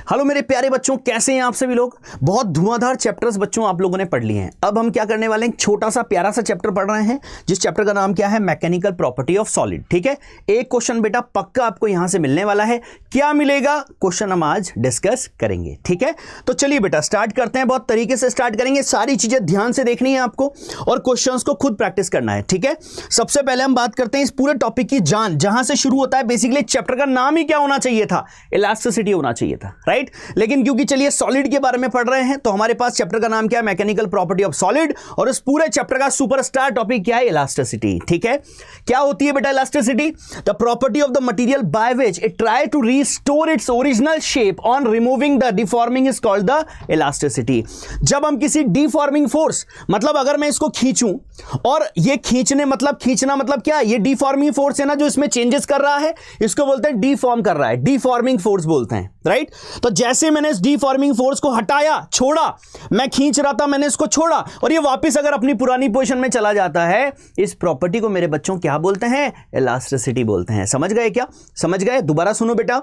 Hello मेरे प्यारे बच्चों, कैसे हैं आप सभी लोग। बहुत धुआंधार चैप्टर्स बच्चों आप लोगों ने पढ़ लिए हैं। अब हम क्या करने वाले हैं, एक छोटा सा प्यारा सा चैप्टर पढ़ रहे हैं, जिस चैप्टर का नाम क्या है, मैकेनिकल प्रॉपर्टी ऑफ सॉलिड। ठीक है, एक क्वेश्चन बेटा पक्का आपको यहां से मिलने वाला है। क्या मिलेगा, क्वेश्चन हम आज डिस्कस करेंगे। ठीक है, तो चलिए बेटा स्टार्ट करते हैं। बहुत तरीके से स्टार्ट करेंगे, सारी चीजें ध्यान से देखनी है आपको और क्वेश्चंस को खुद प्रैक्टिस करना है। ठीक है, सबसे पहले हम बात करते हैं इस पूरे टॉपिक की जान, जहां से शुरू होता है। बेसिकली चैप्टर का नाम ही क्या होना चाहिए था, इलास्टिसिटी होना चाहिए था, राइट। लेकिन क्योंकि चलिए सॉलिड के बारे में पढ़ रहे हैं, तो हमारे पास चैप्टर का नाम क्या है, मैकेनिकल प्रॉपर्टी ऑफ सॉलिड, और इस पूरे चैप्टर का सुपरस्टार टॉपिक क्या है, इलास्टिसिटी। ठीक है, क्या होती है बेटा elasticity? The property of the material by which it try to restore its original shape on removing the deforming is called the elasticity. जब हम किसी डिफॉर्मिंग फोर्स, मतलब अगर मैं इसको खींचूं, और ये खींचना मतलब क्या, ये डिफॉर्मिंग फोर्स है ना, जो इसमें चेंजेस कर रहा है, इसको बोलते हैं डिफॉर्म कर रहा है, डिफॉर्मिंग फोर्स बोलते हैं, राइट। तो जैसे मैंने इस डिफॉर्मिंग फोर्स को हटाया, छोड़ा, मैं खींच रहा था, मैंने इसको छोड़ा, और ये वापस अगर अपनी पुरानी पोजीशन में चला जाता है, इस प्रॉपर्टी को मेरे बच्चों क्या बोलते हैं, इलास्टिसिटी बोलते हैं। समझ गए क्या, समझ गए? दोबारा सुनो बेटा,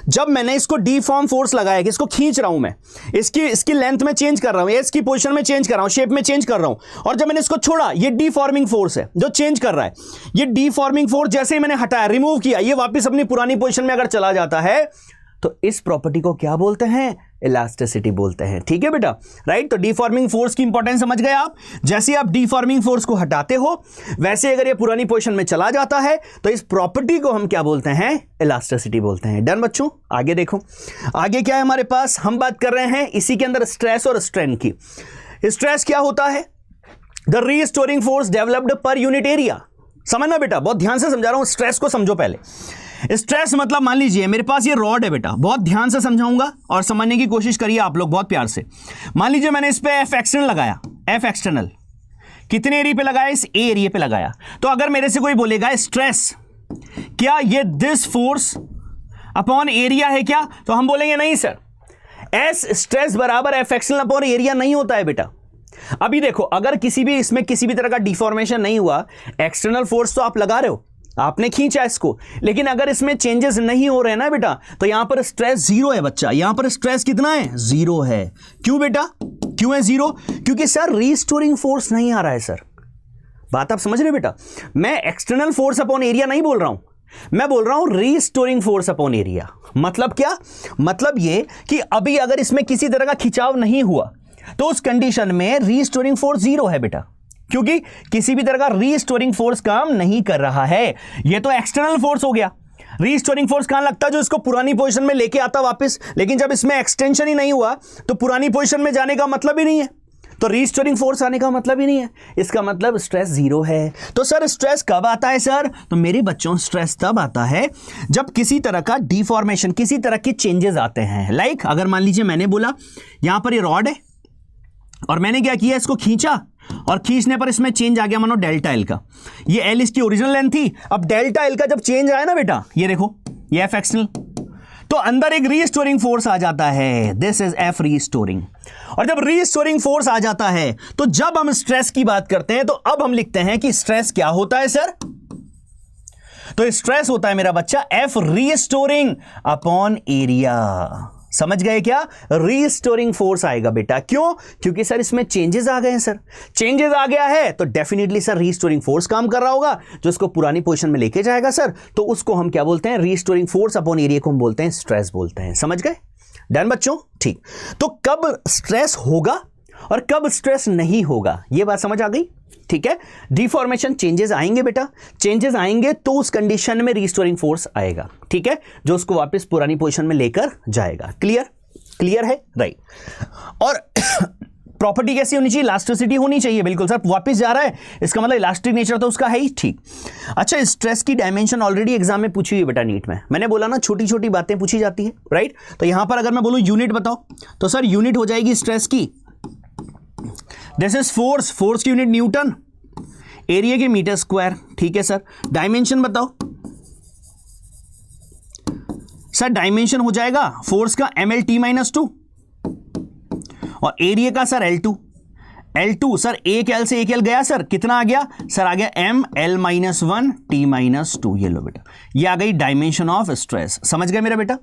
जब मैंने इसको डिफॉर्म फोर्स लगाया कि इसको खींच रहा हूं मैं, इसकी लेंथ में चेंज कर रहा हूं, इसकी पोजीशन में चेंज कर रहा हूं, शेप में चेंज कर रहा हूं, और जब मैंने इसको छोड़ा, ये डिफॉर्मिंग फोर्स है जो चेंज कर रहा है। ये डिफॉर्मिंग फोर्स जैसे ही मैंने हटाया, रिमूव किया, ये वापस अपनी पुरानी पोजीशन में अगर चला जाता है, तो इस प्रॉपर्टी को क्या बोलते हैं, इलास्टिसिटी बोलते हैं। ठीक है बेटा, राइट। तो डिफॉर्मिंग फोर्स की इंपॉर्टेंस समझ गए आप। जैसे आप डिफॉर्मिंग फोर्स को हटाते हो, वैसे अगर ये पुरानी पोजीशन में चला जाता है, तो इस प्रॉपर्टी को हम क्या बोलते हैं, इलास्टिसिटी बोलते हैं। डन बच्चों, आगे देखो, आगे क्या है हमारे पास, हम बात कर रहे हैं इसी के अंदर स्ट्रेस और स्ट्रेन की। स्ट्रेस क्या होता है, the restoring force developed per unit area. समझना बेटा, बहुत ध्यान से समझा रहा हूं, स्ट्रेस को समझो पहले। स्ट्रेस मतलब मान लीजिए मेरे पास ये रॉड है बेटा, बहुत ध्यान से समझाऊंगा और समझने की कोशिश करिए आप लोग बहुत प्यार से। मान लीजिए मैंने इस पे एफ एक्सटर्नल लगाया, एफ एक्सटर्नल कितने एरिया पे लगाया, इस ए एरिया पे लगाया। तो अगर मेरे से कोई बोलेगा स्ट्रेस क्या ये दिस फोर्स अपॉन एरिया है क्या, तो हम बोलेंगे नहीं सर, एस स्ट्रेस बराबर एफ एक्सटर्नल अपॉन एरिया नहीं होता है बेटा। अभी देखो, अगर किसी भी तरह का डिफॉर्मेशन नहीं हुआ, एक्सटर्नल फोर्स तो आप लगा रहे हो, आपने खींचा इसको, लेकिन अगर इसमें चेंजेस नहीं हो रहे हैं ना बेटा, तो यहां पर स्ट्रेस जीरो है बच्चा। यहां पर स्ट्रेस कितना है, जीरो है। क्यों बेटा, क्यों है जीरो? क्योंकि सर रीस्टोरिंग फोर्स नहीं आ रहा है। सर बात आप समझ रहे बेटा, मैं एक्सटर्नल फोर्स अपॉन एरिया नहीं बोल रहा हूं, मैं बोल रहा हूं रीस्टोरिंग फोर्स अपॉन एरिया। मतलब क्या, मतलब ये कि अभी अगर इसमें किसी तरह का खिंचाव नहीं हुआ, तो उस कंडीशन में रीस्टोरिंग फोर्स जीरो है बेटा, क्योंकि किसी भी तरह का रीस्टोरिंग फोर्स काम नहीं कर रहा है। ये तो एक्सटर्नल फोर्स हो गया। रीस्टोरिंग फोर्स कहां लगता है, जो इसको पुरानी पोजीशन में लेके आता वापस, लेकिन जब इसमें एक्सटेंशन ही नहीं हुआ, तो पुरानी पोजीशन में जाने का मतलब ही नहीं है, तो रीस्टोरिंग फोर्स आने का मतलब ही नहीं है। इसका मतलब स्ट्रेस जीरो है। तो सर स्ट्रेस कब आता है सर, तो मेरे बच्चों स्ट्रेस तब आता है जब किसी तरह का डिफॉर्मेशन, किसी तरह के चेंजेस आते हैं। लाइक अगर मान लीजिए मैंने बोला यहां पर ये रॉड है, और मैंने क्या किया, इसको खींचा, और खींचने पर इसमें चेंज आ गया, मानो डेल्टा एल का। ये एल इसकी ओरिजिनल लेंथ थी, अब डेल्टा एल का जब चेंज आया ना बेटा, ये देखो, ये एफ एक्सटर्नल, तो अंदर एक रीस्टोरिंग फोर्स आ जाता है, दिस इज एफ रीस्टोरिंग। और जब रीस्टोरिंग फोर्स आ जाता है, तो जब हम स्ट्रेस की बात करते हैं, तो अब हम लिखते हैं कि स्ट्रेस क्या होता है सर, तो स्ट्रेस होता है मेरा बच्चा एफ रीस्टोरिंग अपॉन एरिया। समझ गए क्या, रीस्टोरिंग फोर्स आएगा बेटा। क्यों? क्योंकि सर इसमें चेंजेस आ गए हैं। सर चेंजेस आ गया है, तो डेफिनेटली सर रीस्टोरिंग फोर्स काम कर रहा होगा, जो इसको पुरानी पोजीशन में लेके जाएगा सर, तो उसको हम क्या बोलते हैं, रीस्टोरिंग फोर्स अपॉन एरिया को हम बोलते हैं स्ट्रेस बोलते हैं। समझ गए? डन बच्चों, ठीक। तो कब स्ट्रेस होगा और कब स्ट्रेस नहीं होगा, ये बात समझ आ गई। ठीक है, डिफॉर्मेशन चेंजेस आएंगे बेटा, चेंजेस आएंगे तो उस कंडीशन में रीस्टोरिंग फोर्स आएगा। ठीक है, जो उसको वापस पुरानी पोजीशन में लेकर जाएगा। क्लियर, क्लियर है, राइट। और प्रॉपर्टी कैसी होनी चाहिए, इलास्टिसिटी होनी चाहिए। बिल्कुल सर, वापस जा रहा है, इसका मतलब इलास्टिक नेचर तो उसका है ही। ठीक, अच्छा, स्ट्रेस की डायमेंशन ऑलरेडी एग्जाम में पूछी हुई बेटा, नीट में। मैंने बोला ना छोटी छोटी बातें पूछी जाती है, राइट। तो यहां पर अगर मैं बोलूं यूनिट बताओ, तो सर यूनिट हो जाएगी स्ट्रेस की, दिस इज फोर्स, फोर्स की यूनिट न्यूटन, एरिया के मीटर स्क्वायर। ठीक है सर, डायमेंशन बताओ सर, डायमेंशन हो जाएगा फोर्स का ml t-2 और एरिया का सर L2। L2 सर, एक L से एक L गया सर, कितना आ गया सर? आ गया M L minus 1 T minus 2। ये लो बेटा, ये आ गई डायमेंशन ऑफ स्ट्रेस। समझ गए मेरा बेटा?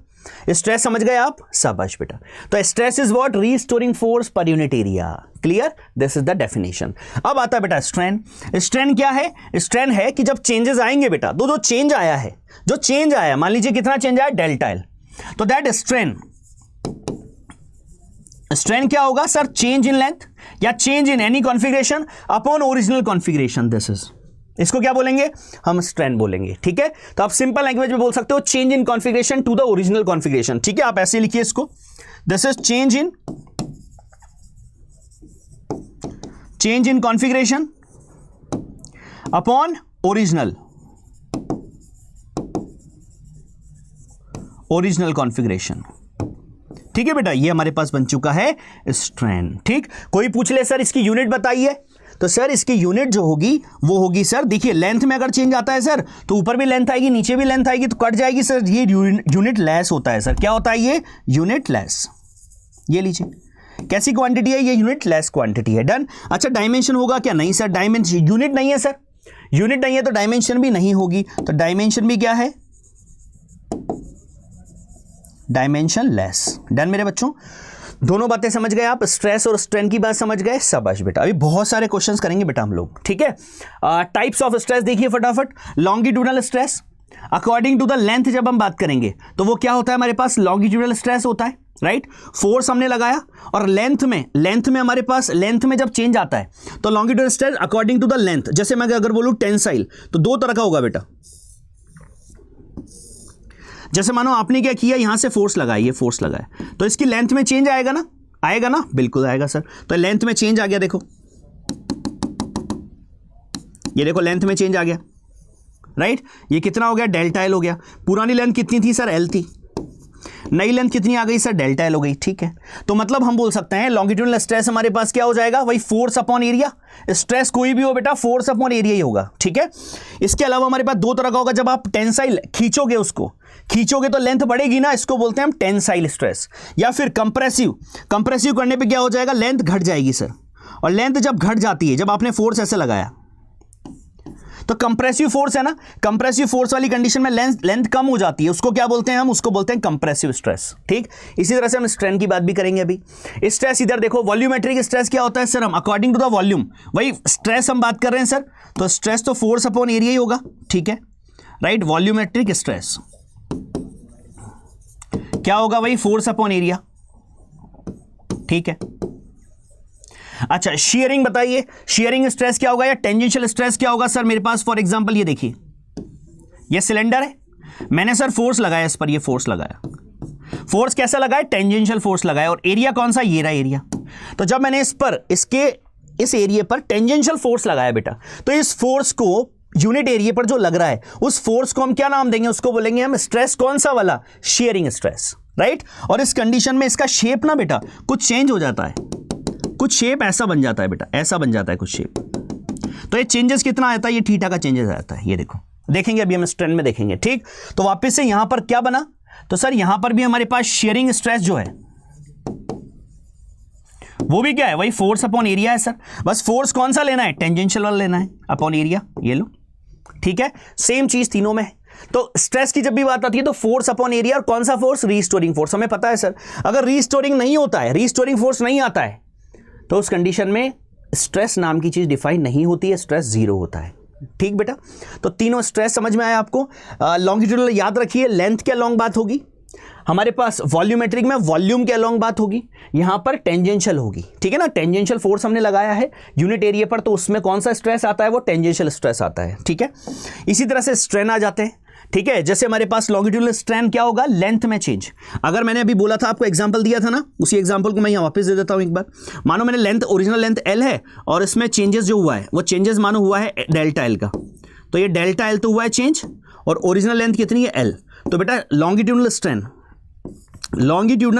स्ट्रेस समझ गए आप? शाबाश बेटा। तो stress is what? Restoring force per unit area. Clear? This is the definition. अब आता है बेटा स्ट्रेन। स्ट्रेन क्या है? स्ट्रेन है कि जब चेंजेस आएंगे बेटा, जो चेंज आया है, जो चेंज आया, मान लीजिए कितना चेंज आया? Delta L. तो दैट स्ट्रेन, स्ट्रेन क्या होगा सर? चेंज इन लेंथ या change in any configuration upon original configuration. This is, इसको क्या बोलेंगे? हम स्ट्रेन बोलेंगे। ठीक है, तो आप सिंपल लैंग्वेज में बोल सकते हो change in configuration to the original configuration. ठीक है, आप ऐसे लिखिए इसको, this is change in configuration upon original configuration. ठीक है बेटा, ये हमारे पास बन चुका है स्ट्रेन। ठीक, कोई पूछ ले सर इसकी यूनिट बताइए, तो सर इसकी यूनिट जो होगी वो होगी सर, देखिए लेंथ में अगर चेंज आता है सर तो ऊपर भी लेंथ आएगी, नीचे भी लेंथ आएगी, तो कट जाएगी सर। ये यूनिट लेस होता है सर। क्या होता है ये? Unit less. ये लीजिए, कैसी क्वांटिटी है ये? यूनिट लेस क्वांटिटी है। डन। अच्छा, डायमेंशन होगा क्या? नहीं सर, डायमेंशन यूनिट नहीं है सर, यूनिट नहीं है तो डायमेंशन भी नहीं होगी। तो डायमेंशन भी क्या है? Dimension less. डन मेरे बच्चों, दोनों बातें समझ गए आप? स्ट्रेस और स्ट्रेन की बात समझ गए? शाबाश बेटा। अभी बहुत सारे क्वेश्चंस करेंगे बेटा हम लोग। ठीक है, टाइप्स ऑफ स्ट्रेस देखिए फटाफट। Longitudinal stress according to the length जब हम बात करेंगे तो वो क्या होता है हमारे पास? लॉन्गिट्यूडनल स्ट्रेस होता है, राइट? फोर्स हमने लगाया और लेंथ में हमारे पास लेंथ में जब चेंज आता है तो longitudinal stress according to the length. जैसे मैं अगर बोलूं टेंसाइल, तो दो तरह का होगा बेटा। जैसे मानो आपने क्या किया, यहां से फोर्स लगाया, ये फोर्स लगाया, तो इसकी लेंथ में चेंज आएगा ना? आएगा ना? बिल्कुल आएगा सर। तो लेंथ में चेंज आ गया, देखो ये देखो लेंथ में चेंज आ गया, राइट? ये कितना हो गया? डेल्टा एल हो गया। पुरानी लेंथ कितनी थी सर? एल थी। नई लेंथ कितनी आ गई सर? डेल्टा एल हो गई। ठीक है, तो मतलब हम बोल सकते हैं लॉन्गिट्यूडनल स्ट्रेस हमारे पास क्या हो जाएगा? वही फोर्स अपॉन एरिया। स्ट्रेस कोई भी हो बेटा, फोर्स अपॉन एरिया ही होगा। ठीक है, इसके अलावा हमारे पास दो तरह का होगा। जब आप टेंसाइल खींचोगे, उसको खींचोगे तो लेंथ बढ़ेगी ना, इसको बोलते हैं हम टेंसाइल स्ट्रेस। या फिर कंप्रेसिव करने पे क्या हो जाएगा? लेंथ घट जाएगी सर। और लेंथ जब घट जाती है, जब आपने फोर्स ऐसे लगाया तो कंप्रेसिव फोर्स है ना, कंप्रेसिव फोर्स वाली कंडीशन में लेंथ कम हो जाती है, उसको क्या बोलते हैं हम? उसको बोलते हैं कंप्रेसिव स्ट्रेस। ठीक, इसी तरह से हम स्ट्रेन की बात भी करेंगे अभी। स्ट्रेस इधर देखो, वॉल्यूमेट्रिक स्ट्रेस क्या होता है सर? हम अकॉर्डिंग टू द वॉल्यूम, वही स्ट्रेस हम बात कर रहे हैं सर, तो स्ट्रेस तो फोर्स अपॉन एरिया ही होगा। ठीक है, राइट? वॉल्यूमेट्रिक स्ट्रेस क्या होगा? वही फोर्स अपॉन एरिया। ठीक है, अच्छा शियरिंग बताइए, शियरिंग स्ट्रेस क्या होगा या टेंजेंशियल स्ट्रेस क्या होगा सर मेरे पास? फॉर एग्जांपल ये देखिए, ये सिलेंडर है, मैंने सर फोर्स लगाया इस पर, ये फोर्स लगाया, फोर्स कैसा लगाया? टेंजेंशियल फोर्स लगाया। और एरिया कौन सा? ये रहा एरिया। तो जब मैंने इस एरिया पर टेंजेंशियल फोर्स लगाया बेटा, तो इस फोर्स को यूनिट एरिया पर जो लग रहा है, उस फोर्स को हम क्या नाम देंगे? उसको बोलेंगे हम स्ट्रेस। कौन सा वाला? Shearing stress, right? और इस कंडीशन में इसका शेप ना बेटा कुछ चेंज हो जाता है, कुछ शेप ऐसा बन जाता है बेटा, ऐसा बन जाता है कुछ शेप। तो ये चेंजेस कितना आता है? ये थीटा का चेंजेस आता है। ये देखो, देखेंगे अभी हम स्ट्रेन में देखेंगे। ठीक, तो वापस से यहां पर क्या बना? तो सर यहां पर भी हमारे पास शियरिंग स्ट्रेस जो है वो भी क्या है? वही फोर्स अपॉन एरिया है सर। बस फोर्स कौन सा लेना है? टेंजेंशियल वाला लेना है अपॉन एरिया। ये लो, ठीक है, सेम चीज तीनों में है। तो स्ट्रेस की जब भी बात आती है तो फोर्स अपॉन एरिया, और कौन सा फोर्स? Restoring force. हमें पता है सर, अगर रीस्टोरिंग नहीं होता है, रीस्टोरिंग फोर्स नहीं आता है, तो उस कंडीशन में स्ट्रेस नाम की चीज डिफाइन नहीं होती है, स्ट्रेस जीरो होता है। ठीक बेटा, तो तीनों स्ट्रेस समझ में आया आपको? लॉन्गिट्यूडनल याद रखिए, लेंथ के अलॉन्ग बात होगी हमारे पास, वॉल्यूमेट्रिक में वॉल्यूम के अलॉन्ग बात होगी, यहां पर टेंजेंशियल होगी। ठीक है ना, टेंजेंशियल फोर्स हमने लगाया है यूनिट एरिया पर, तो उसमें कौन सा स्ट्रेस आता है? वो टेंजेंशियल स्ट्रेस आता है। ठीक है, इसी तरह से स्ट्रेन आ जाते हैं। ठीक है, जैसे हमारे पास लॉन्गिट्यूडनल स्ट्रेन क्या होगा? लेंथ में चेंज। अगर मैंने अभी बोला था, आपको एग्जांपल दिया था ना, उसी एग्जांपल को मैं यहाँ वापस दे देता हूँ एक बार। मानो मैंने लेंथ, ओरिजिनल लेंथ एल है और इसमें चेंजेस जो हुआ है वो चेंजेस मानो हुआ है डेल्टा एल का, तो ये डेल्टा एल तो हुआ है चेंज, और ओरिजिनल लेंथ कितनी है? एल। तो बेटा लॉन्गिट्यूडनल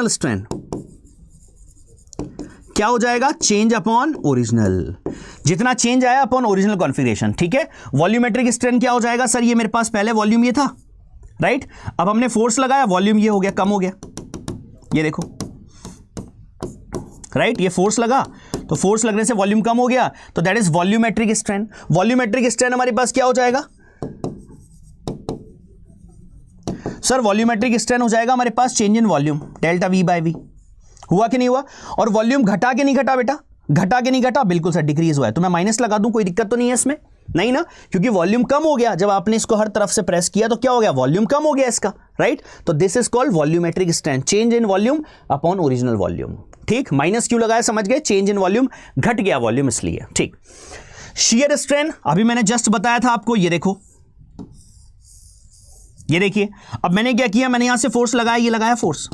स्ट्रेन क्या हो जाएगा? Change upon original. जितना चेंज आया अपॉन ओरिजिनल कॉन्फ़िगरेशन। ठीक है, वॉल्यूमेट्रिक स्ट्रेन क्या हो जाएगा सर? ये मेरे पास पहले वॉल्यूम ये था, राइट? अब हमने फोर्स लगाया, वॉल्यूम ये हो गया, कम हो गया, ये देखो, राइट? ये फोर्स लगा तो फोर्स लगने से वॉल्यूम कम हो गया, तो that is volumetric strain. Volumetric strain हमारे पास क्या हो जाएगा सर? वॉल्यूमेट्रिक स्ट्रेन हो जाएगा हमारे पास change in volume, delta V by V. हुआ कि नहीं हुआ? और वॉल्यूम घटा के नहीं घटा बेटा? घटा के नहीं घटा, बिल्कुल सर डिक्रीज हुआ है। तो मैं माइनस लगा दूं, कोई दिक्कत तो नहीं है इसमें? नहीं ना, क्योंकि वॉल्यूम कम हो गया। जब आपने इसको हर तरफ से प्रेस किया तो क्या हो गया? वॉल्यूम कम हो गया इसका, राइट? तो this is called volumetric strain, change in volume upon original volume. ठीक, माइनस क्यों लगाया समझ गए? चेंज इन वॉल्यूम, घट गया वॉल्यूम इसलिए। ठीक, शियर स्ट्रेन अभी मैंने जस्ट बताया था आपको, ये देखो, ये देखिए। अब मैंने क्या किया, मैंने यहां से फोर्स लगाया, ये लगाया फोर्स,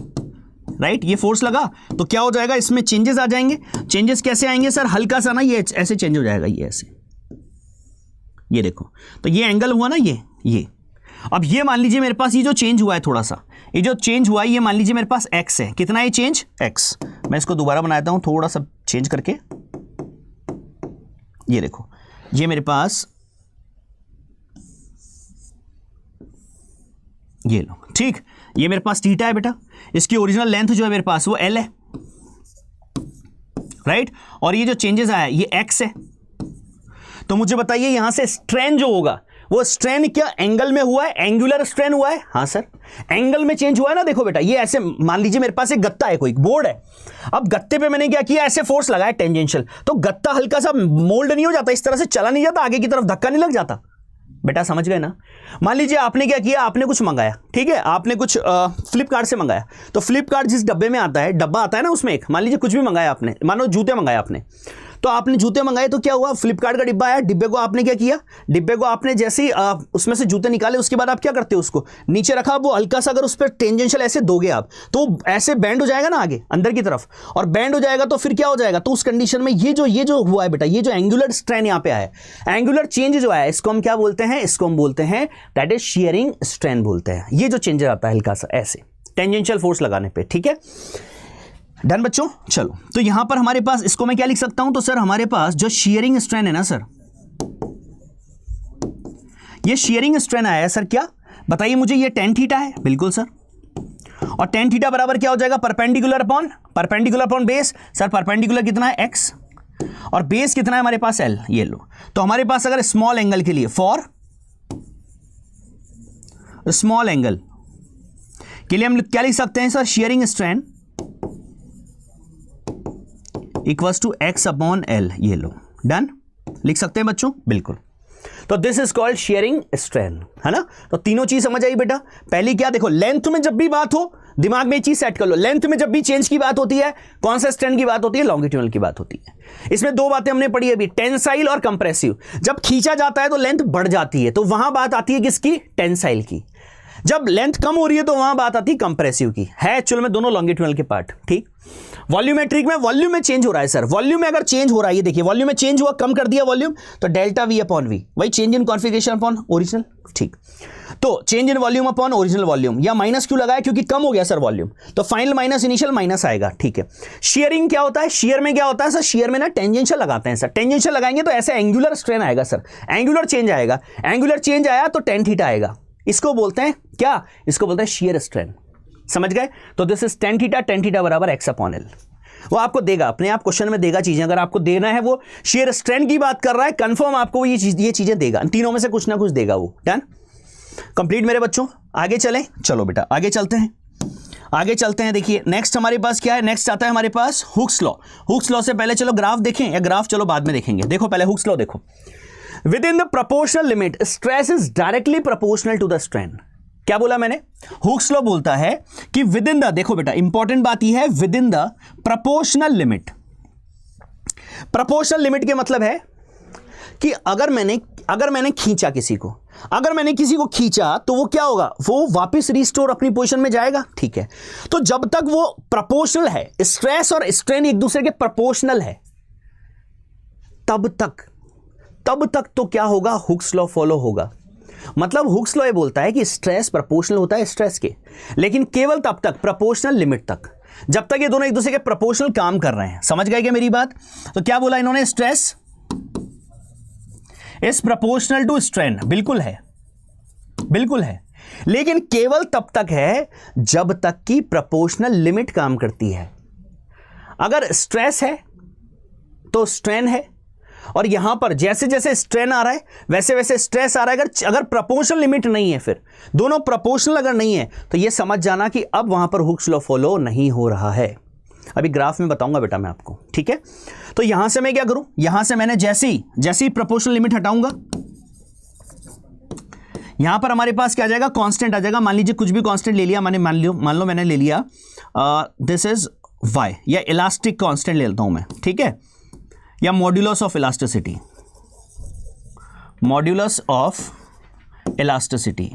राइट? ये फोर्स लगा तो क्या हो जाएगा, इसमें चेंजेस आ जाएंगे। चेंजेस कैसे आएंगे सर? हल्का सा ना ये ऐसे चेंज हो जाएगा, ये ऐसे, ये देखो। तो ये एंगल हुआ ना, ये अब ये मान लीजिए मेरे पास ये जो चेंज हुआ है थोड़ा सा, ये जो चेंज हुआ है ये मान लीजिए मेरे पास x है। कितना है चेंज? x। मैं इसको दोबारा बनाता हूं थोड़ा सा चेंज करके। ये देखो, ये मेरे पास, ये लो, ठीक, ये मेरे पास थीटा है बेटा। इसकी ओरिजिनल लेंथ जो है मेरे पास वो l है, राइट? और ये जो चेंजेस आया ये x है। तो मुझे बताइए यहां से स्ट्रेन जो होगा वो स्ट्रेन क्या एंगल में हुआ है? एंगुलर स्ट्रेन हुआ है? हाँ सर, एंगल में चेंज हुआ है ना। देखो बेटा, ये ऐसे मान लीजिए मेरे पास एक गत्ता है, कोई बोर्ड है। अब गत्ते पे मैंने क्या किया, ऐसे फोर्स लगाया टेंजेंशियल, तो गत्ता हल्का सा मोल्ड नहीं हो जाता, इस तरह से चला नहीं जाता, आगे की तरफ धक्का नहीं लग जाता? बेटा समझ गए ना? मान लीजिए आपने क्या किया, आपने कुछ मंगाया, ठीक है, आपने कुछ फ्लिपकार्ट से मंगाया। तो फ्लिपकार्ट जिस डब्बे में आता है, डब्बा आता है ना, उसमें एक मान लीजिए कुछ भी मंगाया आपने, मानो जूते मंगाए आपने। तो आपने जूते मंगाए तो क्या हुआ, फ्लिपकार्ट का डिब्बा आया, डिब्बे को आपने क्या किया, डिब्बे को आपने जैसे ही उसमें से जूते निकाले, उसके बाद आप क्या करते हो, उसको नीचे रखा। वो हल्का सा अगर उस पर टेंजेंशियल ऐसे दोगे आप, तो ऐसे बैंड हो जाएगा ना आगे अंदर की तरफ, और बैंड हो जाएगा तो फिर क्या हो जाएगा, तो उस कंडीशन में ये जो हुआ है बेटा, ये जो एंगुलर स्ट्रेन यहाँ पे आया है, एंगुलर चेंज जो है, इसको हम क्या बोलते हैं, इसको हम बोलते हैं दैट इज शियरिंग स्ट्रेन बोलते हैं। ये जो चेंज आता है हल्का सा ऐसे टेंजेंशियल फोर्स लगाने पे, ठीक है, डन बच्चों। चलो, तो यहां पर हमारे पास इसको मैं क्या लिख सकता हूं, तो सर हमारे पास जो शियरिंग स्ट्रेन है ना सर, ये शियरिंग स्ट्रेन आया है सर, क्या बताइए मुझे, ये tan थीटा है, बिल्कुल सर। और tan थीटा बराबर क्या हो जाएगा, perpendicular upon base. Sir perpendicular कितना है, x, और बेस कितना है हमारे पास, l। ये लो, तो हमारे पास अगर स्मॉल एंगल के लिए, फॉर स्मॉल एंगल के लिए हम क्या लिख सकते हैं sir, shearing strain equals to x upon l। ये लो, डन, लिख सकते हैं बच्चों, बिल्कुल। तो this is called sharing strain, है ना। तो तीनों चीज समझ आई बेटा। पहली क्या, देखो लेंथ में जब भी बात हो, दिमाग में ये चीज सेट कर लो, लेंथ में जब भी चेंज की बात होती है, कौन सा स्ट्रेन की बात होती है, लॉन्गिट्यूडनल की बात होती है। इसमें दो बातें हमने पढ़ी अभी, टेंसाइल और कंप्रेसिव। जब खींचा जाता है तो लेंथ बढ़ जाती है, तो वहां बात आती है किसकी, टेंसाइल की। जब लेंथ कम हो रही है तो वहां बात आती है कंप्रेसिव की। है एक्चुअल में दोनों लॉन्गिट्यूडनल के पार्ट, ठीक। वॉल्यूमेट्रिक में वॉल्यूम में चेंज हो रहा है सर, वॉल्यूम में अगर चेंज हो रहा है, ये देखिए वॉल्यूम में चेंज हुआ, कम कर दिया वॉल्यूम, तो डेल्टा वी अपॉन वी, वही change in configuration upon original, ठीक। तो change in volume upon original volume, या माइनस क्यों लगाया, क्योंकि कम हो गया सर वॉल्यूम, तो फाइनल माइनस इनिशियल माइनस आएगा, ठीक है। शेयरिंग क्या होता है, शेयर में क्या होता है सर, शेयर में ना टेंजेंशियल लगाते हैं सर, टेंजेंशियल लगाएंगे तो ऐसे एंगुलर स्ट्रेन आएगा सर, एंगुलर चेंज आएगा, एंगुलर चेंज आया तो tan थीटा आएगा। इसको बोलते हैं क्या, इसको बोलते हैं शेयर स्ट्रेन, समझ गए। तो दिस इज tan थीटा बराबर x अपॉन l। वो आपको देगा, अपने आप क्वेश्चन में देगा चीजें, अगर आपको देना है, वो शेयर स्ट्रेन की बात कर रहा है, कंफर्म आपको ये चीजें देगा, तीनों में से कुछ ना कुछ देगा वो। डन, कंप्लीट मेरे बच्चों। आगे चलें, चलो बेटा आगे चलते हैं, देखिए नेक्स्ट हमारे पास क्या है, नेक्स्ट आता है हमारे पास हुक्स लॉ। हुक्स लॉ से पहले चलो ग्राफ देखें, या ग्राफ चलो बाद में देखेंगे। देखो पहले हुक्स लॉ देखो, within the proportional limit stress is directly proportional to the strain. क्या बोला मैंने, हुक्स लॉ बोलता है कि विद इन द, देखो बेटा इंपॉर्टेंट बात यह है, with in the proportional limit. Proportional limit के मतलब है कि अगर मैंने खींचा किसी को, अगर मैंने किसी को खींचा तो वो क्या होगा, वो वापस रिस्टोर अपनी पोजीशन में जाएगा, ठीक है। तो जब तक वो प्रोपोर्शनल है, स्ट्रेस और स्ट्रेन एक दूसरे के प्रोपोर्शनल है, तब तक तो क्या होगा, हुक्स लॉ फॉलो होगा। मतलब हुक्स लॉ ये बोलता है कि स्ट्रेस प्रोपोर्शनल होता है स्ट्रेस के, लेकिन केवल तब तक, प्रोपोर्शनल लिमिट तक, जब तक ये दोनों एक दूसरे के प्रोपोर्शनल काम कर रहे हैं। समझ गए क्या मेरी बात। तो क्या बोला इन्होंने, stress is proportional to strain, बिल्कुल है, लेकिन केवल तब तक है जब तक कि प्रोपोर्शनल लिमिट काम करती है। अगर स्ट्रेस है तो स्ट्रेन है, और यहां पर जैसे जैसे स्ट्रेन आ रहा है वैसे वैसे स्ट्रेस आ रहा है। अगर प्रोपोर्शनल लिमिट नहीं है, फिर दोनों प्रोपोर्शनल अगर नहीं है, तो यह समझ जाना कि अब वहां पर हुक्स लॉ फॉलो नहीं हो रहा है। अभी ग्राफ में बताऊंगा बेटा मैं आपको, ठीक है। तो यहां से मैं क्या करूं, यहां से मैंने जैसे ही प्रोपोर्शनल लिमिट हटाऊंगा, यहां पर हमारे पास क्या आ जाएगा, कांस्टेंट आ जाएगा। मान लीजिए कुछ भी कांस्टेंट ले लिया, मान लो मैंने ले लिया दिस इज y, या इलास्टिक कांस्टेंट ले लेता हूं मैं, ठीक है, या modulus of elasticity, modulus of elasticity,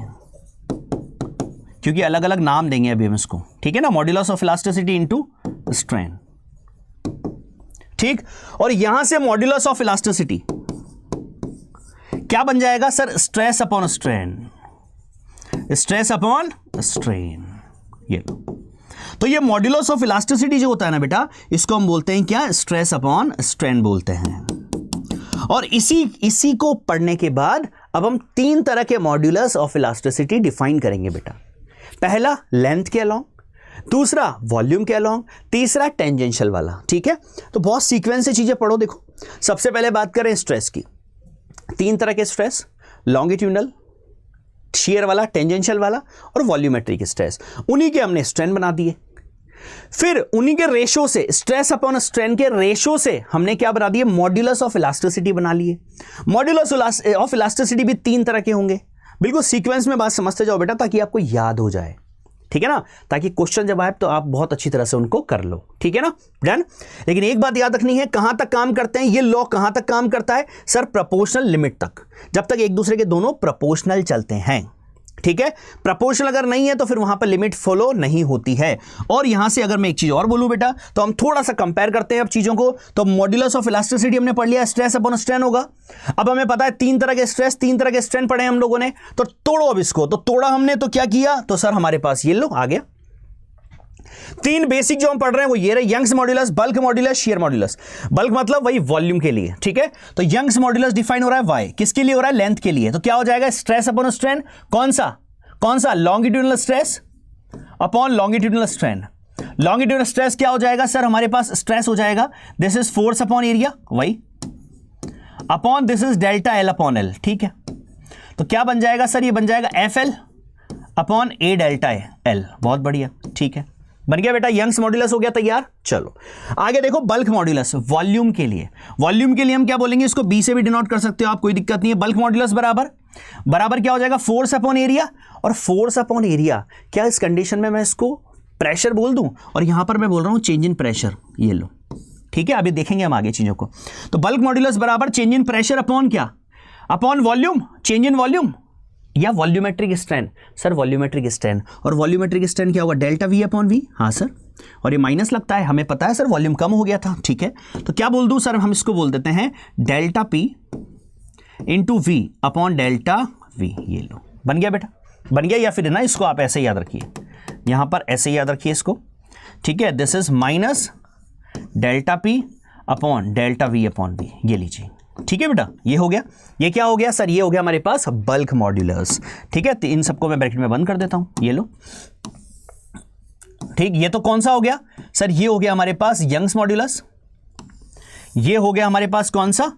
क्योंकि अलग अलग नाम देंगे अभी हम इसको, ठीक है ना, modulus of elasticity into strain, ठीक। और यहां से मॉड्यूलस ऑफ इलास्टिसिटी क्या बन जाएगा sir, stress upon strain, stress upon strain, ये लो। तो ये मॉड्यूलस ऑफ इलास्टिसिटी जो होता है ना बेटा, इसको हम बोलते हैं क्या, स्ट्रेस अपॉन स्ट्रेन बोलते हैं। और इसी को पढ़ने के बाद अब हम 3 तरह के मॉड्यूलस ऑफ इलास्टिसिटी डिफाइन करेंगे बेटा। पहला लेंथ के अलोंग, दूसरा वॉल्यूम के अलोंग, तीसरा टेंजेंशियल वाला, ठीक है। तो बहुत सीक्वेंस से चीजें पढ़ो। देखो सबसे पहले बात करें स्ट्रेस की, 3 तरह के स्ट्रेस, लॉन्गिट्यूडनल, शियर वाला, टेंजेंशियल वाला और वॉल्यूमेट्रिक स्ट्रेस। उन्हीं के हमने स्ट्रेन बना दिए, फिर उन्हीं के रेशो से, स्ट्रेस अपॉन स्ट्रेन के रेशो से हमने क्या बना दिए, मॉड्यूलस ऑफ इलास्टिसिटी बना लिए। मॉड्यूलस ऑफ इलास्टिसिटी भी 3 तरह के होंगे। बिल्कुल सीक्वेंस में बात समझते जाओ बेटा, ताकि आपको याद हो जाए, ठीक है ना, ताकि क्वेश्चन जब आए तो आप बहुत अच्छी तरह से उनको कर लो, ठीक है ना, डन। लेकिन एक बात याद रखनी है, कहां तक काम करते हैं ये लॉ, कहां तक काम करता है सर, प्रोपोर्शनल लिमिट तक, जब तक एक दूसरे के दोनों प्रोपोर्शनल चलते हैं, ठीक है। प्रोपोर्शनल अगर नहीं है तो फिर वहां पर लिमिट फॉलो नहीं होती है। और यहां से अगर मैं एक चीज और बोलूं बेटा, तो हम थोड़ा सा कंपेयर करते हैं अब चीजों को। तो मॉड्यूलस ऑफ इलास्टिसिटी हमने पढ़ लिया, स्ट्रेस अपॉन स्ट्रेन होगा। अब हमें पता है 3 तरह के स्ट्रेस, 3 तरह के स्ट्रेन पढ़े हम लोगों ने, तो तोड़ो अब इसको। तो तोड़ा हमने, तो क्या किया, तो सर हमारे पास ये लो आ गया 3 बेसिक जो हम पढ़ रहे हैं वो ये रहे, Young's modulus, bulk modulus, shear modulus. Bulk मतलब वही वॉल्यूम के लिए, ठीक है। तो यंग्स मॉड्यूलस डिफाइन हो रहा है वाई, किसके लिए हो रहा है, लेंथ के लिए। तो क्या हो जाएगा, स्ट्रेस अपॉन स्ट्रेन, कौन सा longitudinal stress upon longitudinal strain. Longitudinal stress क्या हो जाएगा सर, हमारे पास स्ट्रेस हो जाएगा this is force upon area वही, upon this is delta L upon L, ठीक है। तो क्या बन जाएगा सर, ये बन जाएगा एफ एल अपॉन ए डेल्टा एल। बहुत बढ़िया, ठीक है, बन गया बेटा, यंग्स मॉड्यूलस हो गया तैयार। चलो आगे देखो, बल्क मॉड्यूलस, वॉल्यूम के लिए। वॉल्यूम के लिए हम क्या बोलेंगे, इसको बी से भी डिनोट कर सकते हो आप, कोई दिक्कत नहीं है। बल्क मॉड्यूलस बराबर क्या हो जाएगा, फोर्स अपॉन एरिया। और फोर्स अपॉन एरिया क्या इस कंडीशन में मैं इसको प्रेशर बोल दूं, और यहां पर मैं बोल रहा हूं चेंज इन प्रेशर, ये लो, ठीक है। अभी देखेंगे हम आगे चीजों को। तो बल्क मॉड्यूलस बराबर चेंज इन प्रेशर अपॉन क्या, upon volume, change in volume, या volumetric strain sir, volumetric strain. और वॉल्यूमेट्रिक स्ट्रेन क्या होगा, डेल्टा वी अपॉन वी, हाँ सर। और ये माइनस लगता है, हमें पता है सर वॉल्यूम कम हो गया था, ठीक है। तो क्या बोल दूं सर, हम इसको बोल देते हैं delta P into V upon delta V, ये लो, बन गया बेटा, बन गया। या फिर ना इसको आप ऐसे याद रखिए, यहां पर ऐसे याद रखिए इसको, ठीक है। This is minus delta P upon delta V upon V, ये लीजिए, ठीक है बेटा। ये हो गया, ये क्या हो गया सर, ये हो गया हमारे पास बल्क मॉड्यूलस, ठीक है। तो इन सबको मैं ब्रैकेट में बंद कर देता हूं, ये लो, ठीक। ये तो कौन सा हो गया सर, ये हो गया हमारे पास यंग्स मॉड्यूलस, ये हो गया हमारे पास कौन सा,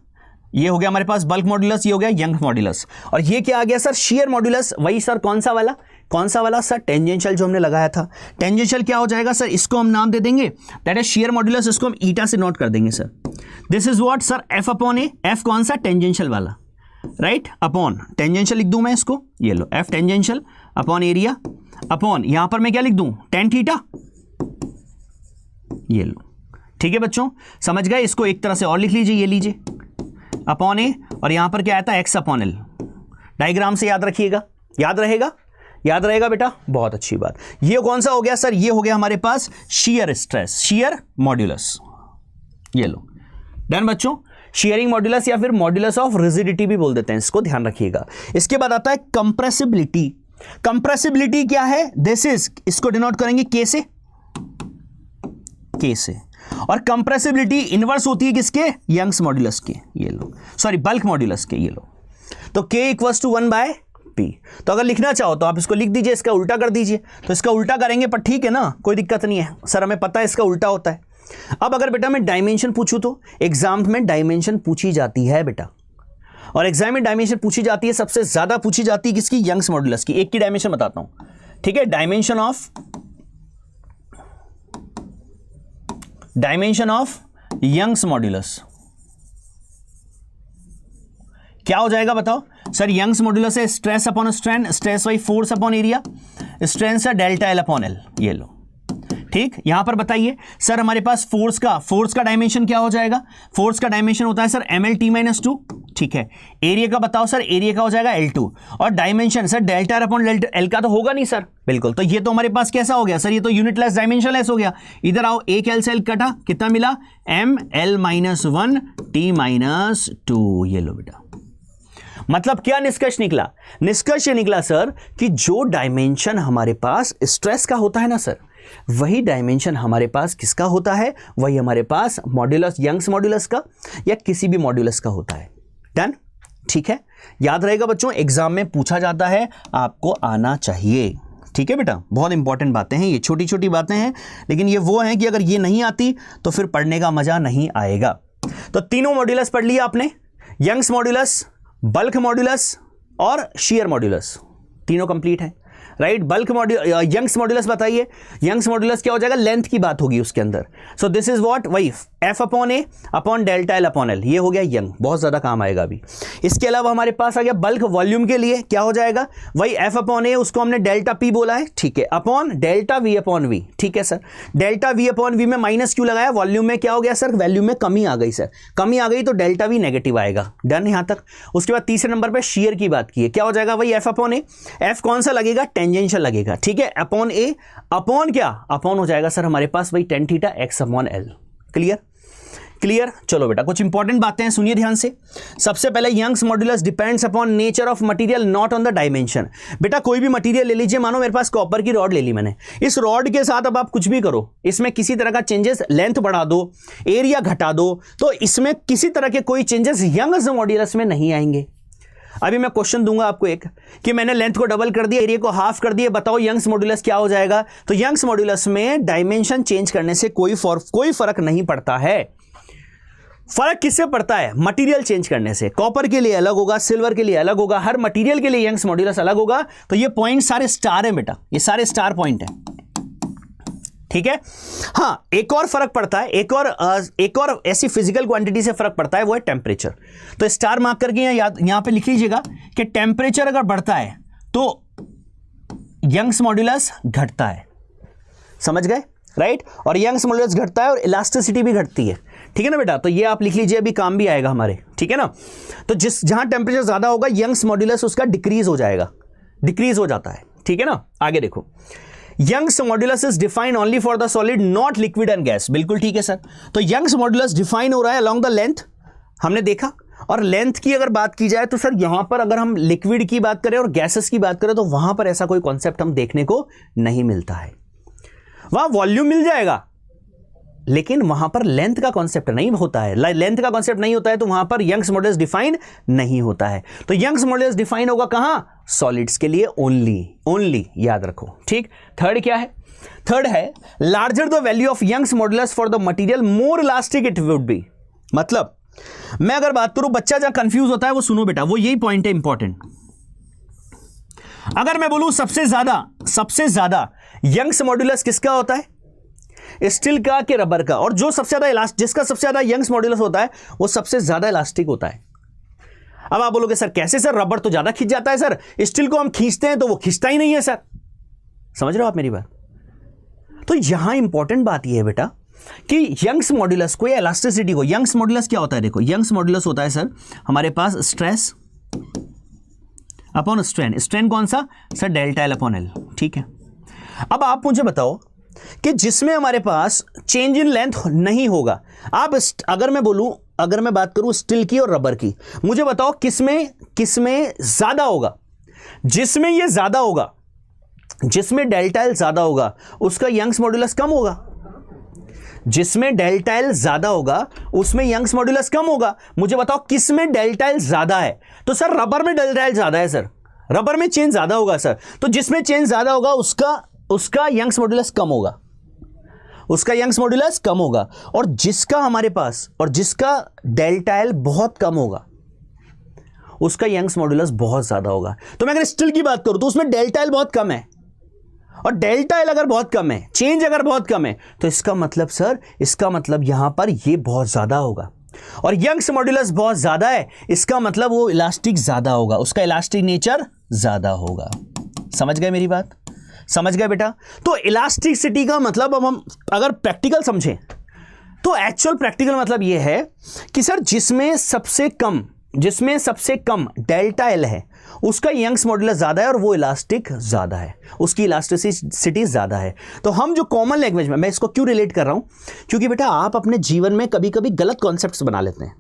ये हो गया हमारे पास बल्क मॉड्यूलस, ये हो गया यंग मॉड्यूलस। और ये क्या आ गया सर, शियर मॉड्यूलस, वही सर कौन सा वाला सर, टेंजेंशियल जो हमने लगाया था। टेंजेंशियल क्या हो जाएगा सर, इसको हम नाम दे देंगे दैट इज शियर मॉड्यूलस, इसको हम ईटा से नोट कर देंगे sir. This is what sir, F upon A, F कौन सा, टेंजेंशियल वाला, राइट, अपॉन टेंजेंशियल लिख दूं मैं इसको, ये लो, F tangential upon area upon, यहां पर मैं क्या लिख दूं, टेन थीटा, ये लो, ठीक है बच्चों, समझ गए। इसको एक तरह से और लिख लीजिए, ये लीजिए अपॉन ए, और यहां पर क्या आता है, एक्स अपॉन एल। डायग्राम से याद रखिएगा, याद रहेगा बेटा, बहुत अच्छी बात। ये कौन सा हो गया सर, ये हो गया हमारे पास शियर स्ट्रेस, शियर मॉड्यूलस, ये लो, डन बच्चों। शियरिंग मॉड्यूलस या फिर मॉड्यूलस ऑफ रिजिडिटी भी बोल देते हैं, इसको ध्यान रखिएगा। इसके बाद आता है कंप्रेसिबिलिटी। कंप्रेसिबिलिटी क्या है, दिस इज, इसको डिनोट करेंगे के से। और कंप्रेसिबिलिटी इनवर्स होती है किसके, यंग्स मॉड्यूलस के, ये लो, सॉरी बल्क मॉड्यूलस के, ये लो। तो K इक्वल्स टू 1/P। तो अगर लिखना चाहो तो आप इसको लिख दीजिए, इसका उल्टा कर दीजिए। तो इसका उल्टा करेंगे पर ठीक है ना, कोई दिक्कत नहीं है सर, हमें पता है इसका उल्टा होता है। अब अगर बेटा मैं डायमेंशन पूछूं तो एग्जाम में डायमेंशन पूछी जाती है बेटा, और एग्जाम में डायमेंशन पूछी जाती है, सबसे ज्यादा पूछी जाती है किसकी? यंग्स मॉड्यूलस की। एक की डायमेंशन बताता हूं, ठीक है। डायमेंशन ऑफ यंग्स मॉड्यूलस क्या हो जाएगा बताओ सर? यंग्स मॉड्यूलस है stress upon strain, stress by force upon area, strain से डेल्टा एल अपॉन एल, ये लो, ठीक। यहां पर बताइए सर हमारे पास फोर्स का डायमेंशन क्या हो जाएगा? फोर्स का डायमेंशन होता है सर ml_t-2, ठीक है। एरिया का बताओ सर, एरिया का हो जाएगा L2, और dimension sir delta upon L का तो होगा नहीं सर, बिल्कुल। तो ये तो हमारे पास कैसा हो गया सर? ये तो यूनिटलेस डायमेंशनलेस हो गया। इधर आओ, एक एल से एल कटा, कितना मिला? ml-1 t-2, ये लो बेटा। मतलब क्या निष्कर्ष निकला? निष्कर्ष ये निकला सर कि जो डायमेंशन हमारे पास स्ट्रेस का होता है ना सर, वही डायमेंशन हमारे पास किसका होता है? वही हमारे पास मॉड्यूलस, यंग्स मॉड्यूलस का या किसी भी मॉड्यूलस का होता है। डन, ठीक है। याद रहेगा बच्चों, एग्जाम में पूछा जाता है, आपको आना चाहिए, ठीक है बेटा। बहुत इंपॉर्टेंट बातें हैं ये, छोटी छोटी बातें हैं, लेकिन ये वो हैं कि अगर ये नहीं आती तो फिर पढ़ने का मजा नहीं आएगा। तो तीनों मॉड्यूलस पढ़ लिया आपने, यंग्स मॉड्यूलस, बल्क मॉड्यूलस और शियर मॉड्यूलस, तीनों कंप्लीट है, right. Bulk modulus, Young's modulus बताइए, यंग्स मॉड्यूलस क्या हो जाएगा? लेंथ की बात होगी उसके अंदर। सो दिस इज व्हाट, वही F upon A upon delta L upon L, ये हो गया यंग, बहुत ज्यादा काम आएगा अभी। इसके अलावा हमारे पास आ गया बल्क, वॉल्यूम के लिए क्या हो जाएगा? वही एफ अपॉन ए, उसको हमने डेल्टा पी बोला है, ठीक है, upon delta V upon V, ठीक है sir. Delta V upon V में माइनस क्यों लगाया? वॉल्यूम में क्या हो गया सर? वैल्यू में कमी आ गई सर, कमी आ गई तो डेल्टा वी नेगेटिव आएगा। डन यहां तक। उसके बाद तीसरे नंबर पर शेयर की बात की है, क्या हो जाएगा? वही एफ अपॉन ए, एफ कौन सा लगेगा? टेंजेंशियल लगेगा, ठीक है। अपॉन ए, अपॉन क्या? अपॉन हो जाएगा सर हमारे पास वही tan theta x upon L. Clear? Clear. चलो बेटा, कुछ इंपॉर्टेंट बातें हैं, सुनिए ध्यान से। सबसे पहले, Young's modulus depends upon nature of material not on the dimension. बेटा कोई भी मटेरियल ले लीजिए, मानो मेरे पास कॉपर की रॉड ले ली मैंने, इस रॉड के साथ अब आप कुछ भी करो, इसमें किसी तरह का चेंजेस, लेंथ बढ़ा दो, एरिया घटा दो, तो इसमें किसी तरह के कोई चेंजेस यंग्स मॉड्यूलस में नहीं आएंगे। अभी मैं क्वेश्चन दूंगा आपको एक, कि मैंने लेंथ को डबल कर दिया, एरिया को हाफ कर दिया, बताओ यंग्स मॉड्यूलस क्या हो जाएगा? तो यंग्स मॉड्यूलस में डायमेंशन चेंज करने से कोई फर्क नहीं पड़ता है। फर्क किससे पड़ता है? मटेरियल चेंज करने से। कॉपर के लिए अलग होगा, सिल्वर के लिए अलग होगा, हर मटेरियल के लिए यंग्स मॉड्यूलस अलग होगा। तो ये पॉइंट सारे स्टार है बेटा, ये सारे स्टार पॉइंट है, ठीक है। हाँ, एक और फर्क पड़ता है, एक और ऐसी फिजिकल क्वांटिटी से फर्क पड़ता है, वो है टेम्परेचर। तो स्टार मार्क करके यहां पे लिख लीजिएगा कि टेम्परेचर अगर बढ़ता है तो यंग्स मॉड्यूलस घटता है, समझ गए, राइट। और यंग्स मॉड्यूलस घटता है और इलास्टिसिटी भी घटती है, ठीक है ना बेटा। तो ये आप लिख लीजिए, अभी काम भी आएगा हमारे, ठीक है ना। तो जहां टेम्परेचर ज्यादा होगा, यंग्स मॉड्यूलस उसका डिक्रीज हो जाएगा, डिक्रीज हो जाता है, ठीक है ना। आगे देखो, Young's modulus is defined only for the solid not liquid and gas. बिल्कुल ठीक है सर। तो यंग्स मॉड्यूलस डिफाइन हो रहा है अलोंग द लेंथ, हमने देखा। और लेंथ की अगर बात की जाए तो सर यहां पर अगर हम लिक्विड की बात करें और गैसेस की बात करें तो वहां पर ऐसा कोई कॉन्सेप्ट हम देखने को नहीं मिलता है। वहां वॉल्यूम मिल जाएगा, लेकिन वहां पर लेंथ का कॉन्सेप्ट नहीं होता है। लेंथ का कॉन्सेप्ट नहीं होता है तो वहां पर यंग्स मॉड्यूलस डिफाइन नहीं होता है। तो यंग्स मॉड्यूलस डिफाइन होगा कहां? सॉलिड्स के लिए ओनली, याद रखो, ठीक। थर्ड क्या है? थर्ड है, larger the value of Young's modulus for the material more elastic it would be. मतलब मैं अगर बात करूं, बच्चा जहां कंफ्यूज होता है वो सुनो बेटा, वो यही पॉइंट है इंपॉर्टेंट। अगर मैं बोलूं सबसे ज्यादा यंग्स मॉड्यूलस किसका होता है? स्टील का कि रबर का? और जो सबसे ज्यादा जिसका सबसे ज्यादा यंग्स मॉड्यूलस होता है वो सबसे ज्यादा इलास्टिक होता है। अब आप बोलोगे सर कैसे सर, रबर तो ज्यादा खींच जाता है सर, स्टील को हम खींचते हैं तो वो खींचता ही नहीं है सर। समझ रहे हो आप मेरी बात? तो यहां इंपॉर्टेंट बात यह है बेटा कि यंग्स मॉड्यूलस को या इलास्टिसिटी को, यंग्स मॉड्यूलस क्या होता है? देखो, यंग्स मॉड्यूलस होता है सर हमारे पास स्ट्रेस अपॉन स्ट्रेन। स्ट्रेन कौन सा sir? Delta L upon L, ठीक है। अब आप मुझे बताओ कि जिसमें हमारे पास चेंज इन लेंथ नहीं होगा, आप अगर मैं बात करूं स्टील की और रबर की, मुझे बताओ किसमें ज्यादा होगा? जिसमें ये ज्यादा होगा, जिसमें डेल्टा एल ज्यादा होगा उसका यंग्स मॉड्यूलस कम होगा। जिसमें डेल्टा एल ज्यादा होगा उसमें यंग्स मॉड्यूलस कम होगा। मुझे बताओ किसमें डेल्टा एल ज्यादा है? तो सर रबर में डेल्टा एल ज्यादा है सर, रबर में चेंज ज्यादा होगा सर। तो जिसमें चेंज ज्यादा होगा उसका यंग्स मॉड्यूलस कम होगा। उसका यंग्स मॉड्यूलस कम होगा, और जिसका हमारे पास और जिसका डेल्टा एल बहुत कम होगा उसका यंग्स मॉड्यूलस बहुत ज्यादा होगा। तो मैं अगर स्टिल की बात करूं तो उसमें डेल्टा एल बहुत कम है, और डेल्टा एल अगर बहुत कम है, चेंज अगर बहुत कम है, तो इसका मतलब सर, इसका मतलब यहां पर ये बहुत ज्यादा होगा। और यंग्स मॉड्यूलस बहुत ज्यादा है, इसका मतलब वो इलास्टिक ज्यादा होगा, उसका इलास्टिक नेचर ज्यादा होगा। समझ गए मेरी बात? समझ गए बेटा? तो इलास्टिसिटी का मतलब अब हम अगर प्रैक्टिकल समझें तो एक्चुअल प्रैक्टिकल मतलब ये है कि सर जिसमें सबसे कम डेल्टा एल है उसका यंग्स मॉड्यूलस ज्यादा है और वो इलास्टिक ज्यादा है, उसकी इलास्टिसिटी ज्यादा है। तो हम जो कॉमन लैंग्वेज में, मैं इसको क्यों रिलेट कर रहा हूं, क्योंकि बेटा आप अपने जीवन में कभी कभी गलत कॉन्सेप्ट्स बना लेते हैं।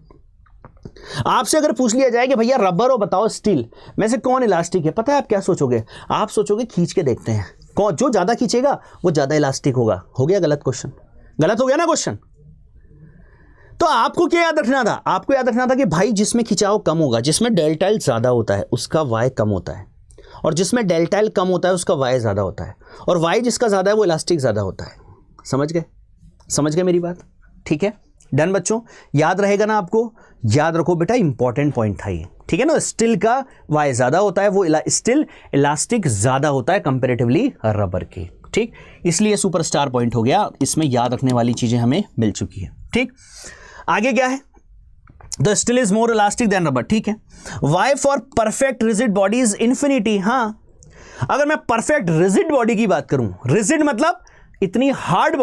आपसे अगर पूछ लिया जाए कि भैया रबर और बताओ स्टील में से कौन इलास्टिक है, पता है आप क्या सोचोगे? आप सोचोगे खींच के देखते हैं, कौन जो ज्यादा खींचेगा वो ज्यादा इलास्टिक होगा। हो गया गलत क्वेश्चन, गलत हो गया ना क्वेश्चन। तो आपको क्या याद रखना था? आपको याद रखना था कि भाई जिसमें खिंचाव कम होगा, जिसमें डेल्टा एल ज्यादा होता है उसका वाई कम होता है, और जिसमें डेल्टा एल कम होता है उसका वाई ज्यादा होता है, और वाई जिसका ज्यादा है वो इलास्टिक ज्यादा होता है। समझ गए? समझ गए मेरी बात? ठीक है, डन बच्चों, याद रहेगा ना आपको? याद रखो बेटा, इंपॉर्टेंट पॉइंट था ये, ठीक है ना। स्टील का वाई ज्यादा होता है, वो स्टील इलास्टिक ज्यादा होता है कंपेरेटिवली रबर के, ठीक। इसलिए सुपरस्टार पॉइंट हो गया, इसमें याद रखने वाली चीजें हमें मिल चुकी है, ठीक। आगे क्या है? The steel is more elastic than rubber, ठीक है। Y for perfect rigid body is infinity. हाँ, अगर मैं परफेक्ट रिजिड बॉडी की बात करूं, रिजिड मतलब इतनी हार्ड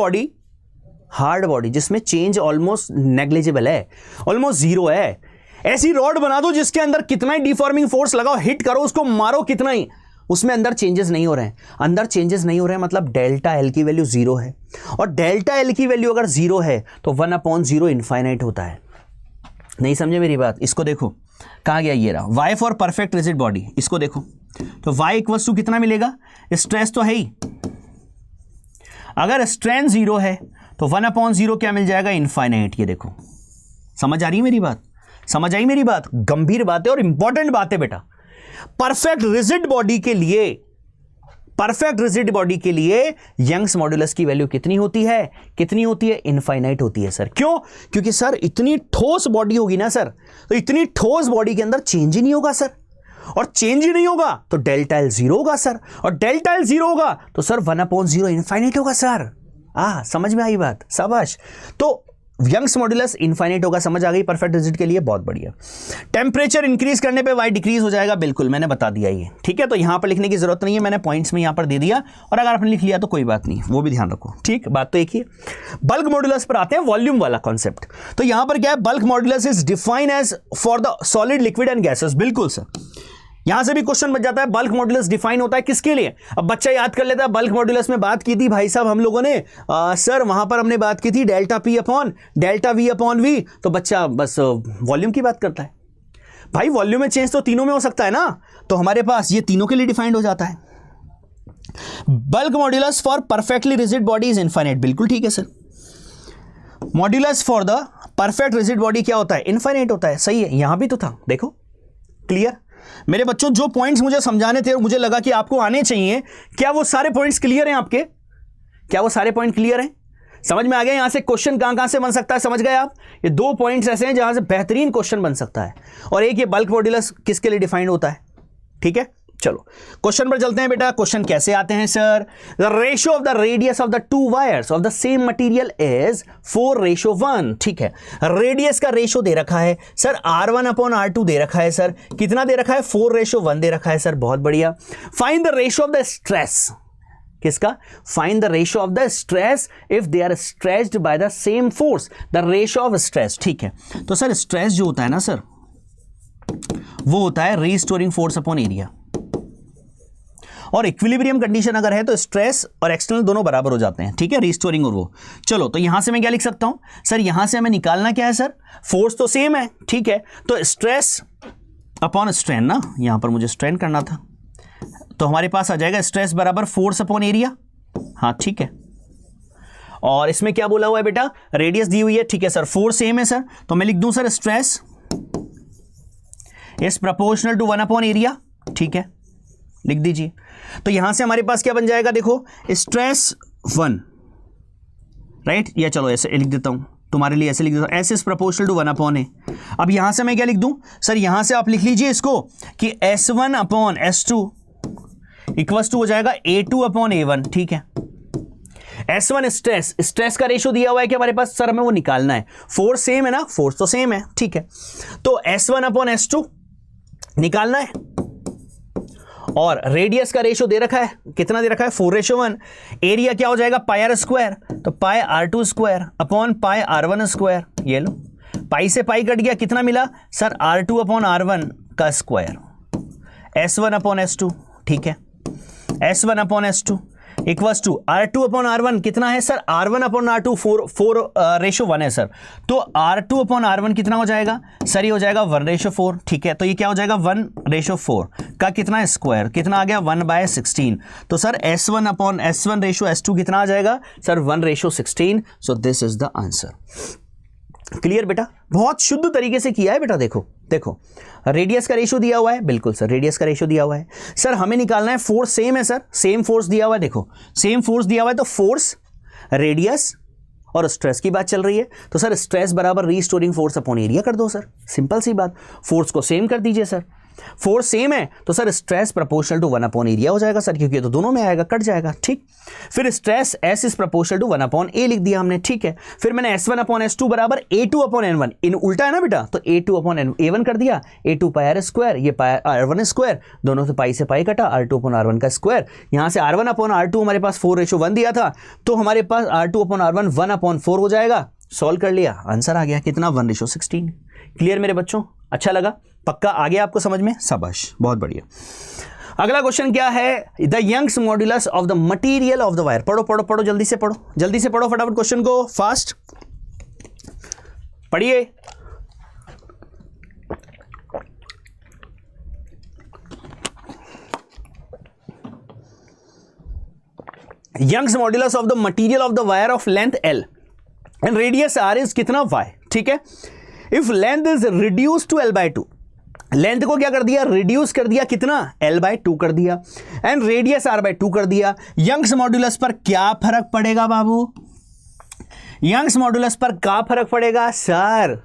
बॉडी जिसमें चेंज ऑलमोस्ट नेग्लिजिबल है, ऑलमोस्ट जीरो है, ऐसी रॉड बना दो जिसके अंदर कितना ही डिफॉर्मिंग फोर्स लगाओ, हिट करो उसको, मारो कितना ही, उसमें अंदर चेंजेस नहीं हो रहे हैं। अंदर चेंजेस नहीं हो रहे हैं मतलब डेल्टा एल की वैल्यू जीरो है, और डेल्टा एल की वैल्यू अगर जीरो है तो 1/0 इनफाइनाइट होता है। नहीं समझे मेरी बात? इसको देखो, कहाँ गया ये रहा, Y for perfect rigid body, इसको देखो तो वाई इक्वल्स टू कितना मिलेगा? स्ट्रेस तो है ही, अगर स्ट्रेन जीरो है तो 1/0 क्या मिल जाएगा? इनफाइनाइट। ये देखो, समझ आ रही है मेरी बात? समझ आई मेरी बात? गंभीर बात है और इंपॉर्टेंट बात है बेटा। परफेक्ट रिजिड बॉडी के लिए यंग्स मॉड्यूलस की वैल्यू कितनी होती है? इनफाइनाइट होती है सर। क्यों? क्योंकि सर इतनी ठोस बॉडी होगी ना सर, तो इतनी ठोस बॉडी के अंदर चेंज ही नहीं होगा सर, और चेंज ही नहीं होगा तो डेल्टा एल जीरो होगा सर, और डेल्टा एल जीरो होगा तो सर 1/0 इनफाइनाइट होगा सर। समझ में आई बात? शाबाश। तो यंग्स मॉड्यूलस इनफाइनाइट होगा, समझ आ गई परफेक्ट रिजिड के लिए? बहुत बढ़िया। टेम्परेचर इंक्रीज करने पे वाई डिक्रीज हो जाएगा, बिल्कुल मैंने बता दिया ये, ठीक है। तो यहां पर लिखने की जरूरत नहीं है, मैंने पॉइंट्स में यहां पर दे दिया, और अगर आपने लिख लिया तो कोई बात नहीं, वो भी ध्यान रखो, ठीक। बात तो एक ही है। बल्क मॉड्यूलस पर आते हैं, वॉल्यूम वाला कॉन्सेप्ट। तो यहां पर क्या है? Bulk modulus is define as for the solid, liquid and gases. बिल्कुल सर, यहां से भी क्वेश्चन बच जाता है, बल्क मॉड्यूलस डिफाइन होता है किसके लिए? अब बच्चा याद कर लेता है, बल्क मॉड्यूलस में बात की थी भाई साहब हम लोगों ने, सर वहां पर हमने बात की थी delta P upon delta V upon V, तो बच्चा बस वॉल्यूम की बात करता है। भाई वॉल्यूम में चेंज तो तीनों में हो सकता है ना, तो हमारे पास ये तीनों के लिए डिफाइंड हो जाता है। Bulk modulus for perfectly rigid body is infinite, बिल्कुल ठीक है sir. Modulus for the perfect rigid body क्या होता है? इनफाइनाइट होता है, सही है। यहां भी तो था, देखो क्लियर मेरे बच्चों। जो पॉइंट्स मुझे समझाने थे और मुझे लगा कि आपको आने चाहिए, क्या वो सारे पॉइंट्स क्लियर हैं आपके? क्या वो सारे पॉइंट क्लियर हैं? समझ में आ गया? यहां से क्वेश्चन कहां से बन सकता है, समझ गए आप? ये दो पॉइंट्स ऐसे हैं जहां से बेहतरीन क्वेश्चन बन सकता है, और एक ये बल्क मॉड्यूलस किसके लिए डिफाइंड होता है, ठीक है। चलो क्वेश्चन पर चलते हैं बेटा। क्वेश्चन कैसे आते हैं sir? The ratio of the radius of the two wires of the same material is 4:1, ठीक है। रेडियस का रेशियो दे रखा है सर, R1/R2 दे रखा है सर, कितना दे रखा है? 4:1 दे रखा है सर, बहुत बढ़िया। Find the ratio of the stress, किसका? Find the ratio of the stress if they are stretched by the same force, the ratio of stress, ठीक है। तो सर स्ट्रेस जो होता है ना सर, वो होता है रीस्टोरिंग फोर्स अपॉन एरिया, और इक्विलिब्रियम कंडीशन अगर है तो स्ट्रेस और एक्सटर्नल दोनों बराबर हो जाते हैं, ठीक है, रीस्टोरिंग और वो। चलो तो यहां से मैं क्या लिख सकता हूं सर? यहां से हमें निकालना क्या है सर? फोर्स तो सेम है, ठीक है, तो स्ट्रेस अपॉन स्ट्रेन ना, यहां पर मुझे स्ट्रेन करना था, तो हमारे पास आ जाएगा स्ट्रेस बराबर फोर्स अपॉन एरिया। हाँ ठीक है, और इसमें क्या बोला हुआ है बेटा? रेडियस दी हुई है, ठीक है सर, फोर्स सेम है सर, तो मैं लिख दूं sir stress is proportional to 1 area, ठीक है, लिख दीजिए। तो यहां से हमारे पास क्या बन जाएगा? देखो स्ट्रेस 1 राइट, या चलो ऐसे लिख देता हूं, तुम्हारे लिए ऐसे लिख देता हूं, S is proportional to 1/a। अब यहां से मैं क्या लिख दूं सर, यहां से आप लिख लीजिए इसको कि S1/S2 इक्वल्स टू हो जाएगा A2/A1। ठीक है, S1 स्ट्रेस का रेशो दिया हुआ है कि हमारे पास, सर हमें वो निकालना है, फोर्स सेम है ना, फोर्स तो सेम है। ठीक है, तो S1/S2 निकालना है, और रेडियस का रेशो दे रखा है, कितना दे रखा है 4:1। एरिया क्या हो जाएगा पाई r स्क्वायर, तो पाई r2 square upon pi r1 square. ये लो, पाई से पाई कट गया, कितना मिला सर R2/R1 का स्क्वायर, S1/S2। ठीक है, S1/S2 इक्वल्स टू R2/R1 कितना है सर, R1/R2 4:1 है सर, तो R2/R1 कितना हो जाएगा सर, ये हो जाएगा 1:4। ठीक है, तो ये क्या हो जाएगा 1:4 का कितना स्क्वायर, कितना आ गया 1/16। तो सर S1/S1:S2 कितना आ जाएगा sir 1:16। So this is the answer. Clear बेटा, बहुत शुद्ध तरीके से किया है बेटा। देखो देखो, रेडियस का रेशियो दिया हुआ है, बिल्कुल सर रेडियस का रेशियो दिया हुआ है। सर हमें निकालना है फोर्स सेम है सर, सेम फोर्स दिया हुआ है, देखो सेम फोर्स दिया हुआ है, तो फोर्स, रेडियस और स्ट्रेस की बात चल रही है, तो सर स्ट्रेस बराबर रीस्टोरिंग फोर्स अपॉन एरिया कर दो सर, सिंपल सी बात। फोर्स को सेम कर दीजिए सर, फोर्स सेम है तो सर स्ट्रेस प्रोपोर्शनल टू 1/एरिया हो जाएगा सर, क्योंकि ये तो दोनों में आएगा, कट जाएगा। ठीक, फिर stress S is proportional to 1/A लिख दिया हमने। ठीक है, फिर मैंने S1/S2 बराबर A2/N1, इन उल्टा है ना बेटा, तो A2/A1 कर दिया, A2 पाई r स्क्वायर, ये पाई R1 स्क्वायर, दोनों से पाई कटा, R2/R1 का स्क्वायर। यहां से R1/R2 हमारे पास 4:1 दिया था, तो हमारे पास R2/R1 1/4 हो जाएगा। सॉल्व कर लिया, आंसर आ गया कितना 1:16। क्लियर मेरे बच्चों, अच्छा लगा, पक्का आ गया आपको समझ में, शाबाश, बहुत बढ़िया। अगला क्वेश्चन क्या है, the Young's modulus of the material of the wire. पढ़ो पढ़ो पढ़ो, जल्दी से पढ़ो, जल्दी से पढ़ो फटाफट क्वेश्चन को, फास्ट पढ़िए। Young's modulus of the material of the wire of length L and radius R is कितना Y। ठीक है, if length is reduce to L/2, length को क्या कर दिया, रिड्यूस कर दिया, कितना L/2 कर दिया, एंड रेडियस R/2 कर दिया। यंग्स मॉड्यूलस पर क्या फर्क पड़ेगा बाबू, यंग्स मॉड्यूलस पर क्या फर्क पड़ेगा सर,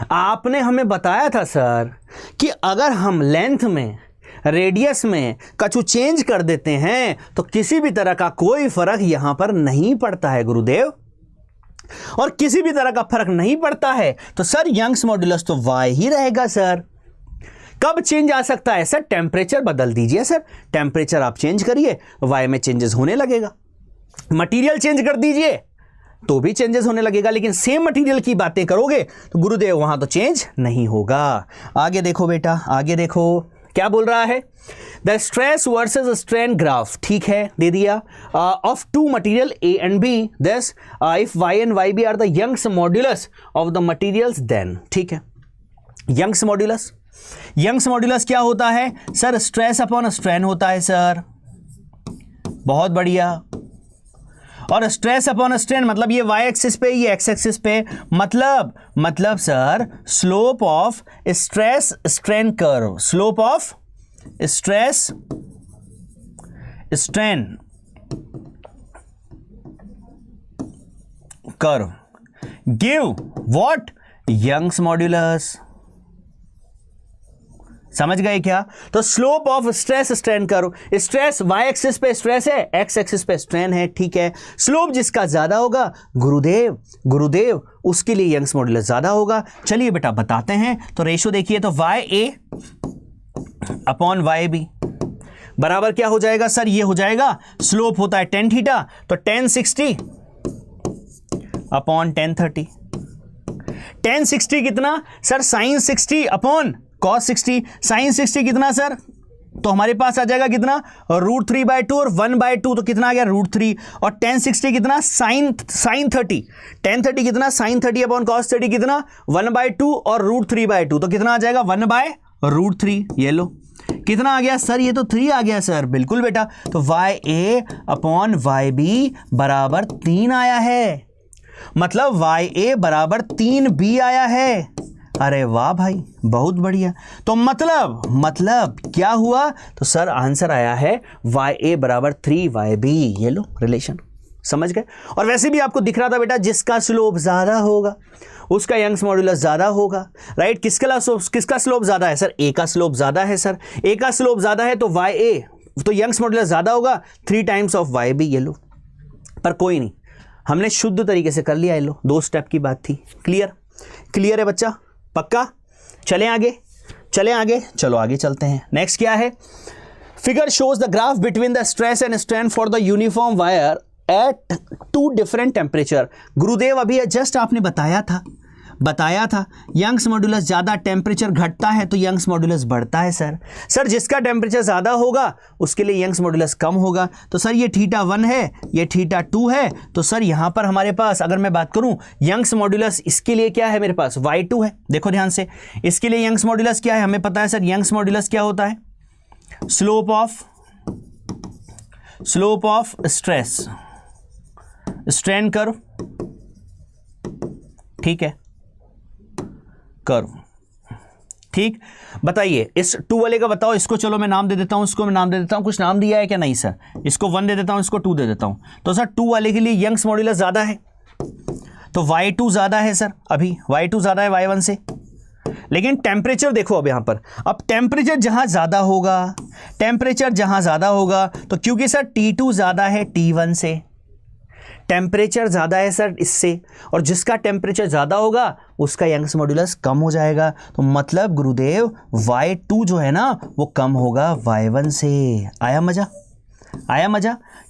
आपने हमें बताया था सर कि अगर हम लेंथ में, रेडियस में कछु चेंज कर देते हैं तो किसी भी तरह का कोई फर्क यहां पर नहीं पड़ता है गुरुदेव, और किसी भी तरह का फर्क नहीं पड़ता है तो सर यंग्स मॉड्यूलस तो Y ही रहेगा सर। कब चेंज आ सकता है सर, टेम्परेचर बदल दीजिए सर, टेम्परेचर आप चेंज करिए, Y में चेंजेस होने लगेगा। मटेरियल चेंज कर दीजिए तो भी चेंजेस होने लगेगा, लेकिन सेम मटेरियल की बातें करोगे तो गुरुदेव वहां तो चेंज नहीं होगा। आगे देखो बेटा, आगे देखो क्या बोल रहा है, the stress versus strain graph. ठीक है, दे दिया, of two material A and B, this if Y and YB are the Young's modulus of the materials then. ठीक है, यंग्स मॉड्यूलस, यंग्स मॉड्यूलस क्या होता है सर, स्ट्रेस अपॉन स्ट्रेन होता है सर, बहुत बढ़िया। और स्ट्रेस अपॉन स्ट्रेन मतलब ये Y एक्सिस पे, ये X एक्सिस पे, मतलब sir slope of stress strain curve, slope of stress strain curve give what, Young's modulus. समझ गए क्या, तो slope of stress strain curve, stress Y axis पे स्ट्रेस है, X एक्सिस पे स्ट्रेन है। ठीक है, स्लोप जिसका ज्यादा होगा गुरुदेव उसके लिए यंग्स मॉड्यूलस ज्यादा होगा। चलिए बेटा बताते हैं, तो रेशो देखिए, तो YA अपॉन YB बराबर क्या हो जाएगा सर, ये हो जाएगा, स्लोप होता है tan थीटा, तो tan 60 अपॉन tan 30। tan 60 कितना sir, sin 60 upon cos 60, sin 60 कितना सर, तो हमारे पास आ जाएगा कितना, √3/2 और 1/2, तो कितना आ गया √3, और tan 60 कितना, sin 30, tan 30 कितना, sin 30 अपॉन cos 30 कितना 1/2 और √3/2, तो कितना आ जाएगा 1/√3। ये लो कितना आ गया सर, ये तो 3 आ गया सर, बिल्कुल बेटा, तो YA अपॉन YB बराबर 3 आया है, मतलब YA बराबर 3B आया है। अरे वाह भाई, बहुत बढ़िया। तो मतलब क्या हुआ, तो सर आंसर आया है YA बराबर 3YB। ये लो रिलेशन, समझ गए। और वैसे भी आपको दिख रहा था बेटा, जिसका स्लोप ज्यादा होगा उसका यंग्स मॉड्यूलस ज्यादा होगा, राइट। किसका स्लोप ज्यादा है सर? ए का स्लोप ज्यादा है सर। ए का स्लोप ज्यादा है तो वाई ए, तो यंग्स मॉड्यूलस ज्यादा होगा, 3 टाइम्स ऑफ वाई बी। ये लो, पर कोई नहीं, हमने शुद्ध तरीके से कर लिया। ये लो, 2 स्टेप की बात थी। क्लियर है बच्चा? पक्का? चलें आगे, चलो आगे चलते हैं। नेक्स्ट क्या है? Figure shows the graph between the stress and strain for the uniform wire eight 2 different temperature. गुरुदेव अभी जस्ट आपने बताया था यंग्स मॉड्यूलस ज्यादा, टेम्परेचर घटता है तो यंग्स मॉड्यूलस बढ़ता है। सर जिसका टेम्परेचर ज्यादा होगा उसके लिए यंग्स मॉड्यूलस कम होगा। तो सर ये θ1 है, ये θ2 है, तो सर यहां पर हमारे पास अगर मैं बात करूं यंग्स मॉड्यूलस, इसके लिए क्या है मेरे पास? y2 है। देखो ध्यान से, इसके लिए यंग्स मॉड्यूलस क्या है? हमें पता है सर यंग्स मॉड्यूलस क्या होता है? Slope of stress, strain curve, ठीक है, कर्व, ठीक। बताइए इस 2 वाले का बताओ, इसको चलो मैं नाम दे देता हूं, इसको मैं नाम दे देता हूं। कुछ नाम दिया है क्या? नहीं सर। इसको 1 दे देता हूं, इसको 2 दे देता हूं। तो सर 2 वाले के लिए यंग्स मॉड्यूलस ज्यादा है तो y2 ज्यादा है सर, अभी y2 ज्यादा है y1 से। लेकिन टेम्परेचर देखो अब यहां पर, अब टेम्परेचर जहां ज्यादा होगा तो क्योंकि सर T2 ज्यादा है T1 से, टेम्परेचर ज्यादा है सर इससे, और जिसका टेम्परेचर ज्यादा होगा उसका यंग्स मॉड्यूलस कम हो जाएगा। तो मतलब गुरुदेव y2 जो है ना वो कम होगा y1 से। आया मजा?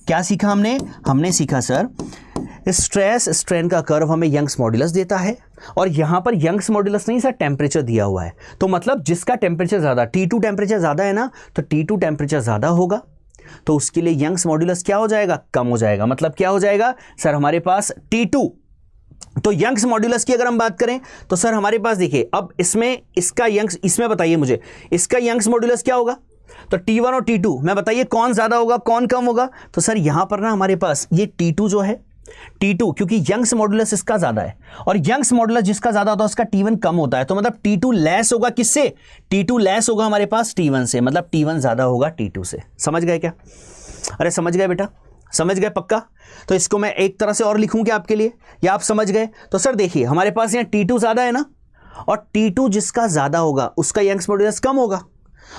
क्या सीखा हमने सीखा सर स्ट्रेस स्ट्रेन का कर्व हमें यंग्स मॉड्यूलस देता है, और यहां पर यंग्स मॉड्यूलस नहीं सर, टेम्परेचर दिया हुआ है। तो मतलब जिसका टेम्परेचर ज्यादा, T2 टेम्परेचर ज्यादा है ना, तो T2 टेम्परेचर ज्यादा होगा तो उसके लिए यंग्स मॉड्यूलस क्या हो जाएगा? कम हो जाएगा। मतलब क्या हो जाएगा सर हमारे पास? T2। तो यंग्स मॉड्यूलस की अगर हम बात करें तो सर हमारे पास देखिए, अब इसमें बताइए मुझे, इसका यंग्स मॉड्यूलस क्या होगा? तो T1 और T2 में बताइए कौन ज्यादा होगा कौन कम होगा? तो सर यहां पर ना हमारे पास ये T2 जो है, T2 क्योंकि यंग्स मॉड्यूलस इसका ज्यादा है, और यंग्स मॉड्यूलस जिसका ज्यादा होता है उसका T1 कम होता है। तो मतलब T2 लेस होगा किससे? T2 लेस होगा हमारे पास T1 से, मतलब T1 ज्यादा होगा T2 से। समझ गए क्या? अरे समझ गए बेटा? समझ गए पक्का? तो इसको मैं एक तरह से और लिखूं क्या आपके लिए, या आप समझ गए? तो सर देखिए हमारे पास यहाँ T2 ज्यादा है ना, और T2 जिसका ज्यादा होगा उसका यंग्स मॉड्यूलस कम होगा,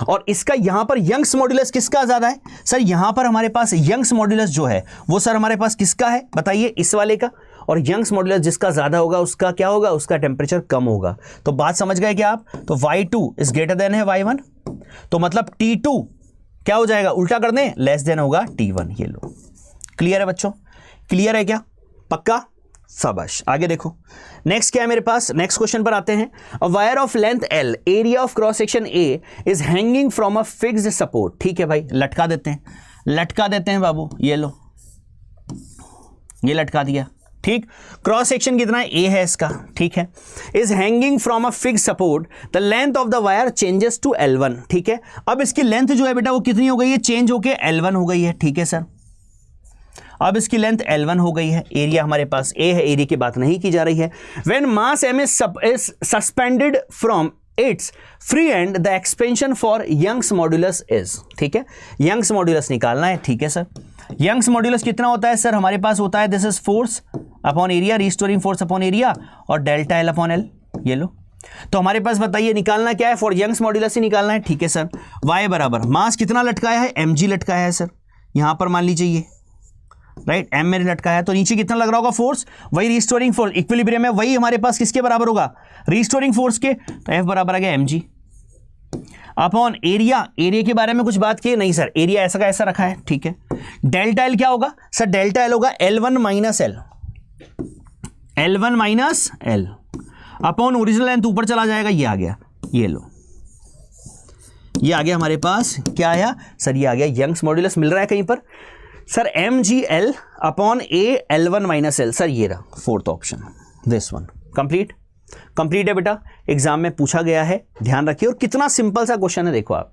और इसका यहां पर यंग्स मॉड्यूलस किसका ज्यादा है? सर यहां पर हमारे पास यंग्स मॉड्यूलस जो है वो सर हमारे पास किसका है? बताइए, इस वाले का। और यंग्स मॉड्यूलस जिसका ज्यादा होगा उसका क्या होगा? उसका टेम्परेचर कम होगा। तो बात समझ गए क्या आप? तो y2 इज ग्रेटर देन है y1, तो मतलब T2 क्या हो जाएगा? उल्टा कर दें, लेस देन होगा T1। ये लो, क्लियर है बच्चों? क्लियर है क्या? पक्का? शाबाश। आगे देखो, नेक्स्ट क्या है मेरे पास? नेक्स्ट क्वेश्चन पर आते हैं। अ wire of length L, area of cross section A is hanging from a fixed support. ठीक है भाई, लटका देते हैं बाबू। ये लो, ये लटका दिया, ठीक। क्रॉस सेक्शन कितना है? A है इसका, ठीक है। Is hanging from a fixed support, the length of the wire changes to L1। ठीक है, अब इसकी लेंथ जो है बेटा वो कितनी हो गई है? चेंज होके L1 हो गई है, ठीक है सर। अब इसकी लेंथ L1 हो गई है, एरिया हमारे पास A है, एरिया की बात नहीं की जा रही है। When mass M is suspended from its free end the expansion for Young's modulus is. ठीक है, यंग्स मॉड्यूलस निकालना है, ठीक है सर। यंग्स मॉड्यूलस कितना होता है सर? हमारे पास होता है this is force upon area, restoring force upon area, और डेल्टा L अपॉन L। ये लो, तो हमारे पास बताइए निकालना क्या है? फॉर यंग्स मॉड्यूलस ही निकालना है, ठीक है सर। y बराबर मास कितना लटकाया है? mg लटकाया है सर, यहां पर मान लीजिए ये, राइट, m मेरे लटकाया है, तो नीचे कितना लग रहा होगा? फोर्स, वही रिस्टोरिंग फोर्स, इक्विलिब्रियम है, वही हमारे पास किसके बराबर होगा? रिस्टोरिंग फोर्स के। तो F बराबर आ गया mg अपॉन एरिया। एरिया के बारे में कुछ बात की नहीं सर, एरिया ऐसा का ऐसा रखा है, ठीक है। डेल्टा L क्या होगा सर? डेल्टा L होगा L1 minus L, L1 minus L upon original length ऊपर चला जाएगा, ये आ गया। ये लो, ये आ गया हमारे पास, क्या आया सर? ये आ गया यंग्स मॉड्यूलस। मिल रहा है कहीं पर sir? mgl upon a L1 minus L। Sir ये रहा fourth option, this one. Complete है बेटा, एग्जाम में पूछा गया है, ध्यान रखिए। और कितना सिंपल सा क्वेश्चन है, देखो आप,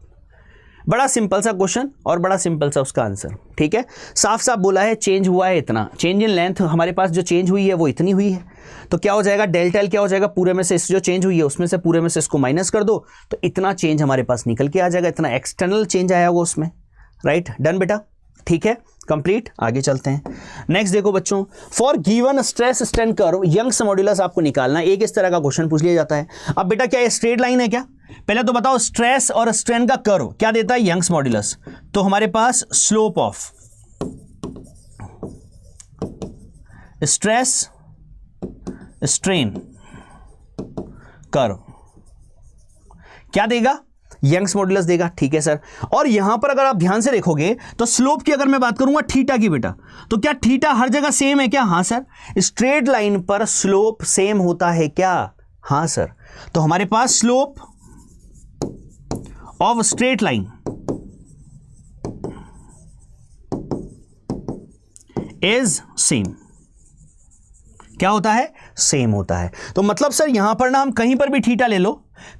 बड़ा सिंपल सा क्वेश्चन और बड़ा सिंपल सा उसका आंसर, ठीक है। साफ साफ बोला है चेंज हुआ है इतना, चेंज इन लेंथ हमारे पास जो चेंज हुई है वो इतनी हुई है, तो क्या हो जाएगा? डेल्टा L क्या हो जाएगा? पूरे में से जो चेंज हुई है उसमें से पूरे में से इसको माइनस कर दो, तो इतना चेंज हमारे पास निकल के आ जाएगा, इतना एक्सटर्नल चेंज आया होगा उसमें, राइट। डन बेटा, ठीक है। कंप्लीट, आगे चलते हैं। नेक्स्ट देखो बच्चों, for given stress strain curve Young's modulus आपको निकालना है। एक इस तरह का क्वेश्चन पूछ लिया जाता है। अब बेटा क्या ये स्ट्रेट लाइन है क्या? पहले तो बताओ स्ट्रेस और स्ट्रेन का कर्व क्या देता है? Young's modulus. तो हमारे पास slope of stress strain curve क्या देगा? यंग्स मॉड्यूलस देगा। ठीक है सर। और यहां पर अगर आप ध्यान से देखोगे तो स्लोप की अगर मैं बात करूंगा थीटा की बेटा, तो क्या थीटा हर जगह सेम है क्या? हां सर। स्ट्रेट लाइन पर स्लोप सेम होता है क्या? हां सर। तो हमारे पास slope of straight line is same. क्या होता है? सेम होता है। तो मतलब सर यहां पर ना हम कहीं पर भी थीटा ले लो,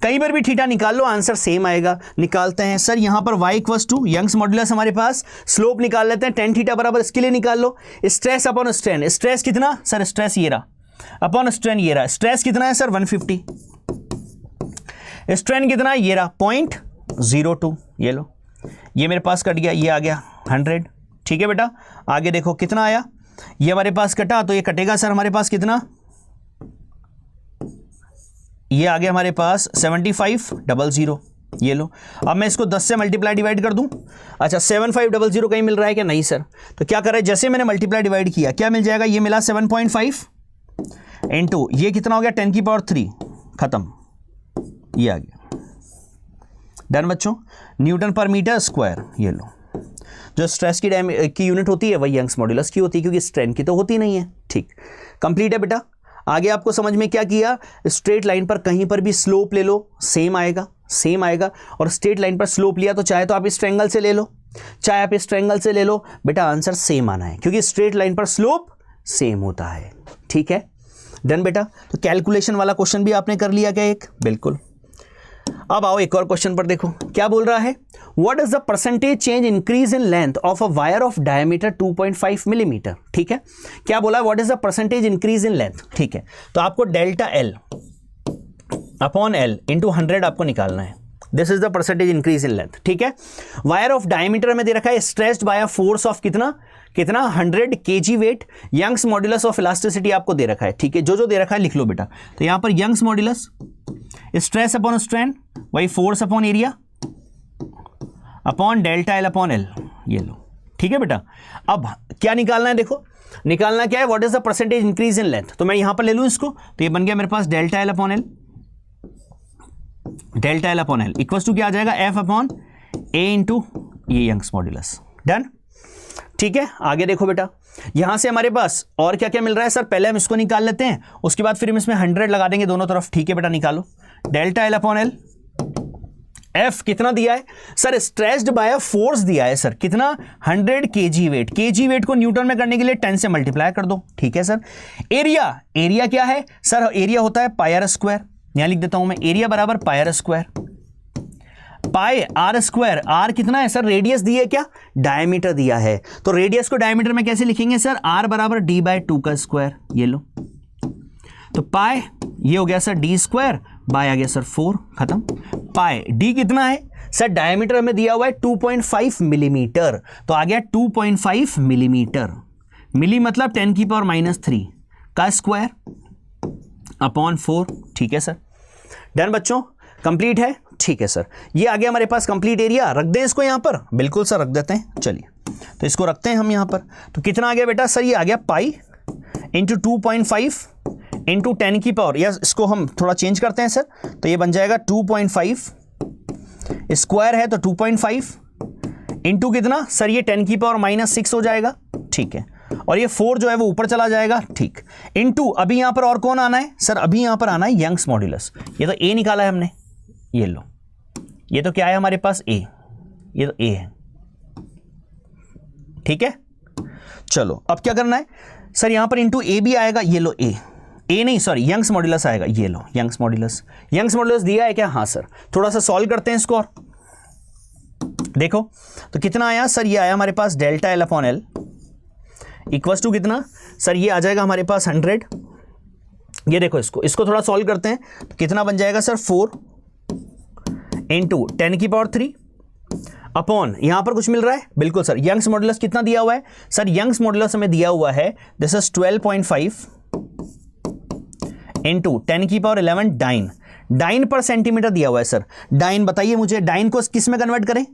कहीं पर भी थीटा निकाल लो, आंसर सेम आएगा। निकालते हैं सर, यहां पर y equals to Young's modulus हमारे पास, स्लोप निकाल लेते हैं tan थीटा बराबर, इसके लिए निकाल लो स्ट्रेस अपॉन स्ट्रेन। स्ट्रेस कितना सर? स्ट्रेस ये रहा, अपॉन स्ट्रेन ये रहा। स्ट्रेस कितना है सर? 150। स्ट्रेन कितना है? ये रहा 0.02। ये लो, ये मेरे पास कट गया, ये आ गया 100। ठीक है बेटा, आगे देखो कितना आया, ये हमारे पास कटा तो ये कटेगा सर हमारे पास कितना, ये आ गया हमारे पास 7500। ये लो, अब मैं इसको 10 से मल्टीप्लाई डिवाइड कर दूं। अच्छा 7500 कहीं मिल रहा है क्या? नहीं सर। तो क्या कर रहा है, जैसे मैंने मल्टीप्लाई डिवाइड किया क्या मिल जाएगा? ये मिला 7.5 इंटू ये कितना हो गया 10⁻3, खत्म, ये आ गया। डन बच्चों। न्यूटन पर मीटर स्क्वायर। ये लो, जो स्ट्रेस की यूनिट होती है वही यंग्स मॉड्यूलस की होती है, क्योंकि स्ट्रेन की तो होती नहीं है। ठीक, कंप्लीट है बेटा। आगे आपको समझ में क्या किया, स्ट्रेट लाइन पर कहीं पर भी स्लोप ले लो सेम आएगा, सेम आएगा। और स्ट्रेट लाइन पर स्लोप लिया तो चाहे तो आप इस ट्रायंगल से ले लो, चाहे आप इस ट्रायंगल से ले लो, बेटा आंसर सेम आना है, क्योंकि स्ट्रेट लाइन पर स्लोप सेम होता है। ठीक है, डन बेटा। तो कैलकुलेशन वाला क्वेश्चन भी आपने कर लिया क्या एक? बिल्कुल। अब आओ एक और क्वेश्चन पर देखो क्या बोल रहा है। What is the percentage change increase in length of a wire of diameter 2.5 millimetre. ठीक है, क्या बोला है? What is the percentage increase in length. ठीक है, तो आपको delta L upon L into 100 आपको निकालना है। This is the percentage increase in length. ठीक है, वायर ऑफ डायमीटर में दे रखा है stressed by a force of कितना 100 kg weight. Young's modulus of elasticity आपको दे रखा है। ठीक है, जो जो दे रखा है लिख लो बेटा। तो यहां पर Young's modulus stress upon strain वही force upon area upon delta L upon L. ये लो, ठीक है बेटा। अब क्या निकालना है? देखो निकालना क्या है, what is the percentage increase in length. तो मैं यहां पर ले लूं इसको, तो ये बन गया मेरे पास delta L upon L, delta L upon L equals to क्या आ जाएगा, एफ अपॉन ए इंटू ये यंग्स मॉड्यूलस। डन। ठीक है, आगे देखो बेटा, यहां से हमारे पास और क्या क्या मिल रहा है सर, पहले हम इसको निकाल लेते हैं, उसके बाद फिर हम इसमें 100 लगा देंगे दोनों तरफ। ठीक है बेटा, निकालो delta L upon L. F कितना दिया है सर? स्ट्रेस्ड बाय फोर्स दिया है सर, कितना 100 kg वेट। kg वेट को न्यूटन में करने के लिए 10 से मल्टीप्लाई कर दो। ठीक है सर। एरिया, एरिया क्या है सर? एरिया होता है पाई आर स्क्वायर। यहां लिख देता हूं मैं, एरिया बराबर pi R square, pi R square. R कितना है सर? रेडियस दी है क्या? डायमीटर दिया है। तो रेडियस को डायमीटर में कैसे लिखेंगे सर? आर बराबर d/2 का स्क्वायर। ये लो, तो पाई ये हो गया सर d स्क्वायर, बाय आ गया सर 4, खत्म। पाई d कितना है सर? डायमीटर में दिया हुआ है 2.5 मिलीमीटर, तो आ गया 2.5 मिलीमीटर। मिली मतलब 10⁻³ का स्क्वायर अपॉन 4। ठीक है सर, डन बच्चों, कंप्लीट है। ठीक है सर, ये आ गया हमारे पास कंप्लीट एरिया। रख दें इसको यहाँ पर? बिल्कुल सर, रख देते हैं। चलिए, तो इसको रखते हैं हम यहाँ पर। तो कितना आ गया बेटा सर? ये आ गया पाई इंटू 2.5 इंटू 10 की पावर, या इसको हम थोड़ा चेंज करते हैं सर, तो ये बन जाएगा 2.5 स्क्वायर है तो 2.5 इंटू कितना सर? ये 10⁻⁻6 हो जाएगा। ठीक है, और ये 4 जो है वो ऊपर चला जाएगा। ठीक, इंटू अभी यहां पर और कौन आना है सर? अभी यहां पर आना है यंग्स मॉड्यूलस। ये तो ए निकाला है हमने, ये लो, ये तो क्या है हमारे पास? ए, ये तो ए है। ठीक है, चलो अब क्या करना है सर? यहां पर इंटू ए भी आएगा। ये लो, ए नहीं सॉरी, यंग्स मॉड्यूलस आएगा। ये लो, यंग्स मॉड्यूलस। यंग्स मॉड्यूलस दिया है क्या? हाँ सर। थोड़ा सा सॉल्व करते हैं इसको और देखो, तो कितना आया सर? ये आया हमारे पास delta L upon L equals to कितना सर? ये आ जाएगा हमारे पास 100। ये देखो, इसको थोड़ा सॉल्व करते हैं, तो कितना बन जाएगा सर? 4 इंटू 10⁻³ अपॉन यहां पर कुछ मिल रहा है, बिल्कुल सर। यंग्स मॉडुलस कितना दिया हुआ है सर? यंग्स मॉडुलस हमें दिया हुआ है दिस इज 12.5 इंटू 10 की पावर 11 डाइन, डाइन पर सेंटीमीटर दिया हुआ है सर। डाइन बताइए मुझे, डाइन को किस में कन्वर्ट करें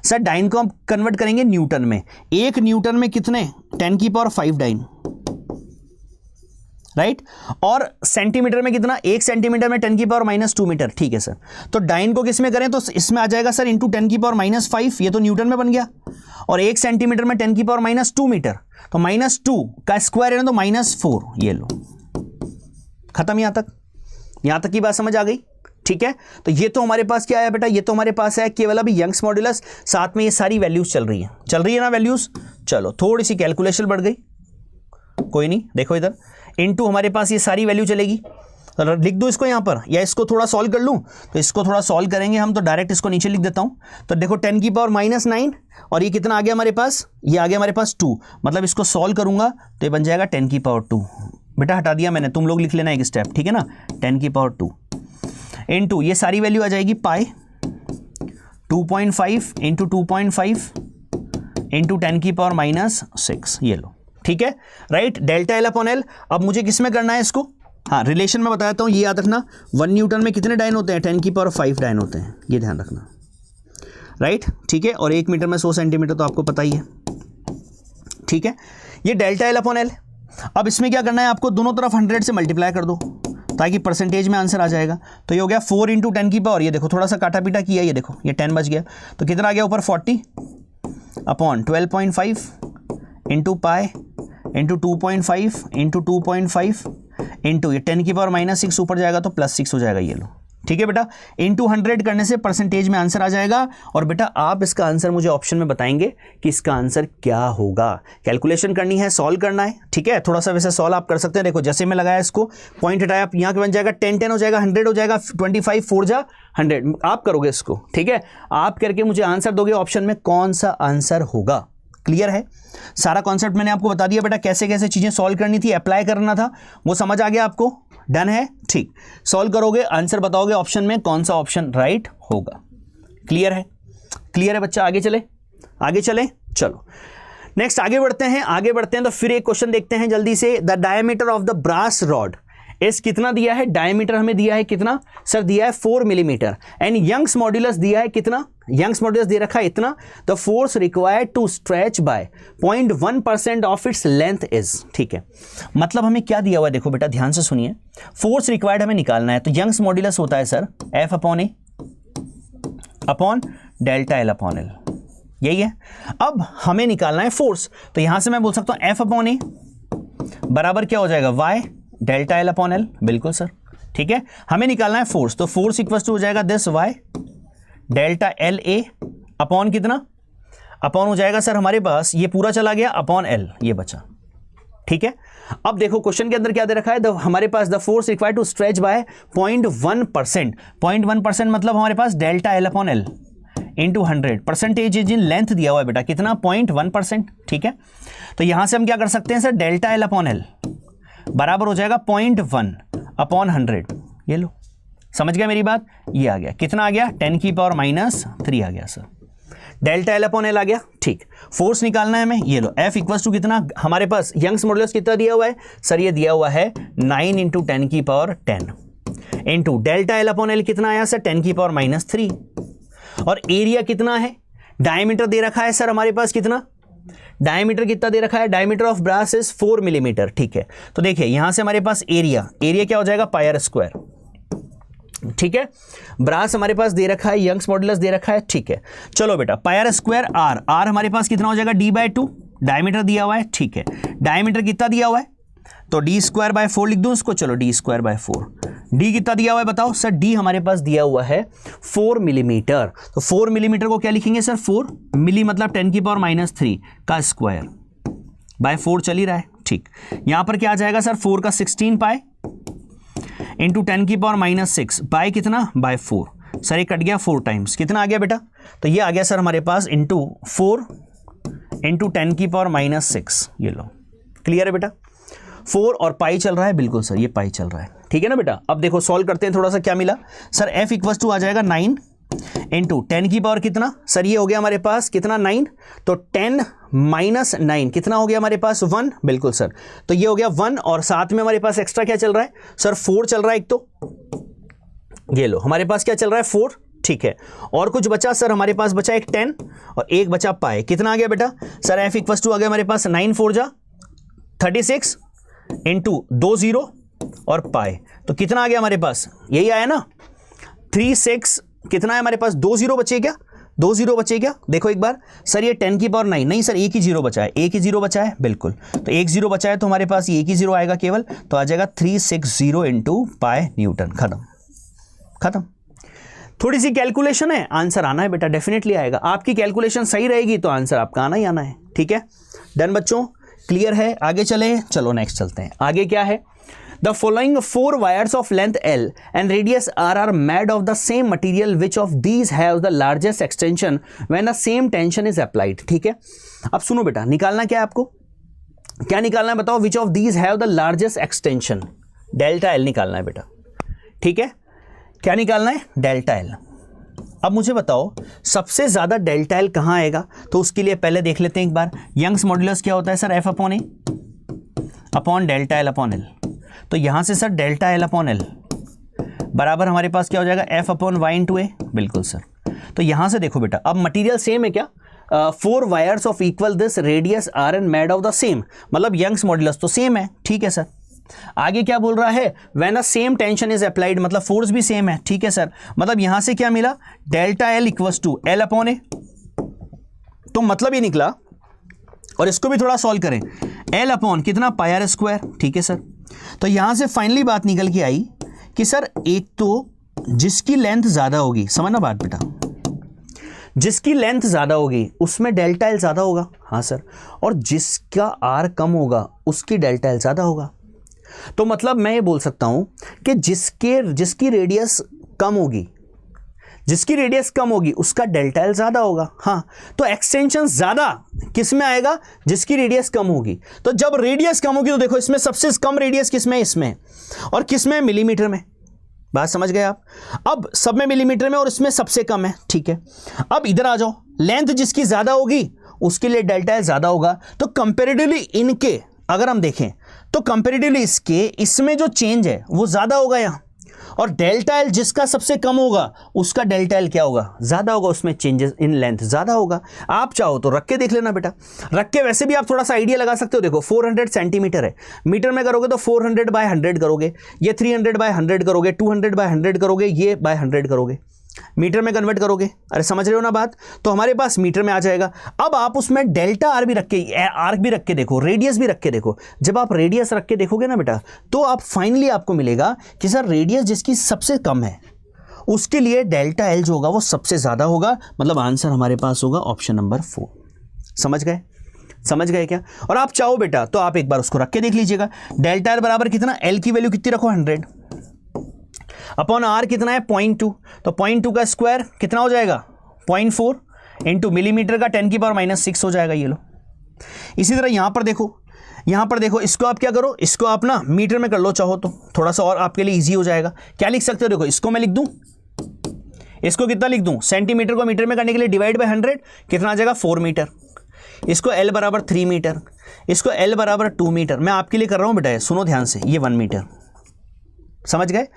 सर? डाइन को हम कन्वर्ट करेंगे न्यूटन में। एक न्यूटन में कितने? 10 की पावर 5 डाइन, राइट। और सेंटीमीटर में कितना? एक सेंटीमीटर में 10 की पावर -2 मीटर, ठीक है सर। तो डाइन को किस में करें तो इसमें आ जाएगा सर इंटू 10 की पावर -5, ये तो न्यूटन में बन गया। और एक सेंटीमीटर में 10 की पावर -2 मीटर, तो -2 का स्क्वायर है ना तो -4, ये लो, खत्म। यहां तक की बात समझ आ गई, ठीक है। तो ये तो हमारे पास क्या आया बेटा? ये तो हमारे पास है केवल अभी यंग्स मॉड्यूलस, साथ में ये सारी वैल्यूज चल रही है ना वैल्यूज। चलो थोड़ी सी कैलकुलेशन बढ़ गई, कोई नहीं, देखो इधर इनटू हमारे पास ये सारी वैल्यू चलेगी। तो लिख दूं इसको यहां पर या इसको थोड़ा सॉल्व कर लूं? तो इसको थोड़ा सॉल्व करेंगे हम, तो डायरेक्ट इसको नीचे लिख देता हूं। तो देखो 10 की पावर -9 और ये कितना आ गया हमारे पास? ये आ गया हमारे पास 2, मतलब इसको सॉल्व करूंगा तो ये बन जाएगा 10 की पावर 2। बेटा हटा दिया मैंने, तुम लोग लिख लेना एक स्टेप, ठीक है ना। 10 की पावर 2 इंटू ये सारी वैल्यू आ जाएगी पाई 2.5 इंटू 2.5 इंटू 10 की पावर -6, ये लो, ठीक है, right. Delta L upon L. अब मुझे किस में करना है इसको? हाँ, रिलेशन में बताता हूँ, ये याद रखना। 1 न्यूटन में कितने डाइन होते हैं? 10 की पावर 5 डाइन होते हैं, ये ध्यान रखना, राइट, ठीक है। और 1 मीटर में 100 सेंटीमीटर तो आपको पता ही है, ठीक है। ये डेल्टा एल अपॉन एल। अब इसमें क्या करना है आपको? दोनों तरफ 100 से मल्टीप्लाई कर दो ताकि परसेंटेज में आंसर आ जाएगा। तो ये हो गया 4 इंटू 10 की पावर, ये देखो थोड़ा सा काटा पीटा किया, ये देखो ये 10 बच गया, तो कितना आ गया ऊपर? 40 upon 12.5 into pi into 2.5 into 2.5 into ये 10 की पावर -6 ऊपर जाएगा तो +6 हो जाएगा, ये लो, ठीक है बेटा। इंटू 100 करने से परसेंटेज में आंसर आ जाएगा। और बेटा आप इसका आंसर मुझे ऑप्शन में बताएंगे कि इसका आंसर क्या होगा। कैलकुलेशन करनी है, सॉल्व करना है, ठीक है। थोड़ा सा वैसे सॉल्व आप कर सकते हैं, देखो जैसे मैं लगाया इसको, पॉइंट हटाया, यहाँ के बन जाएगा 10 हो जाएगा, 100 हो जाएगा, 25 4 जा 100, आप करोगे इसको, ठीक है। आप करके मुझे आंसर दोगे ऑप्शन में, कौन सा आंसर होगा। क्लियर है? सारा कॉन्सेप्ट मैंने आपको बता दिया बेटा, कैसे कैसे चीजें सॉल्व करनी थी, अप्लाई करना था, वो समझ आ गया आपको? डन है, ठीक। सॉल्व करोगे, आंसर बताओगे ऑप्शन में, कौन सा ऑप्शन राइट होगा। क्लियर है? क्लियर है बच्चा? आगे चले, आगे चले, चलो नेक्स्ट आगे बढ़ते हैं। तो फिर एक क्वेश्चन देखते हैं जल्दी से। The diameter of the brass rod is कितना दिया है? डायमीटर हमें दिया है कितना सर? दिया है 4 मिलीमीटर। एंड यंग्स मॉड्यूलस दिया है कितना? यंग्स मॉड्यूलस दे रखा है इतना। The force required to stretch by 0.1% of its length is, ठीक है। मतलब हमें क्या दिया हुआ है? देखो बेटा ध्यान से सुनिए, फोर्स रिक्वायर्ड हमें निकालना है। तो यंग्स मॉड्यूलस होता है sir F upon A upon delta L upon L, यही है। अब हमें निकालना है फोर्स, तो यहां से मैं बोल सकता हूं F अपॉन ए बराबर क्या हो जाएगा? Y delta L upon L, बिल्कुल सर, ठीक है। हमें निकालना है फोर्स, तो फोर्स इक्वल टू हो जाएगा this Y delta L A upon कितना? अपॉन हो जाएगा सर हमारे पास, ये पूरा चला गया अपॉन एल, ये बचा, ठीक है। अब देखो क्वेश्चन के अंदर क्या दे रखा है? हमारे पास the force required to stretch by 0.1%। 0.1% मतलब हमारे पास delta L upon L into 100, percentage in length दिया हुआ है बेटा कितना? 0.1%, ठीक है। तो यहां से हम क्या कर सकते हैं sir? Delta L upon L बराबर हो जाएगा 0.1 अपॉन 100, ये लो, समझ गया मेरी बात? ये आ गया, कितना आ गया? 10 की पावर -3 आ गया सर, डेल्टा एल अपॉन एल आ गया, ठीक। फोर्स निकालना है हमें, ये लो, F इक्वल टू कितना हमारे पास? यंग्स मॉड्यूलस कितना दिया हुआ है सर? ये दिया हुआ है 9 इंटू 10 की power 10 into delta L upon L कितना आया सर? 10 की पावर -3। और एरिया कितना है? डायमीटर दे रखा है सर हमारे पास कितना? डायमीटर कितना दे रखा है? Diameter of brass is 4 millimetre, ठीक है। तो देखिए यहां से हमारे पास एरिया क्या हो जाएगा? पायर स्क्वायर, ठीक है। ब्रास हमारे पास दे रखा है, यंग्स मॉड्यूलस दे रखा है, ठीक है। चलो बेटा पायर स्क्वायर आर हमारे पास कितना हो जाएगा? D/2, डायमीटर दिया हुआ है, ठीक है। डायमीटर कितना दिया हुआ है? तो D²/4 लिख दूं इसको, चलो D²/4। डी कितना दिया हुआ है बताओ सर? डी हमारे पास दिया हुआ है 4 मिलीमीटर। तो 4 मिलीमीटर को क्या लिखेंगे सर? 4 मिली मतलब 10 की पावर -3 का स्क्वायर बाय 4 चल ही रहा है, ठीक। यहां पर क्या आ जाएगा सर? 4 का 16 पाई इंटू 10 की पावर -6 बाय कितना? बाय 4। सर ये कट गया 4 टाइम्स, कितना आ गया बेटा? तो ये आ गया सर हमारे पास इंटू 4 इंटू 10 की पावर -6, ये लो, क्लियर है बेटा? 4 और पाई चल रहा है, बिल्कुल सर ये पाई चल रहा है, ठीक है ना बेटा? अब देखो सॉल्व करते हैं थोड़ा सा, क्या मिला सर? F इक्वल टू आ जाएगा 9 इंटू 10 की पावर कितना सर, ये हो गया हमारे पास कितना 9, तो 10 माइनस 9 कितना हो गया हमारे पास 1, बिल्कुल सर, तो ये हो गया 1 और साथ में हमारे पास एक्स्ट्रा क्या चल रहा है सर 4 चल रहा है एक, तो ये लो हमारे पास क्या चल रहा है 4, ठीक है, और कुछ बचा सर हमारे पास बचा एक 10 और एक बचा पाए, कितना आ गया बेटा सर f इक्वल टू आ गया हमारे पास 9 4 जा 36 इंटू 2 0 और पाए, तो कितना आ गया हमारे पास यही आया ना 36, कितना है हमारे पास 2 0 बचे क्या, 2 0 बचे क्या, देखो एक बार सर ये 10 की पावर 9 नहीं सर एक ही 0 बचा है, एक ही 0 बचा है बिल्कुल, तो एक 0 बचा है तो हमारे पास ये एक ही 0 आएगा केवल, तो आ जाएगा 360 इंटू पाए न्यूटन, खत्म खत्म। थोड़ी सी कैलकुलेशन है, आंसर आना है बेटा, डेफिनेटली आएगा, आपकी कैलकुलेशन सही रहेगी तो आंसर आपका आना ही आना है, ठीक है डन बच्चों, क्लियर है, आगे चलें, चलो नेक्स्ट चलते हैं, आगे क्या है, The following 4 wires of length L and radius R are made of the same material. Which of these have the largest extension when the same tension is applied? ठीक है, अब सुनो बेटा, निकालना क्या है आपको, क्या निकालना है बताओ, which of these have the largest extension, delta L निकालना है बेटा, ठीक है, क्या निकालना है डेल्टा L। अब मुझे बताओ सबसे ज्यादा डेल्टा L कहाँ आएगा, तो उसके लिए पहले देख लेते हैं एक बार, यंग्स मॉड्यूलस क्या होता है sir F upon A upon delta L upon L, तो यहां से sir delta L upon L बराबर हमारे पास क्या हो जाएगा F upon Y into A, बिल्कुल सर, तो यहां से देखो बेटा अब मटेरियल सेम है क्या, 4 wires of equal this radius R and made of the same, मतलब यंग्स मॉड्यूलस तो सेम है, ठीक है सर, आगे क्या बोल रहा है when the same tension is applied, मतलब फोर्स भी सेम है, ठीक है सर, मतलब यहां से क्या मिला delta L equals to L upon A, तो मतलब ये निकला, और इसको भी थोड़ा सॉल्व करें, L अपॉन कितना पाई आर स्क्वायर, ठीक है सर, तो यहां से फाइनली बात निकल के आई कि सर एक तो जिसकी लेंथ ज्यादा होगी, समझना बात बेटा, जिसकी लेंथ ज्यादा होगी उसमें डेल्टा L ज्यादा होगा, हाँ सर, और जिसका R कम होगा उसकी डेल्टा L ज्यादा होगा, तो मतलब मैं ये बोल सकता हूं कि जिसकी रेडियस कम होगी, जिसकी रेडियस कम होगी उसका डेल्टा L ज्यादा होगा, हाँ, तो एक्सटेंशन ज्यादा किस में आएगा, जिसकी रेडियस कम होगी, तो जब रेडियस कम होगी तो देखो इसमें सबसे कम रेडियस किसमें, इसमें, और किसमें मिलीमीटर में, बात समझ गए आप, अब सब में मिलीमीटर में और इसमें सबसे कम है, ठीक है, अब इधर आ जाओ, लेंथ जिसकी ज्यादा होगी उसके लिए डेल्टा L ज्यादा होगा, तो कंपेरेटिवली इनके अगर हम देखें तो कंपेरेटिवली इसमें जो चेंज है वो ज्यादा होगा यहाँ, और डेल्टा L जिसका सबसे कम होगा उसका डेल्टा L क्या होगा ज्यादा होगा, उसमें चेंजेस इन लेंथ ज्यादा होगा। आप चाहो तो रख के देख लेना बेटा, रख के वैसे भी आप थोड़ा सा आइडिया लगा सकते हो, देखो 400 सेंटीमीटर है, मीटर में करोगे तो 400 बाय 100 करोगे, ये 300 बाय 100 करोगे, 200 बाय 100 करोगे, ये बाय 100 करोगे, मीटर में कन्वर्ट करोगे, अरे समझ रहे हो ना बात, तो हमारे पास मीटर में आ जाएगा। अब आप उसमें डेल्टा आर भी रख के, आर्क भी रख के देखो, रेडियस भी रख के देखो, जब आप रेडियस रख के देखोगे ना बेटा तो आप फाइनली आपको मिलेगा कि सर रेडियस जिसकी सबसे कम है उसके लिए डेल्टा L जो होगा वो सबसे ज्यादा होगा, मतलब आंसर हमारे पास होगा ऑप्शन नंबर 4। समझ गए, समझ गए क्या? और आप चाहो बेटा तो आप एक बार उसको रख के देख लीजिएगा, डेल्टा L बराबर कितना, L की वैल्यू कितनी रखो 100 अपॉन R कितना है 0.2, तो 0.2 का स्क्वायर कितना हो जाएगा 0.4 इंटू मिलीमीटर का 10 की पावर -6 हो जाएगा, ये लो। इसी तरह यहां पर देखो, यहां पर देखो, इसको आप क्या करो, इसको आप ना मीटर में कर लो चाहो तो, थोड़ा सा और आपके लिए इजी हो जाएगा। क्या लिख सकते हो, देखो इसको मैं लिख दूं, इसको कितना लिख दूं, सेंटीमीटर को मीटर में करने के लिए डिवाइड बाय 100 कितना आ जाएगा 4 मीटर, इसको L बराबर 3 मीटर, इसको L बराबर 2 मीटर, मैं आपके लिए कर रहा हूं बेटा, सुनो ध्यान से, ये 1 मीटर। समझ गए?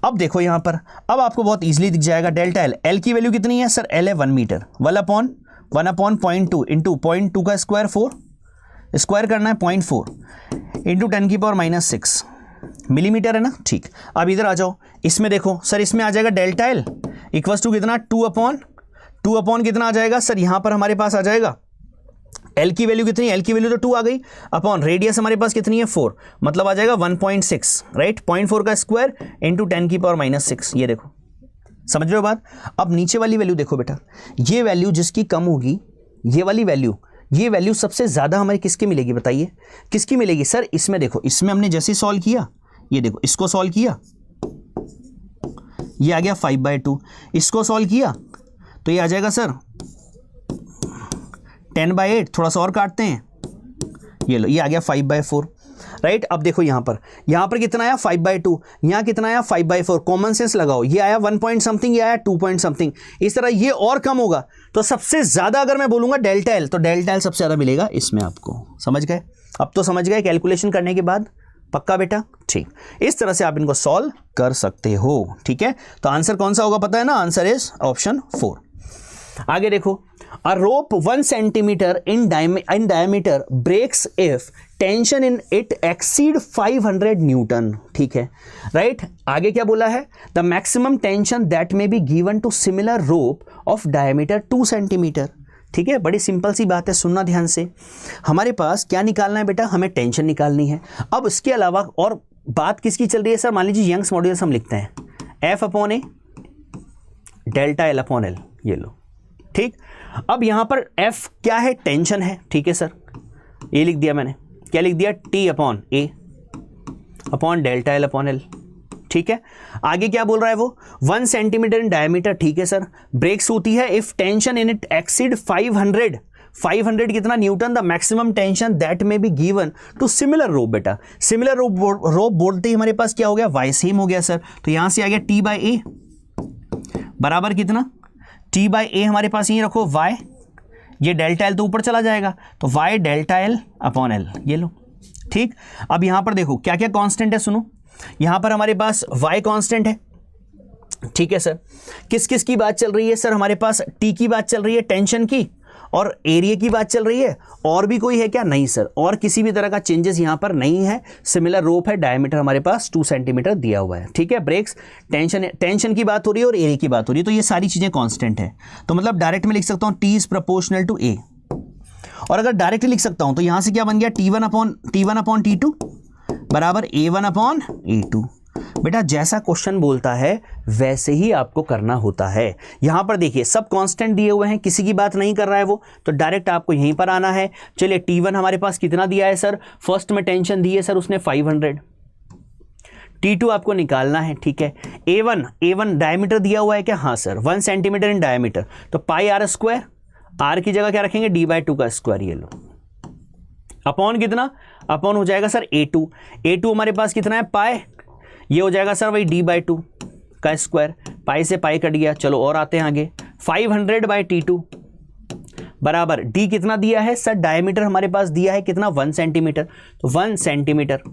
अब देखो यहां पर, अब आपको बहुत इजीली दिख जाएगा डेल्टा L, L की वैल्यू कितनी है सर, L है 1 मीटर, 1 अपॉन 0.2 इंटू 0.2 का स्क्वायर 4, स्क्वायर करना है 0.4 इंटू 10 की पावर -6 मिलीमीटर है ना, ठीक। अब इधर आ जाओ, इसमें देखो सर, इसमें आ जाएगा डेल्टा L इक्वल्स टू कितना 2 अपॉन कितना आ जाएगा सर, यहां पर हमारे पास आ जाएगा L की वैल्यू कितनी, L की वैल्यू तो 2 आ गई, अपॉन रेडियस हमारे पास कितनी है 4, मतलब आ जाएगा 1.6 राइट, 0.4 का स्क्वायर इंटू 10 की पावर -6, ये देखो, समझ रहे हो बात। अब नीचे वाली वैल्यू देखो बेटा, ये वैल्यू जिसकी कम होगी, ये वाली वैल्यू, ये वैल्यू सबसे ज्यादा हमें किसकी मिलेगी, बताइए किसकी मिलेगी सर। इसमें देखो, इसमें हमने जैसे सॉल्व किया, ये देखो इसको सॉल्व किया, ये आ गया 5/2, इसको सॉल्व किया तो ये आ जाएगा सर 10/8, थोड़ा सा और काटते हैं, ये लो, ये आ गया 5/4। राइट। अब देखो यहाँ पर कितना आया 5/2, यहाँ कितना आया 5/4, कॉमन सेंस लगाओ, ये आया 1 पॉइंट समथिंग, ये आया 2 पॉइंट समथिंग, इस तरह ये और कम होगा। तो सबसे ज्यादा अगर मैं बोलूंगा डेल्टा एल, तो डेल्टा एल सबसे ज्यादा मिलेगा इसमें आपको। समझ गए? अब तो समझ गए कैलकुलेशन करने के बाद, पक्का बेटा? ठीक, इस तरह से आप इनको सॉल्व कर सकते हो। ठीक है, तो आंसर कौन सा होगा पता है ना? Answer is option 4। आगे देखो, a rope 1 centimetre in diameter breaks if tension in it exceed 500 newton. ठीक है, राइट। आगे क्या बोला है? The maximum tension that may be given to similar rope of diameter 2 centimetre. ठीक है, बड़ी सिंपल सी बात है, सुनना ध्यान से। हमारे पास क्या निकालना है बेटा? हमें टेंशन निकालनी है। अब इसके अलावा और बात किसकी चल रही है सर? मान लीजिए यंग्स मॉड्यूलस हम लिखते हैं, F/A डेल्टा L/L, ये लो। ठीक, अब यहां पर F क्या है? टेंशन है। ठीक है सर, ये लिख दिया मैंने, क्या लिख दिया? T/A upon delta L/L। ठीक है, आगे क्या बोल रहा है वो? 1 सेंटीमीटर इन डायमीटर। ठीक है सर, ब्रेक्स होती है if tension in it exceed 500 कितना Newton, the maximum tension that में बी गिवन टू सिमिलर रोप। बेटा सिमिलर रोप बोलते ही हमारे पास क्या हो गया? वाई सेम हो गया सर। तो यहां से आ गया T/A बराबर कितना? T/A हमारे पास यही रखो y, ये डेल्टा एल तो ऊपर चला जाएगा, तो y डेल्टा L/L, ये लो। ठीक, अब यहां पर देखो क्या क्या कांस्टेंट है, सुनो। यहां पर हमारे पास y कांस्टेंट है। ठीक है सर, किस किस की बात चल रही है सर? हमारे पास t की बात चल रही है, टेंशन की, और एरिया की बात चल रही है। और भी कोई है क्या? नहीं सर, और किसी भी तरह का चेंजेस यहां पर नहीं है। सिमिलर रोप है, डायमीटर हमारे पास 2 सेंटीमीटर दिया हुआ है। ठीक है, ब्रेक्स, टेंशन की बात हो रही है और एरिया की बात हो रही है, तो ये सारी चीजें कांस्टेंट है। तो मतलब डायरेक्ट में लिख सकता हूं T is proportional to A, और अगर डायरेक्टली लिख सकता हूं तो यहां से क्या बन गया? T1 अपॉन T2 बराबर A1 अपॉन A2। बेटा जैसा क्वेश्चन बोलता है वैसे ही आपको करना होता है। यहां पर देखिए सब कांस्टेंट दिए हुए हैं, किसी की बात नहीं कर रहा है वो, तो डायरेक्ट आपको यहीं पर आना है। चलिए T1 हमारे पास कितना दिया है सर? फर्स्ट में टेंशन दी है सर उसने 500। T2 आपको निकालना है। ठीक है, A1 डायमीटर दिया हुआ है क्या? हाँ सर, 1 सेंटीमीटर इन डायमीटर, तो πr², r की जगह क्या रखेंगे? d/2 का स्क्वायर, ये लो, अपॉन कितना? अपॉन हो जाएगा सर A2 हमारे पास कितना है? पाई, ये हो जाएगा सर वही d/2 का स्क्वायर, पाई से पाई कट गया। चलो और आते हैं आगे, 500/T2 बराबर d कितना दिया है सर? डायमीटर हमारे पास दिया है कितना? 1 सेंटीमीटर, तो 1 सेंटीमीटर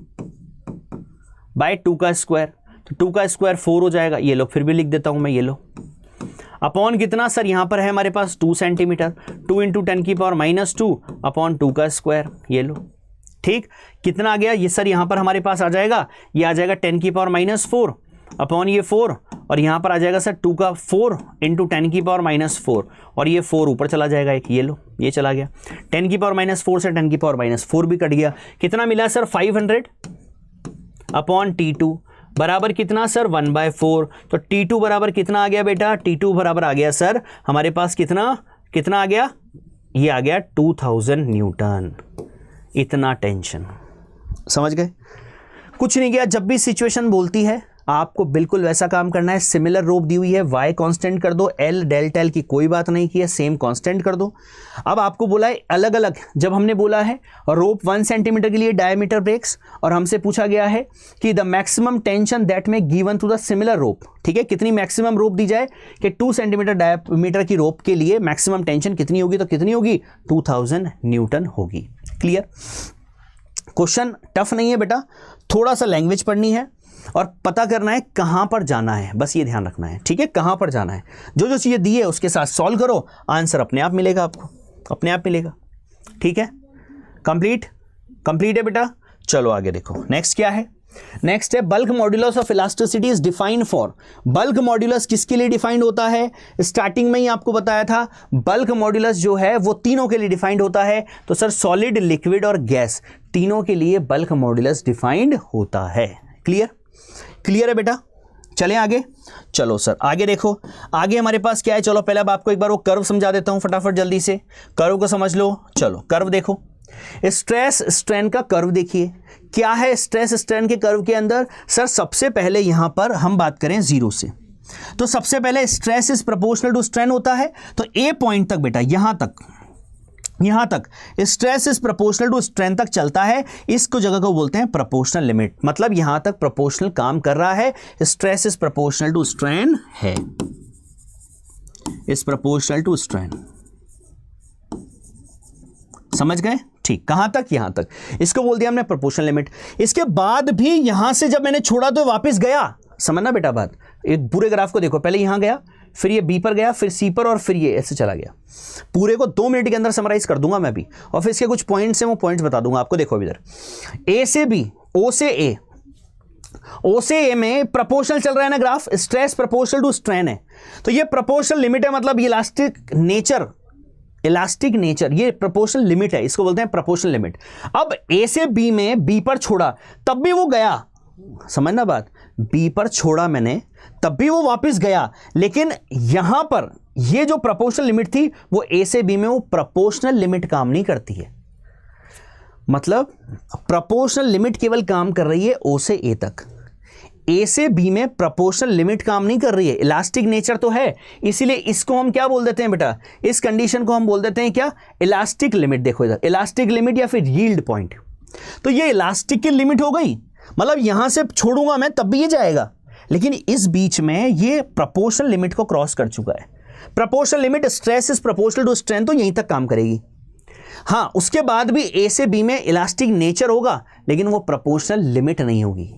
बाय 2 का स्क्वायर, तो 2 का स्क्वायर 4 हो जाएगा। ये लो, फिर भी लिख देता हूं मैं, ये लो, अपॉन कितना सर? यहां पर है हमारे पास 2 सेंटीमीटर, 2 × 10⁻² अपॉन 2 का स्क्वायर, ये लो। ठीक, कितना आ गया ये सर? यहां पर हमारे पास आ जाएगा, ये आ जाएगा 10⁻⁴ अपॉन ये 4, और यहां पर आ जाएगा सर 2 का 4 × 10⁻⁴, और ये 4 ऊपर चला जाएगा एक, ये लो, ये चला गया। 10⁻⁴ से 10⁻⁴ भी कट गया। कितना मिला सर? 500 अपॉन T2 बराबर कितना सर? 1/4। तो T2 बराबर कितना आ गया बेटा? T2 बराबर आ गया सर हमारे पास कितना आ गया? ये आ गया 2000 न्यूटन। इतना टेंशन, समझ गए? कुछ नहीं गया। जब भी सिचुएशन बोलती है आपको बिल्कुल वैसा काम करना है। सिमिलर रोप दी हुई है, y कांस्टेंट कर दो, l डेल्टा l की कोई बात नहीं की है, सेम कांस्टेंट कर दो। अब आपको बोला है अलग अलग, जब हमने बोला है रोप 1 सेंटीमीटर के लिए डायमीटर ब्रेक्स, और हमसे पूछा गया है कि द मैक्सिमम टेंशन दैट में गिवन टू द सिमिलर रोप। ठीक है, कितनी मैक्सिमम रोप दी जाए कि 2 सेंटीमीटर डायमीटर की रोप के लिए मैक्सिमम टेंशन कितनी होगी? तो कितनी होगी? 2000 न्यूटन होगी। क्लियर? क्वेश्चन टफ नहीं है बेटा, थोड़ा सा लैंग्वेज पढ़नी है और पता करना है कहां पर जाना है, बस ये ध्यान रखना है। ठीक है, कहां पर जाना है, जो जो चीजें दी है उसके साथ सॉल्व करो, आंसर अपने आप मिलेगा, आपको अपने आप मिलेगा। ठीक है, कंप्लीट है बेटा। चलो आगे देखो, नेक्स्ट क्या है? नेक्स्ट है bulk modulus of elasticity is defined for. Bulk modulus किसके लिए डिफाइंड होता है? स्टार्टिंग में ही आपको बताया था, बल्क मॉड्यूलस जो है वो तीनों के लिए डिफाइंड होता है। तो सर सॉलिड, लिक्विड और गैस तीनों के लिए बल्क मॉड्यूलस डिफाइंड होता है। क्लियर है बेटा? चलें आगे। चलो सर आगे देखो, आगे हमारे पास क्या है? चलो पहले अब आपको एक बार वो कर्व समझा देता हूं फटाफट जल्दी से, कर्व को समझ लो। चलो कर्व देखो, स्ट्रेस स्ट्रेन का कर्व देखिए। क्या है स्ट्रेस स्ट्रेन के कर्व के अंदर? सर सबसे पहले यहां पर हम बात करें 0 से, तो सबसे पहले stress is proportional to strain होता है। तो ए पॉइंट तक बेटा, यहां तक यहां तक stress is proportional to strain तक चलता है, इसको जगह को बोलते हैं प्रोपोर्शनल लिमिट। मतलब यहां तक प्रोपोर्शनल काम कर रहा है, stress is proportional to strain है, इज प्रोपोर्शनल टू स्ट्रेन। समझ गए? ठीक, कहां तक? यहां तक, इसको बोल दिया हमने प्रोपोर्शनल लिमिट। इसके बाद भी यहां से जब मैंने छोड़ा तो वापस गया, समझना बेटा बात, एक पूरे ग्राफ को देखो, पहले यहां गया, फिर ये बी पर गया, फिर सी पर, और फिर ये ऐसे चला गया। पूरे को 2 मिनट के अंदर समराइज कर दूंगा मैं भी, और फिर इसके कुछ पॉइंट्स हैं वो पॉइंट्स बता दूंगा आपको। देखो इधर ए से बी, ओ से ए, ओ से ए में प्रोपोर्शनल चल रहा है ना graph, stress proportional to strain है, तो ये प्रोपोर्शनल लिमिट है, मतलब इलास्टिक नेचर ये प्रोपोर्शनल लिमिट है, इसको बोलते हैं प्रोपोर्शनल लिमिट। अब ए से बी में बी पर छोड़ा तब भी वो गया, समझना बात, बी पर छोड़ा मैंने तब भी वो वापस गया, लेकिन यहां पर ये जो प्रोपोर्शनल लिमिट थी वो ए से बी में वो प्रोपोर्शनल लिमिट काम नहीं करती है। मतलब प्रोपोर्शनल लिमिट केवल काम कर रही है ओ से ए तक, ए से बी में प्रोपोर्शनल लिमिट काम नहीं कर रही है। इलास्टिक नेचर तो है, इसीलिए इसको हम क्या बोल देते हैं बेटा, इस कंडीशन को हम बोल देते हैं क्या, इलास्टिक लिमिट। देखो इधर इलास्टिक लिमिट या फिर यील्ड पॉइंट, तो ये इलास्टिक की लिमिट हो गई, मतलब यहां से छोड़ूंगा मैं तब भी ये जाएगा, लेकिन इस बीच में ये प्रोपोर्शनल लिमिट को क्रॉस कर चुका है। Proportional limit stress is proportional to strain, तो यहीं तक काम करेगी। हां, उसके बाद भी ए से बी में इलास्टिक नेचर होगा, लेकिन वो प्रोपोर्शनल लिमिट नहीं होगी।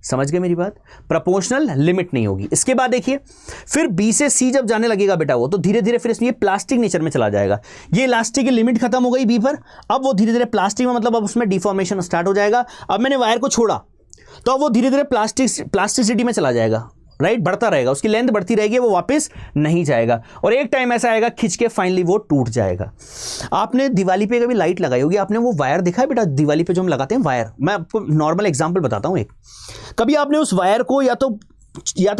समझ गए मेरी बात, प्रोपोर्शनल लिमिट नहीं होगी। इसके बाद देखिए फिर बी से सी जब जाने लगेगा बेटा वो, तो धीरे धीरे फिर इसमें प्लास्टिक नेचर में चला जाएगा। ये इलास्टिक की लिमिट खत्म हो गई बी पर, अब वो धीरे धीरे प्लास्टिक में, मतलब अब उसमें डिफॉर्मेशन स्टार्ट हो जाएगा। अब मैंने वायर को छोड़ा तो अब वो धीरे धीरे प्लास्टिसिटी में चला जाएगा, राइट, बढ़ता रहेगा, उसकी लेंथ बढ़ती रहेगी, वो वापस नहीं जाएगा, और एक टाइम ऐसा आएगा खिंच के फाइनली वो टूट जाएगा। आपने दिवाली पे कभी लाइट लगाई होगी, आपने वो वायर देखा है बेटा, दिवाली पे जो हम लगाते हैं वायर, मैं आपको नॉर्मल एग्जांपल बताता हूँ एक। कभी आपने उस वायर को या तो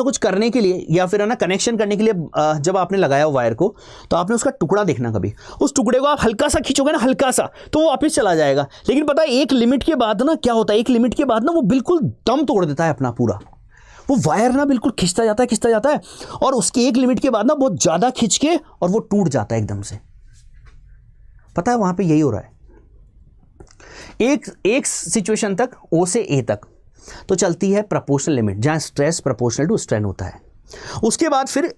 कुछ करने के लिए या फिर है ना कनेक्शन करने के लिए जब आपने लगाया वायर को, तो आपने उसका टुकड़ा देखना, कभी उस टुकड़े को आप हल्का सा खींचोगे ना, हल्का सा, तो वो वापस चला जाएगा। लेकिन पता है एक लिमिट के बाद ना क्या होता है, एक लिमिट के बाद ना वो बिल्कुल दम तोड़ देता है अपना पूरा, वो वायर ना बिल्कुल खिंचता जाता है, और उसके एक लिमिट के बाद ना बहुत ज्यादा खिंच के और वो टूट जाता है एकदम से। पता है वहां पे यही हो रहा है। एक सिचुएशन तक ओ से ए तक तो चलती है प्रोपोर्शनल लिमिट, जहां स्ट्रेस प्रोपोर्शनल टू स्ट्रेन होता है। उसके बाद फिर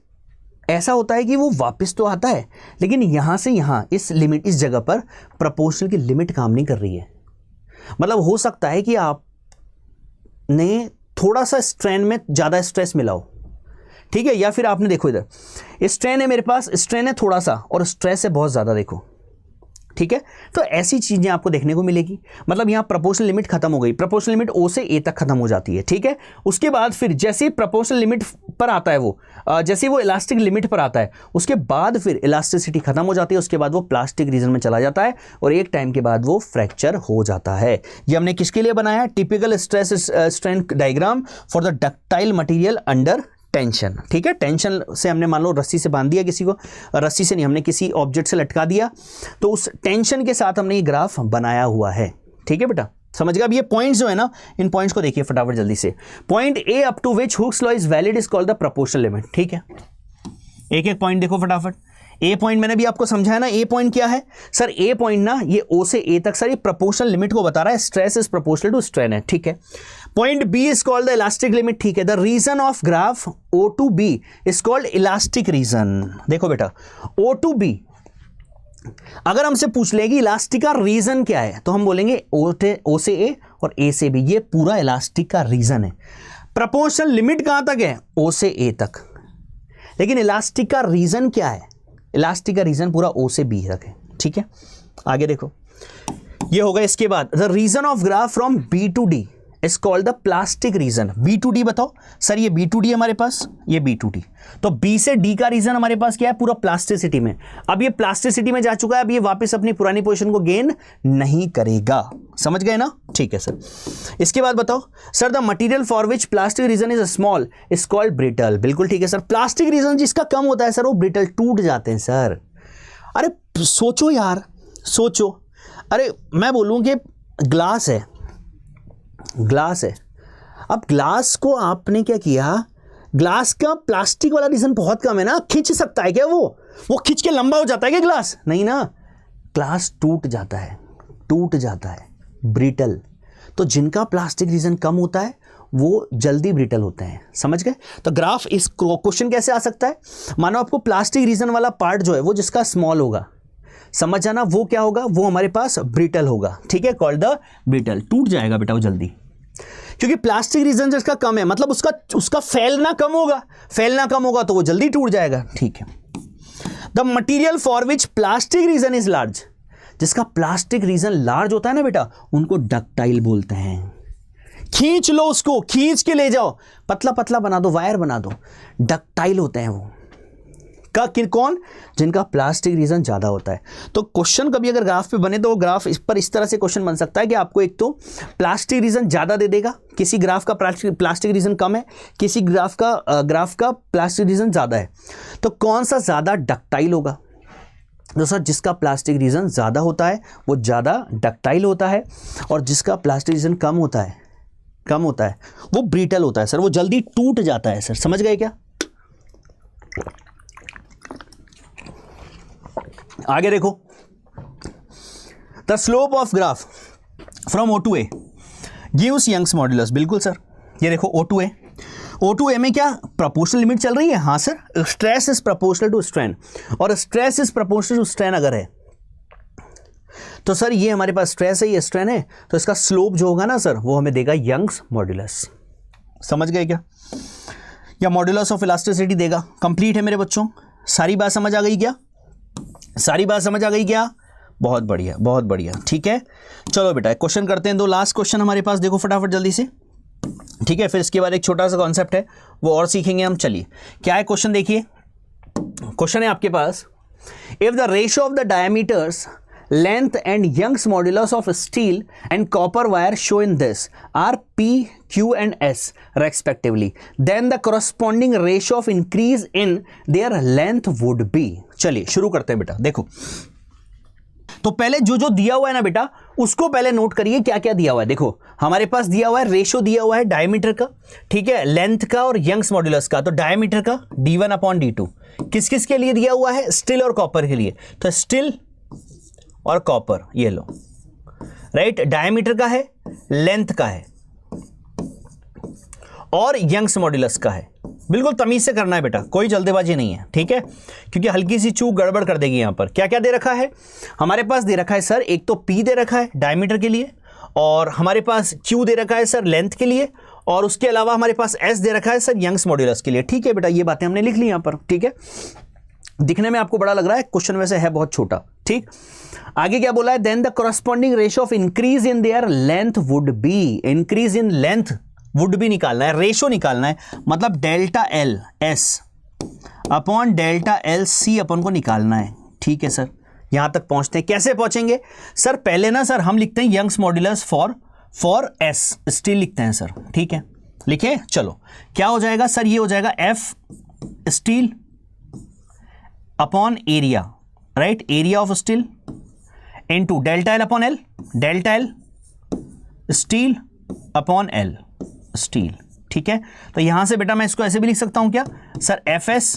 ऐसा होता है कि वो वापस तो आता है, लेकिन यहां से यहां इस जगह पर प्रोपोर्शनल की लिमिट काम नहीं कर रही है। मतलब हो सकता है कि आपने थोड़ा सा स्ट्रेन में ज़्यादा स्ट्रेस मिला हो, ठीक है, या फिर आपने देखो इधर स्ट्रेन है मेरे पास, स्ट्रेन है थोड़ा सा और स्ट्रेस है बहुत ज़्यादा, देखो, ठीक है। तो ऐसी चीज़ें आपको देखने को मिलेगी। मतलब यहाँ प्रोपोर्शनल लिमिट खत्म हो गई, प्रोपोर्शनल लिमिट ओ से ए तक खत्म हो जाती है, ठीक है। उसके बाद फिर जैसे ही प्रोपोर्शनल लिमिट पर आता है वो, जैसे ही वो इलास्टिक लिमिट पर आता है, उसके बाद फिर इलास्टिसिटी खत्म हो जाती है, उसके बाद वो प्लास्टिक रीजन में चला जाता है, और एक टाइम के बाद वो फ्रैक्चर हो जाता है। ये हमने किसके लिए बनाया, typical stress strain diagram for the ductile material under tension, ठीक है। टेंशन से हमने मान लो रस्सी से बांध दिया किसी को, रस्सी से नहीं, हमने किसी ऑब्जेक्ट से लटका दिया, तो उस टेंशन के साथ हमने ये ग्राफ बनाया हुआ है, ठीक है बेटा, समझ गया। अब ये पॉइंट्स जो है ना, इन पॉइंट्स को देखिए फटाफट जल्दी से। Point A up to which Hooke's law is valid is called the proportional limit, ठीक है। एक एक पॉइंट देखो फटाफट। ए पॉइंट मैंने भी आपको समझाया ना, ए पॉइंट क्या है सर, ए पॉइंट ना ये ओ से ए तक सर ये प्रोपोर्शनल लिमिट को बता रहा है, stress is proportional to strain है, ठीक है। Point B is called the elastic limit, ठीक है। The region of graph O to B is called elastic region. देखो बेटा ओ टू बी, अगर हमसे पूछ लेगी इलास्टिक का रीजन क्या है, तो हम बोलेंगे ओ से ए और ए से बी, ये पूरा इलास्टिक का रीजन है। प्रोपोर्शनल लिमिट कहां तक है, ओ से ए तक, लेकिन इलास्टिक का रीजन क्या है, इलास्टिक का रीजन पूरा ओ से बी तक है, ठीक है। आगे देखो, ये होगा। इसके बाद the region of graph from B to D is called the plastic region. B to D बताओ सर, ये बी टू डी हमारे पास, ये बी टू डी, तो बी से डी का रीजन हमारे पास क्या है, पूरा प्लास्टिसिटी में। अब ये प्लास्टिसिटी में जा चुका है, अब ये वापस अपनी पुरानी पोजीशन को गेन नहीं करेगा, समझ गए ना, ठीक है सर। इसके बाद बताओ sir, the material for which plastic region is small is called brittle. बिल्कुल ठीक है सर, प्लास्टिक रीजन जिसका कम होता है सर वो ब्रिटल, टूट जाते हैं सर। अरे सोचो यार, सोचो, अरे मैं बोलूं कि ग्लास है, ग्लास है, अब ग्लास को आपने क्या किया, ग्लास का प्लास्टिक वाला रीजन बहुत कम है ना, खींच सकता है क्या वो खींच के लंबा हो जाता है क्या ग्लास, नहीं ना, ग्लास टूट जाता है, ब्रिटल। तो जिनका प्लास्टिक रीजन कम होता है वो जल्दी ब्रिटल होते हैं, समझ गए। तो ग्राफ, इस क्वेश्चन कैसे आ सकता है, मानो आपको प्लास्टिक रीजन वाला पार्ट जो है वो जिसका स्मॉल होगा, समझ जाना, वो क्या होगा, वो हमारे पास ब्रिटल होगा, ठीक है, कॉल्ड द ब्रिटल। टूट जाएगा बेटा वो जल्दी, क्योंकि प्लास्टिक रीजन जिसका कम है, मतलब उसका फैलना कम होगा तो वो जल्दी टूट जाएगा, ठीक है। The material for which plastic region is large, जिसका प्लास्टिक रीजन लार्ज होता है ना बेटा, उनको डक्टाइल बोलते हैं। खींच लो उसको, खींच के ले जाओ, पतला पतला बना दो, वायर बना दो, डक्टाइल होते हैं वो। कौन, जिनका प्लास्टिक रीजन ज्यादा होता है। तो क्वेश्चन कभी अगर ग्राफ पे बने तो ग्राफ इस पर इस तरह से क्वेश्चन बन सकता है कि आपको एक तो प्लास्टिक रीजन ज्यादा दे देगा, किसी ग्राफ का प्लास्टिक रीजन कम है, किसी ग्राफ का प्लास्टिक रीजन ज्यादा है, तो कौन सा ज्यादा डक्टाइल होगा। तो सर जिसका प्लास्टिक रीजन ज्यादा होता है वो ज्यादा डक्टाइल होता है, और जिसका प्लास्टिक रीजन कम होता है वो ब्रिटल होता है सर, वो जल्दी टूट जाता है सर, समझ गए क्या। आगे देखो, the slope of graph from O to A gives Young's modulus, बिल्कुल सर, ये देखो O to A में क्या प्रोपोर्शनल लिमिट चल रही है, हाँ sir, stress is proportional to strain, और stress is proportional to strain अगर है तो सर ये हमारे पास स्ट्रेस है, ये स्ट्रेन है, तो इसका स्लोप जो होगा ना सर वो हमें देगा यंग्स मॉड्यूलस, समझ गए क्या, या मॉड्यूलस ऑफ इलास्टिसिटी देगा। कंप्लीट है मेरे बच्चों, सारी बात समझ आ गई क्या, बहुत बढ़िया, ठीक है। चलो बेटा क्वेश्चन करते हैं, दो लास्ट क्वेश्चन हमारे पास, देखो फटाफट जल्दी से, ठीक है, फिर इसके बाद एक छोटा सा कॉन्सेप्ट है वो और सीखेंगे हम। चलिए क्या है क्वेश्चन, देखिए क्वेश्चन है आपके पास, if the ratio of the diameters length and Young's modulus of steel and copper wire shown in this are P, Q and S respectively, then the corresponding ratio of increase in their length would be। चलिए शुरू करते हैं बेटा, देखो तो पहले जो दिया हुआ है ना बेटा उसको पहले नोट करिए क्या क्या दिया हुआ है। देखो हमारे पास दिया हुआ है, रेशियो दिया हुआ है डायमीटर का, ठीक है, लेंथ का और यंग्स मॉड्यूलस का। तो डायमीटर का d1/d2 किस किस के लिए दिया हुआ है, स्टील और कॉपर के लिए, तो स्टील और कॉपर, ये लो, राइट, डायमीटर का है, लेंथ का है और यंग्स मॉड्यूलस का है। बिल्कुल तमीज से करना है बेटा, कोई जल्दबाजी नहीं है, ठीक है, क्योंकि हल्की सी चूक गड़बड़ कर देगी। यहां पर क्या क्या दे रखा है हमारे पास, दे रखा है सर एक तो P दे रखा है डायमीटर के लिए, और हमारे पास Q दे रखा है सर लेंथ के लिए, और उसके अलावा हमारे पास S दे रखा है सर यंग्स मॉड्यूलस के लिए। ठीक है बेटा, ये बातें हमने लिख ली यहां पर, ठीक है, दिखने में आपको बड़ा लग रहा है, क्वेश्चन वैसे है बहुत छोटा, ठीक। आगे क्या बोला है, then the corresponding ratio of increase in their length would be, increase in length would be निकालना है, रेशियो निकालना है, मतलब delta L S upon delta L C अपन को निकालना है। ठीक है सर, यहां तक पहुंचते हैं, कैसे पहुंचेंगे सर, पहले ना सर हम लिखते हैं Young's modulus for S steel लिखते हैं सर, ठीक है, लिखे, चलो क्या हो जाएगा सर, ये हो जाएगा F steel upon area, right, area of steel into delta L upon L, delta L steel upon L steel. ठीक है, तो यहां से बेटा मैं इसको ऐसे भी लिख सकता हूं क्या sir, F S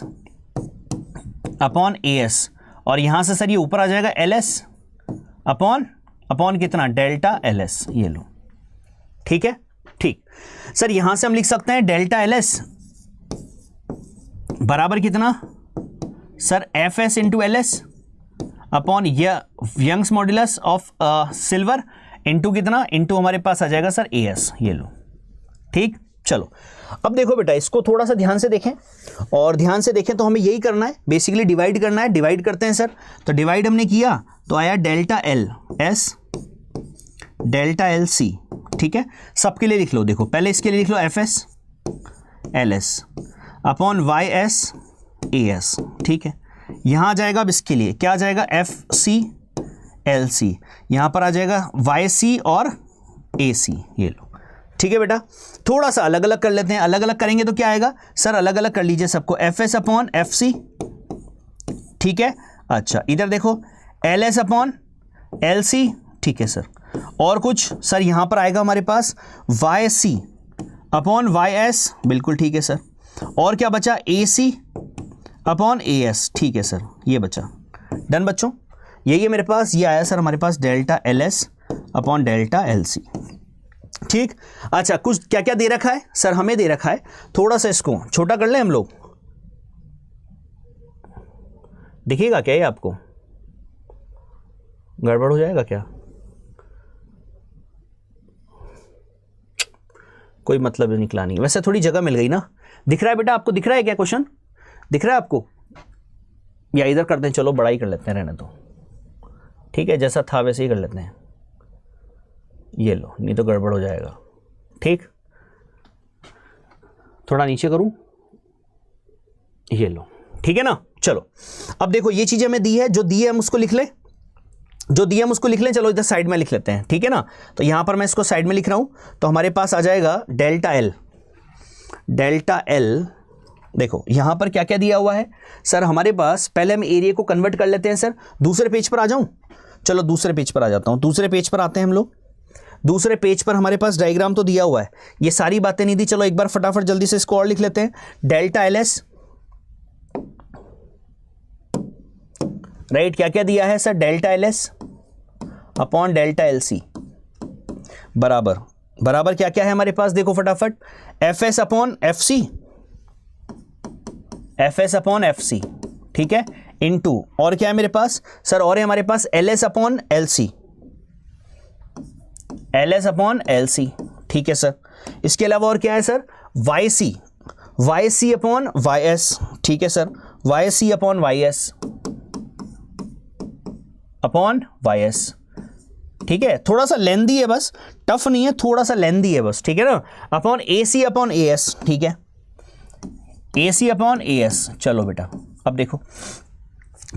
upon A S, और यहां से सर ये ऊपर आ जाएगा एल एस अपॉन कितना, डेल्टा एल एस, ये लो, ठीक है, ठीक सर, यहां से हम लिख सकते हैं डेल्टा एल एस बराबर कितना sir, F S into L S upon Young's modulus of silver into कितना, इंटू हमारे पास आ जाएगा सर ए एस, ये लो, ठीक। चलो अब देखो बेटा, इसको थोड़ा सा ध्यान से देखें, और ध्यान से देखें तो हमें यही करना है, बेसिकली डिवाइड करना है, डिवाइड करते हैं सर। तो डिवाइड हमने किया तो आया delta L S delta L C, ठीक है, सबके लिए लिख लो, देखो पहले इसके लिए लिख लो F S L S upon Y S A S, ठीक है, यहां आ जाएगा अब इसके लिए क्या आ जाएगा, एफ सी एल सी, यहां पर आ जाएगा वाई सी और ए सी, ये लो, ठीक है बेटा। थोड़ा सा अलग अलग कर लेते हैं, अलग अलग करेंगे तो क्या आएगा सर, अलग अलग कर लीजिए सबको, F S upon F C, ठीक है, अच्छा इधर देखो L S upon L C, ठीक है सर, और कुछ सर यहां पर आएगा हमारे पास Y C upon Y S, बिल्कुल ठीक है सर, और क्या बचा, ए सी अपॉन ए एस, ठीक है सर, ये बचा, डन बच्चों, यही है मेरे पास, ये आया सर हमारे पास delta L S upon delta L C. ठीक, अच्छा कुछ क्या क्या दे रखा है सर, हमें दे रखा है, थोड़ा सा इसको छोटा कर लें हम लोग, दिखेगा क्या ये आपको, गड़बड़ हो जाएगा क्या, कोई मतलब निकला नहीं, वैसे थोड़ी जगह मिल गई ना। दिख रहा है बेटा आपको, दिख रहा है क्या क्वेश्चन, दिख रहा है आपको, या इधर करते हैं, चलो बड़ा ही कर लेते हैं, रहने तो, ठीक है, जैसा था वैसे ही कर लेते हैं, ये लो, नहीं तो गड़बड़ हो जाएगा। ठीक, थोड़ा नीचे करूं, ये लो, ठीक है ना। चलो अब देखो ये चीजें हमें दी है, जो दी है हम उसको लिख ले, जो दी है हम उसको लिख लें, चलो इधर साइड में लिख लेते हैं, ठीक है ना। तो यहां पर मैं इसको साइड में लिख रहा हूं, तो हमारे पास आ जाएगा डेल्टा एल, डेल्टा एल, देखो यहां पर क्या क्या दिया हुआ है सर हमारे पास, पहले हम एरिया को कन्वर्ट कर लेते हैं सर, दूसरे पेज पर आ जाऊं, चलो दूसरे पेज पर आ जाता हूं, दूसरे पेज पर आते हैं हम लोग। दूसरे पेज पर हमारे पास डायग्राम तो दिया हुआ है, ये सारी बातें नहीं दी, चलो एक बार फटाफट जल्दी से इसको और लिख लेते हैं, डेल्टा एल एस, राइट, क्या क्या दिया है sir, delta L S upon delta L C बराबर, बराबर क्या क्या है हमारे पास, देखो फटाफट, F S upon F C, F S upon F C, ठीक है, इनटू और क्या है मेरे पास सर, और है हमारे पास L S upon L C, L S upon L C, ठीक है सर। इसके अलावा और क्या है sir, Y C upon Y S, ठीक है sir, Y C upon Y S upon Y S, ठीक है, थोड़ा सा लेंदी है बस, टफ नहीं है, थोड़ा सा लेंदी है बस, ठीक है ना, upon A C upon A S, ठीक है, ए सी अपॉन ए एस। चलो बेटा अब देखो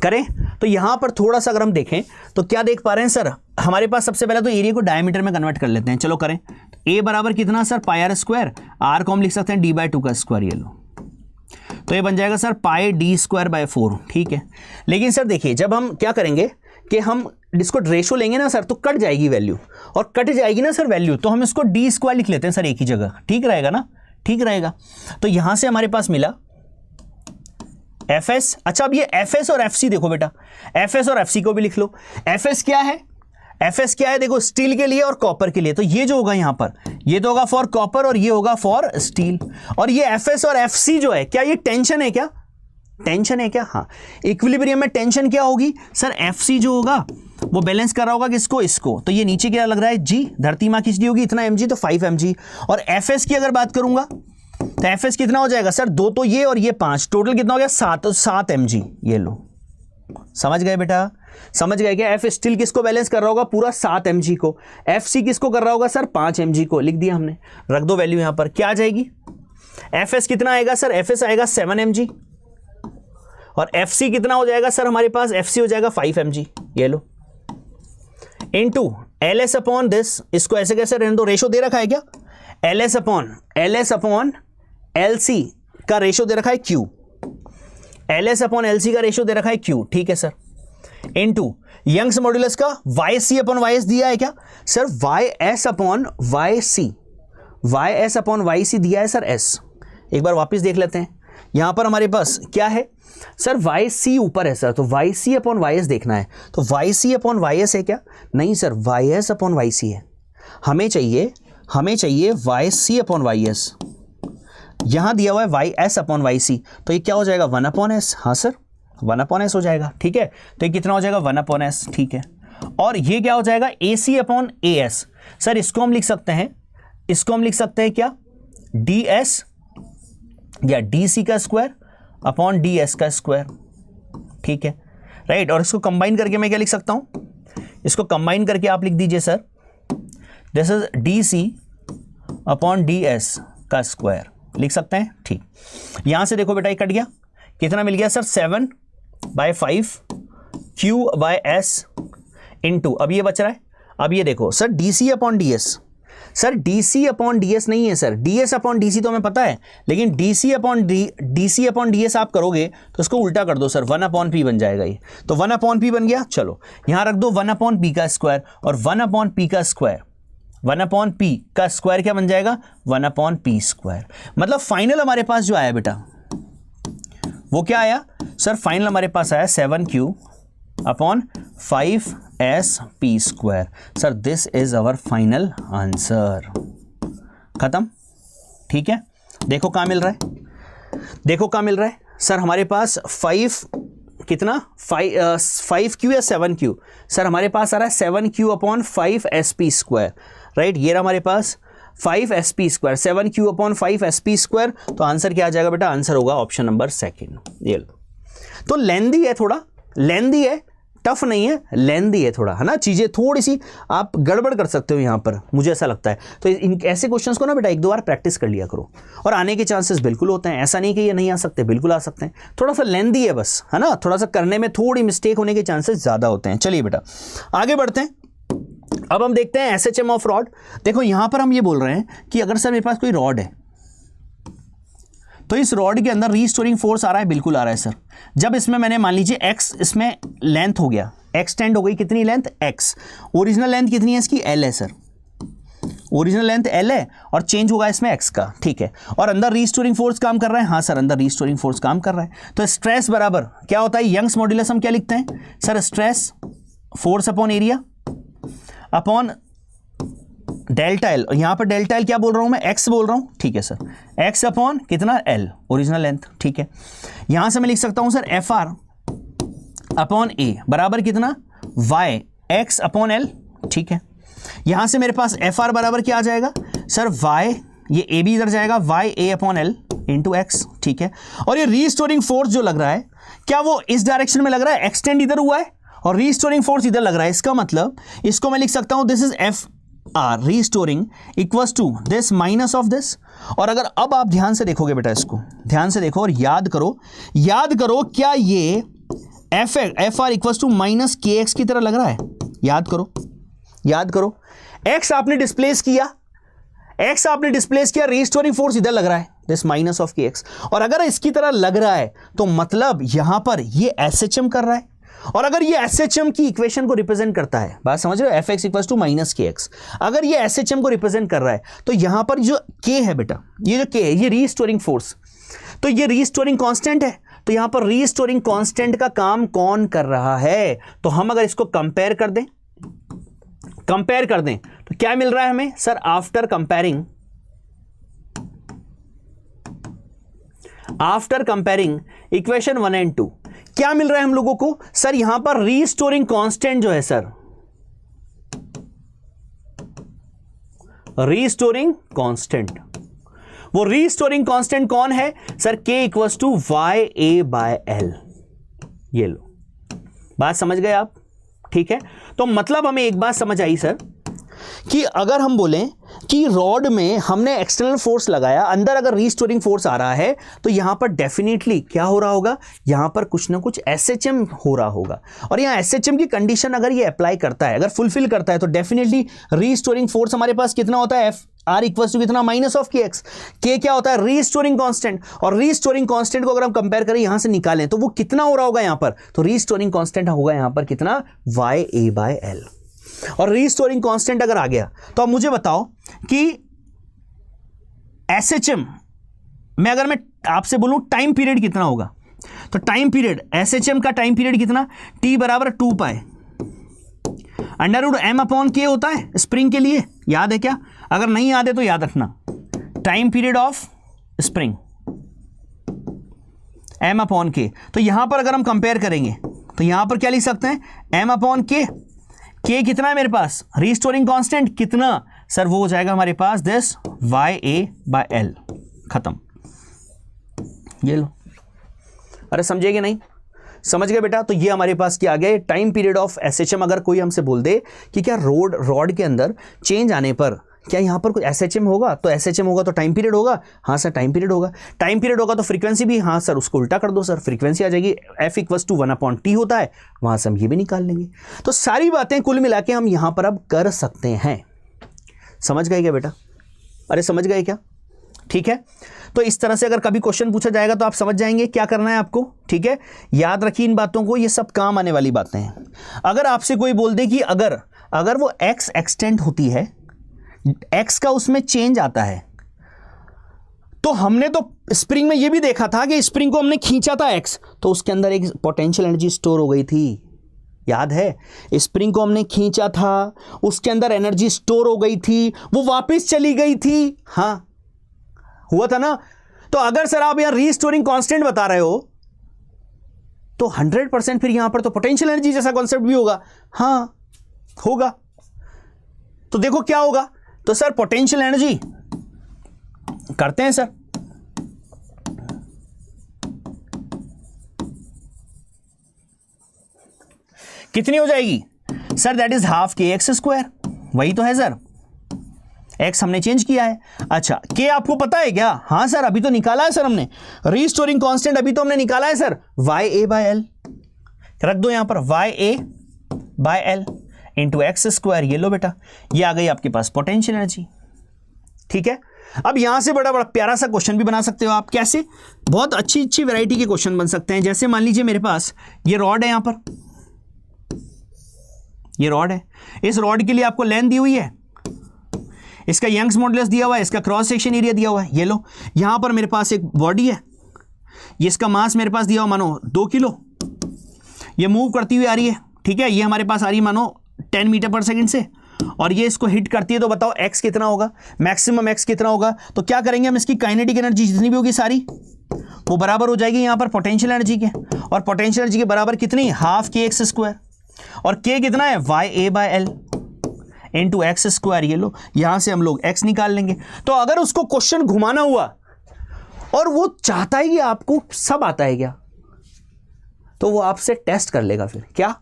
करें, तो यहां पर थोड़ा सा अगर हम देखें तो क्या देख पा रहे हैं सर, हमारे पास सबसे पहले तो एरिया को डायमीटर में कन्वर्ट कर लेते हैं, चलो करें, ए बराबर कितना sir, pi R square, R को हम लिख सकते हैं डी बाई 2 का स्क्वायर, ये लो, तो ये बन जाएगा sir pi D square by 4, ठीक है। लेकिन सर देखिए जब हम क्या करेंगे कि हम इसको रेशो लेंगे ना सर, तो कट जाएगी वैल्यू, और कट जाएगी ना सर वैल्यू, तो हम इसको डी स्क्वायर लिख लेते हैं सर एक ही जगह, ठीक रहेगा ना, ठीक रहेगा। तो यहां से हमारे पास मिला एफ एस, अच्छा अब ये एफ एस और एफ सी देखो बेटा, एफ एस और एफ सी को भी लिख लो। एफ एस क्या है, एफ एस क्या है देखो, स्टील के लिए और कॉपर के लिए, तो ये जो होगा यहां पर, ये तो होगा फॉर कॉपर और ये होगा फॉर स्टील। और ये एफ एस और एफ सी जो है, क्या ये टेंशन है, क्या टेंशन है क्या, हाँ, इक्विलिब्रियम में टेंशन क्या होगी सर, एफ सी जो होगा वो बैलेंस कर रहा होगा किसको, इसको, तो ये नीचे क्या लग रहा है जी, धरती मां खींच दी होगी इतना mg, तो 5 mg। और एफ एस की अगर बात करूंगा तो एफ एस कितना हो जाएगा सर, 2 तो ये और ये 5, टोटल कितना हो गया 7 mg, ये लो, समझ गए बेटा, समझ गए क्या, एफ स्टील किसको बैलेंस कर रहा होगा, पूरा 7 mg को, एफ सी किसको कर रहा होगा सर, 5 mg को, लिख दिया हमने, रख दो वैल्यू यहां पर, क्या आ जाएगी, एफ एस कितना आएगा सर, एफ एस आएगा 7 mg, और एफ सी कितना हो जाएगा सर हमारे पास, एफ सी हो जाएगा 5 mg, ये लो, into L S upon this, इसको ऐसे कैसे रहने दो, रेशो दे रखा है क्या, L S upon L C का रेशो दे रखा है क्यू, L S upon L C का रेशो दे रखा है क्यू, ठीक है सर, इनटू यंग्स मॉड्यूलस का Y C upon Y S दिया है क्या sir, Y S upon Y C, Y S upon Y C दिया है सर एस। एक बार वापस देख लेते हैं, यहां पर हमारे पास क्या है सर, वाई सी ऊपर है सर, तो Y C upon Y S देखना है, तो Y C upon Y S है क्या, नहीं sir, Y S upon Y C है, हमें चाहिए Y C upon Y S, यहां दिया हुआ है Y S upon Y C, तो ये क्या हो जाएगा 1 अपॉन एस, हाँ सर 1 अपॉन एस हो जाएगा, ठीक है, तो ये कितना हो जाएगा 1 अपॉन एस, ठीक है। और ये क्या हो जाएगा ए C upon A S, sir इसको हम लिख सकते हैं, क्या डी एस या डी सी का स्क्वायर अपॉन डी एस का स्क्वायर, ठीक है, राइट। और इसको कंबाइन करके मैं क्या लिख सकता हूं, इसको कंबाइन करके आप लिख दीजिए sir, this is D C upon D S का स्क्वायर, लिख सकते हैं, ठीक। यहां से देखो बेटा ये कट गया, कितना मिल गया sir 7/5 Q by S into, अब ये बच रहा है, अब ये देखो sir D C upon D S, sir D C upon D S नहीं है sir, D S upon D C तो हमें पता है, लेकिन D C upon D S आप करोगे तो इसको उल्टा कर दो सर, 1 अपॉन पी बन जाएगा ये, तो 1 अपॉन पी बन गया। चलो यहां रख दो 1 अपॉन पी का स्क्वायर, और 1 अपॉन पी का स्क्वायर, 1 अपॉन पी का स्क्वायर क्या बन जाएगा 1 अपॉन पी स्क्वायर। मतलब फाइनल हमारे पास जो आया बेटा वो क्या आया सर, फाइनल हमारे पास आया 7Q upon 5sp²। Sir this is our final answer. खत्म, ठीक है। देखो कहाँ मिल रहा है, देखो कहाँ मिल रहा है सर, हमारे पास 5Q या 7Q, सर हमारे पास आ रहा है 7Q अपॉन 5sp², राइट। ये रहा हमारे पास 5sp², 7Q अपॉन 5sp²। तो आंसर क्या आ जाएगा बेटा, आंसर होगा ऑप्शन नंबर सेकेंड। ये लो, तो लेंदी है, थोड़ा लेंदी है, टफ नहीं है, लेंदी है थोड़ा, है ना। चीजें थोड़ी सी आप गड़बड़ कर सकते हो यहाँ पर, मुझे ऐसा लगता है। तो इन ऐसे क्वेश्चंस को ना बेटा 1-2 बार प्रैक्टिस कर लिया करो, और आने के चांसेस बिल्कुल होते हैं। ऐसा नहीं कि ये नहीं आ सकते, बिल्कुल आ सकते हैं। थोड़ा सा लेंदी है बस, है ना, थोड़ा सा करने में थोड़ी मिस्टेक होने के चांसेस ज्यादा होते हैं। चलिए बेटा आगे बढ़ते हैं। अब हम देखते हैं SHM ऑफ रॉड। देखो यहां पर हम ये बोल रहे हैं कि अगर सर मेरे पास कोई रॉड है, तो इस रॉड के अंदर रीस्टोरिंग फोर्स आ रहा है, बिल्कुल आ रहा है सर। जब इसमें मैंने मान लीजिए x इसमें लेंथ हो गया, एक्सटेंड हो गई, कितनी लेंथ x, ओरिजिनल लेंथ कितनी है इसकी, l है सर, ओरिजिनल लेंथ l है, और चेंज होगा इसमें x का, ठीक है। और अंदर रीस्टोरिंग फोर्स काम कर रहा है, हाँ सर अंदर रीस्टोरिंग फोर्स काम कर रहा है। तो स्ट्रेस बराबर क्या होता है, यंग्स मॉड्यूलस हम क्या लिखते हैं sir, stress force upon area upon delta L. यहां पर डेल्टा एल क्या बोल रहा हूं मैं, एक्स बोल रहा हूं, ठीक है सर, एक्स अपॉन कितना एल, ओरिजिनल लेंथ, ठीक है। यहां से मैं लिख सकता हूं सर एफ आर अपॉन ए बराबर कितना, वाई एक्स अपॉन एल, ठीक है। यहां से मेरे पास एफ आर बराबर क्या आ जाएगा सर, वाई, ये ए भी इधर जाएगा, वाई ए अपॉन एल इंटू एक्स, ठीक है। और ये रीस्टोरिंग फोर्स जो लग रहा है, क्या वो इस डायरेक्शन में लग रहा है, एक्सटेंड इधर हुआ है और रीस्टोरिंग फोर्स इधर लग रहा है। इसका मतलब इसको मैं लिख सकता हूं this is F R restoring equals to this minus of this. और अगर अब आप ध्यान से देखोगे बेटा, इसको ध्यान से देखो और याद करो क्या ये F R equals to minus K X की तरह लग रहा है, याद करो, याद करो। एक्स आपने डिस्प्लेस किया, एक्स आपने डिस्प्लेस किया, रीस्टोरिंग फोर्स इधर लग रहा है, दिस माइनस ऑफ के एक्स। और अगर इसकी तरह लग रहा है तो मतलब यहां पर ये एसएचएम कर रहा है। और अगर ये एसएचएम की इक्वेशन को रिप्रेजेंट करता है, बात समझ रहे हो, F X equals to minus K X, अगर ये एसएचएम को रिप्रेजेंट कर रहा है तो यहां पर जो के है बेटा, ये जो के है ये रीस्टोरिंग फोर्स, तो ये रीस्टोरिंग कांस्टेंट है। तो यहां पर रीस्टोरिंग कांस्टेंट का काम कौन कर रहा है, तो हम अगर इसको कंपेयर कर दें, कंपेयर कर दें तो क्या मिल रहा है हमें sir, after comparing equation 1 and 2 क्या मिल रहा है हम लोगों को सर, यहां पर रीस्टोरिंग कांस्टेंट जो है सर, रीस्टोरिंग कांस्टेंट, वो रीस्टोरिंग कांस्टेंट कौन है sir, k equals to Y A by L. ये लो, बात समझ गए आप, ठीक है। तो मतलब हमें एक बात समझ आई सर कि अगर हम बोलें कि रॉड में हमने एक्सटर्नल फोर्स लगाया, अंदर अगर रीस्टोरिंग फोर्स आ रहा है तो यहां पर डेफिनेटली क्या हो रहा होगा, यहां पर कुछ ना कुछ एसएचएम हो रहा होगा। और यहां एसएचएम की कंडीशन अगर ये अप्लाई करता है, अगर फुलफिल करता है, तो डेफिनेटली रीस्टोरिंग फोर्स हमारे पास कितना होता है, एफ आर इक्वल्स टू कितना, माइनस ऑफ के एक्स। के क्या होता है, रीस्टोरिंग कांस्टेंट, और रीस्टोरिंग कांस्टेंट को अगर हम कंपेयर करें यहां से निकालें तो वो कितना हो रहा होगा यहां पर, तो रीस्टोरिंग कांस्टेंट होगा यहां पर कितना, वाई ए बाय एल। और रीस्टोरिंग कांस्टेंट अगर आ गया तो अब मुझे बताओ कि एसएचएम में अगर मैं आपसे बोलूं टाइम पीरियड कितना होगा, तो टाइम पीरियड एसएचएम का टाइम पीरियड कितना, टी बराबर 2 pi under root M upon K होता है स्प्रिंग के लिए, याद है क्या, अगर नहीं याद है तो याद रखना, time period of spring M upon K. तो यहां पर अगर हम कंपेयर करेंगे तो यहां पर क्या लिख सकते हैं, एम अपॉन के कितना है मेरे पास, रीस्टोरिंग कांस्टेंट कितना सर, वो हो जाएगा हमारे पास this Y A by L. खत्म, ये लो, अरे समझे कि नहीं, समझ गए बेटा। तो ये हमारे पास क्या आ गया, टाइम पीरियड ऑफ एसएचएम। अगर कोई हमसे बोल दे कि क्या रॉड के अंदर चेंज आने पर क्या यहाँ पर कुछ एसएचएम होगा, तो एसएचएम होगा तो टाइम पीरियड होगा, हाँ सर टाइम पीरियड होगा, टाइम पीरियड होगा तो फ्रीक्वेंसी भी, हाँ सर उसको उल्टा कर दो सर, फ्रीक्वेंसी आ जाएगी एफ इक्वल्स टू 1/t होता है, वहां से हम ये भी निकाल लेंगे। तो सारी बातें कुल मिला के हम यहां पर अब कर सकते हैं। समझ गए क्या बेटा, अरे समझ गए क्या, ठीक है। तो इस तरह से अगर कभी क्वेश्चन पूछा जाएगा तो आप समझ जाएंगे क्या करना है आपको, ठीक है। याद रखिए इन बातों को, ये सब काम आने वाली बातें हैं। अगर आपसे कोई बोल दे कि अगर वो एक्स एक्सटेंड होती है, एक्स का उसमें चेंज आता है, तो हमने तो स्प्रिंग में ये भी देखा था कि स्प्रिंग को हमने खींचा था एक्स, तो उसके अंदर एक पोटेंशियल एनर्जी स्टोर हो गई थी, याद है, स्प्रिंग को हमने खींचा था, उसके अंदर एनर्जी स्टोर हो गई थी, वो वापस चली गई थी, हाँ हुआ था ना। तो अगर सर आप यहां रीस्टोरिंग कांस्टेंट बता रहे हो तो 100% फिर यहां पर तो पोटेंशियल एनर्जी जैसा कॉन्सेप्ट भी होगा, हाँ होगा। तो देखो क्या होगा, तो सर पोटेंशियल एनर्जी करते हैं सर, कितनी हो जाएगी सर, दैट इज हाफ के एक्स स्क्वायर, वही तो है सर, एक्स हमने चेंज किया है। अच्छा के आपको पता है क्या, हाँ सर अभी तो निकाला है सर हमने, रीस्टोरिंग कांस्टेंट अभी तो हमने निकाला है sir, Y A by L, रख दो यहां पर Y A by L into X square, ये लो बेटा, ये आ गई आपके पास पोटेंशियल एनर्जी। ठीक है, अब यहां से बड़ा बड़ा प्यारा सा क्वेश्चन भी बना सकते हो आप, कैसे, बहुत अच्छी अच्छी वैरायटी के क्वेश्चन बन सकते हैं। जैसे मान लीजिए मेरे पास ये रॉड है, यहां पर ये रॉड है, इस रॉड के लिए आपको लेंथ दी हुई है, इसका यंग्स मॉडुलस दिया हुआ है, इसका क्रॉस सेक्शन एरिया दिया हुआ है, ये लो। यहां पर मेरे पास एक बॉडी है, ये इसका मास मेरे पास दिया हुआ मानो 2 किलो, ये मूव करती हुई आ रही है, ठीक है, ये हमारे पास आ रही है मानो 10 मीटर पर सेकंड से, और ये इसको हिट करती है, तो बताओ एक्स कितना होगा, मैक्सिमम एक्स कितना होगा। तो क्या करेंगे हम, इसकी काइनेटिक एनर्जी जितनी भी होगी सारी वो बराबर हो जाएगी यहां पर पोटेंशियल एनर्जी के, और पोटेंशियल एनर्जी के बराबर कितनी, हाफ के एक्स स्क्वायर, और के कितना है, Y A by L into X square, ये लो, यहां से हम लोग एक्स निकाल लेंगे। तो अगर उसको क्वेश्चन घुमाना हुआ और वो चाहता है कि आपको सब आता है क्या, तो वो आपसे टेस्ट कर लेगा, फिर क्या,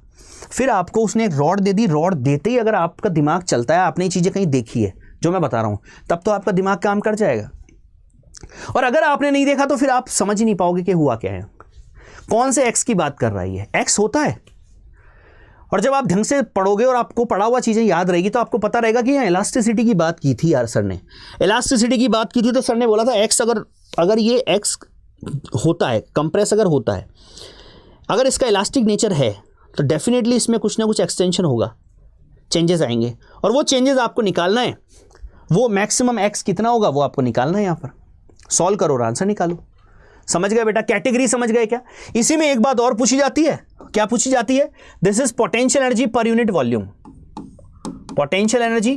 फिर आपको उसने एक रॉड दे दी, रॉड देते ही अगर आपका दिमाग चलता है, आपने ये चीजें कहीं देखी है जो मैं बता रहा हूं, तब तो आपका दिमाग काम कर जाएगा। और अगर आपने नहीं देखा तो फिर आप समझ ही नहीं पाओगे कि हुआ क्या है, कौन से एक्स की बात कर रही है, एक्स होता है। और जब आप ढंग से पढ़ोगे और आपको पढ़ा हुआ चीजें याद रहेगी तो आपको पता रहेगा कि यहाँ इलास्टिसिटी की बात की थी यार सर ने, इलास्टिसिटी की बात की थी, तो सर ने बोला था एक्स अगर ये एक्स होता है, कंप्रेस अगर होता है, अगर इसका इलास्टिक नेचर है तो डेफिनेटली इसमें कुछ ना कुछ एक्सटेंशन होगा, चेंजेस आएंगे, और वो चेंजेस आपको निकालना है, वो मैक्सिमम एक्स कितना होगा वो आपको निकालना है। यहाँ पर सॉल्व करो और आंसर निकालो। समझ गए बेटा, कैटेगरी समझ गए क्या। इसी में एक बात और पूछी जाती है, क्या पूछी जाती है, this is potential energy per unit volume, potential energy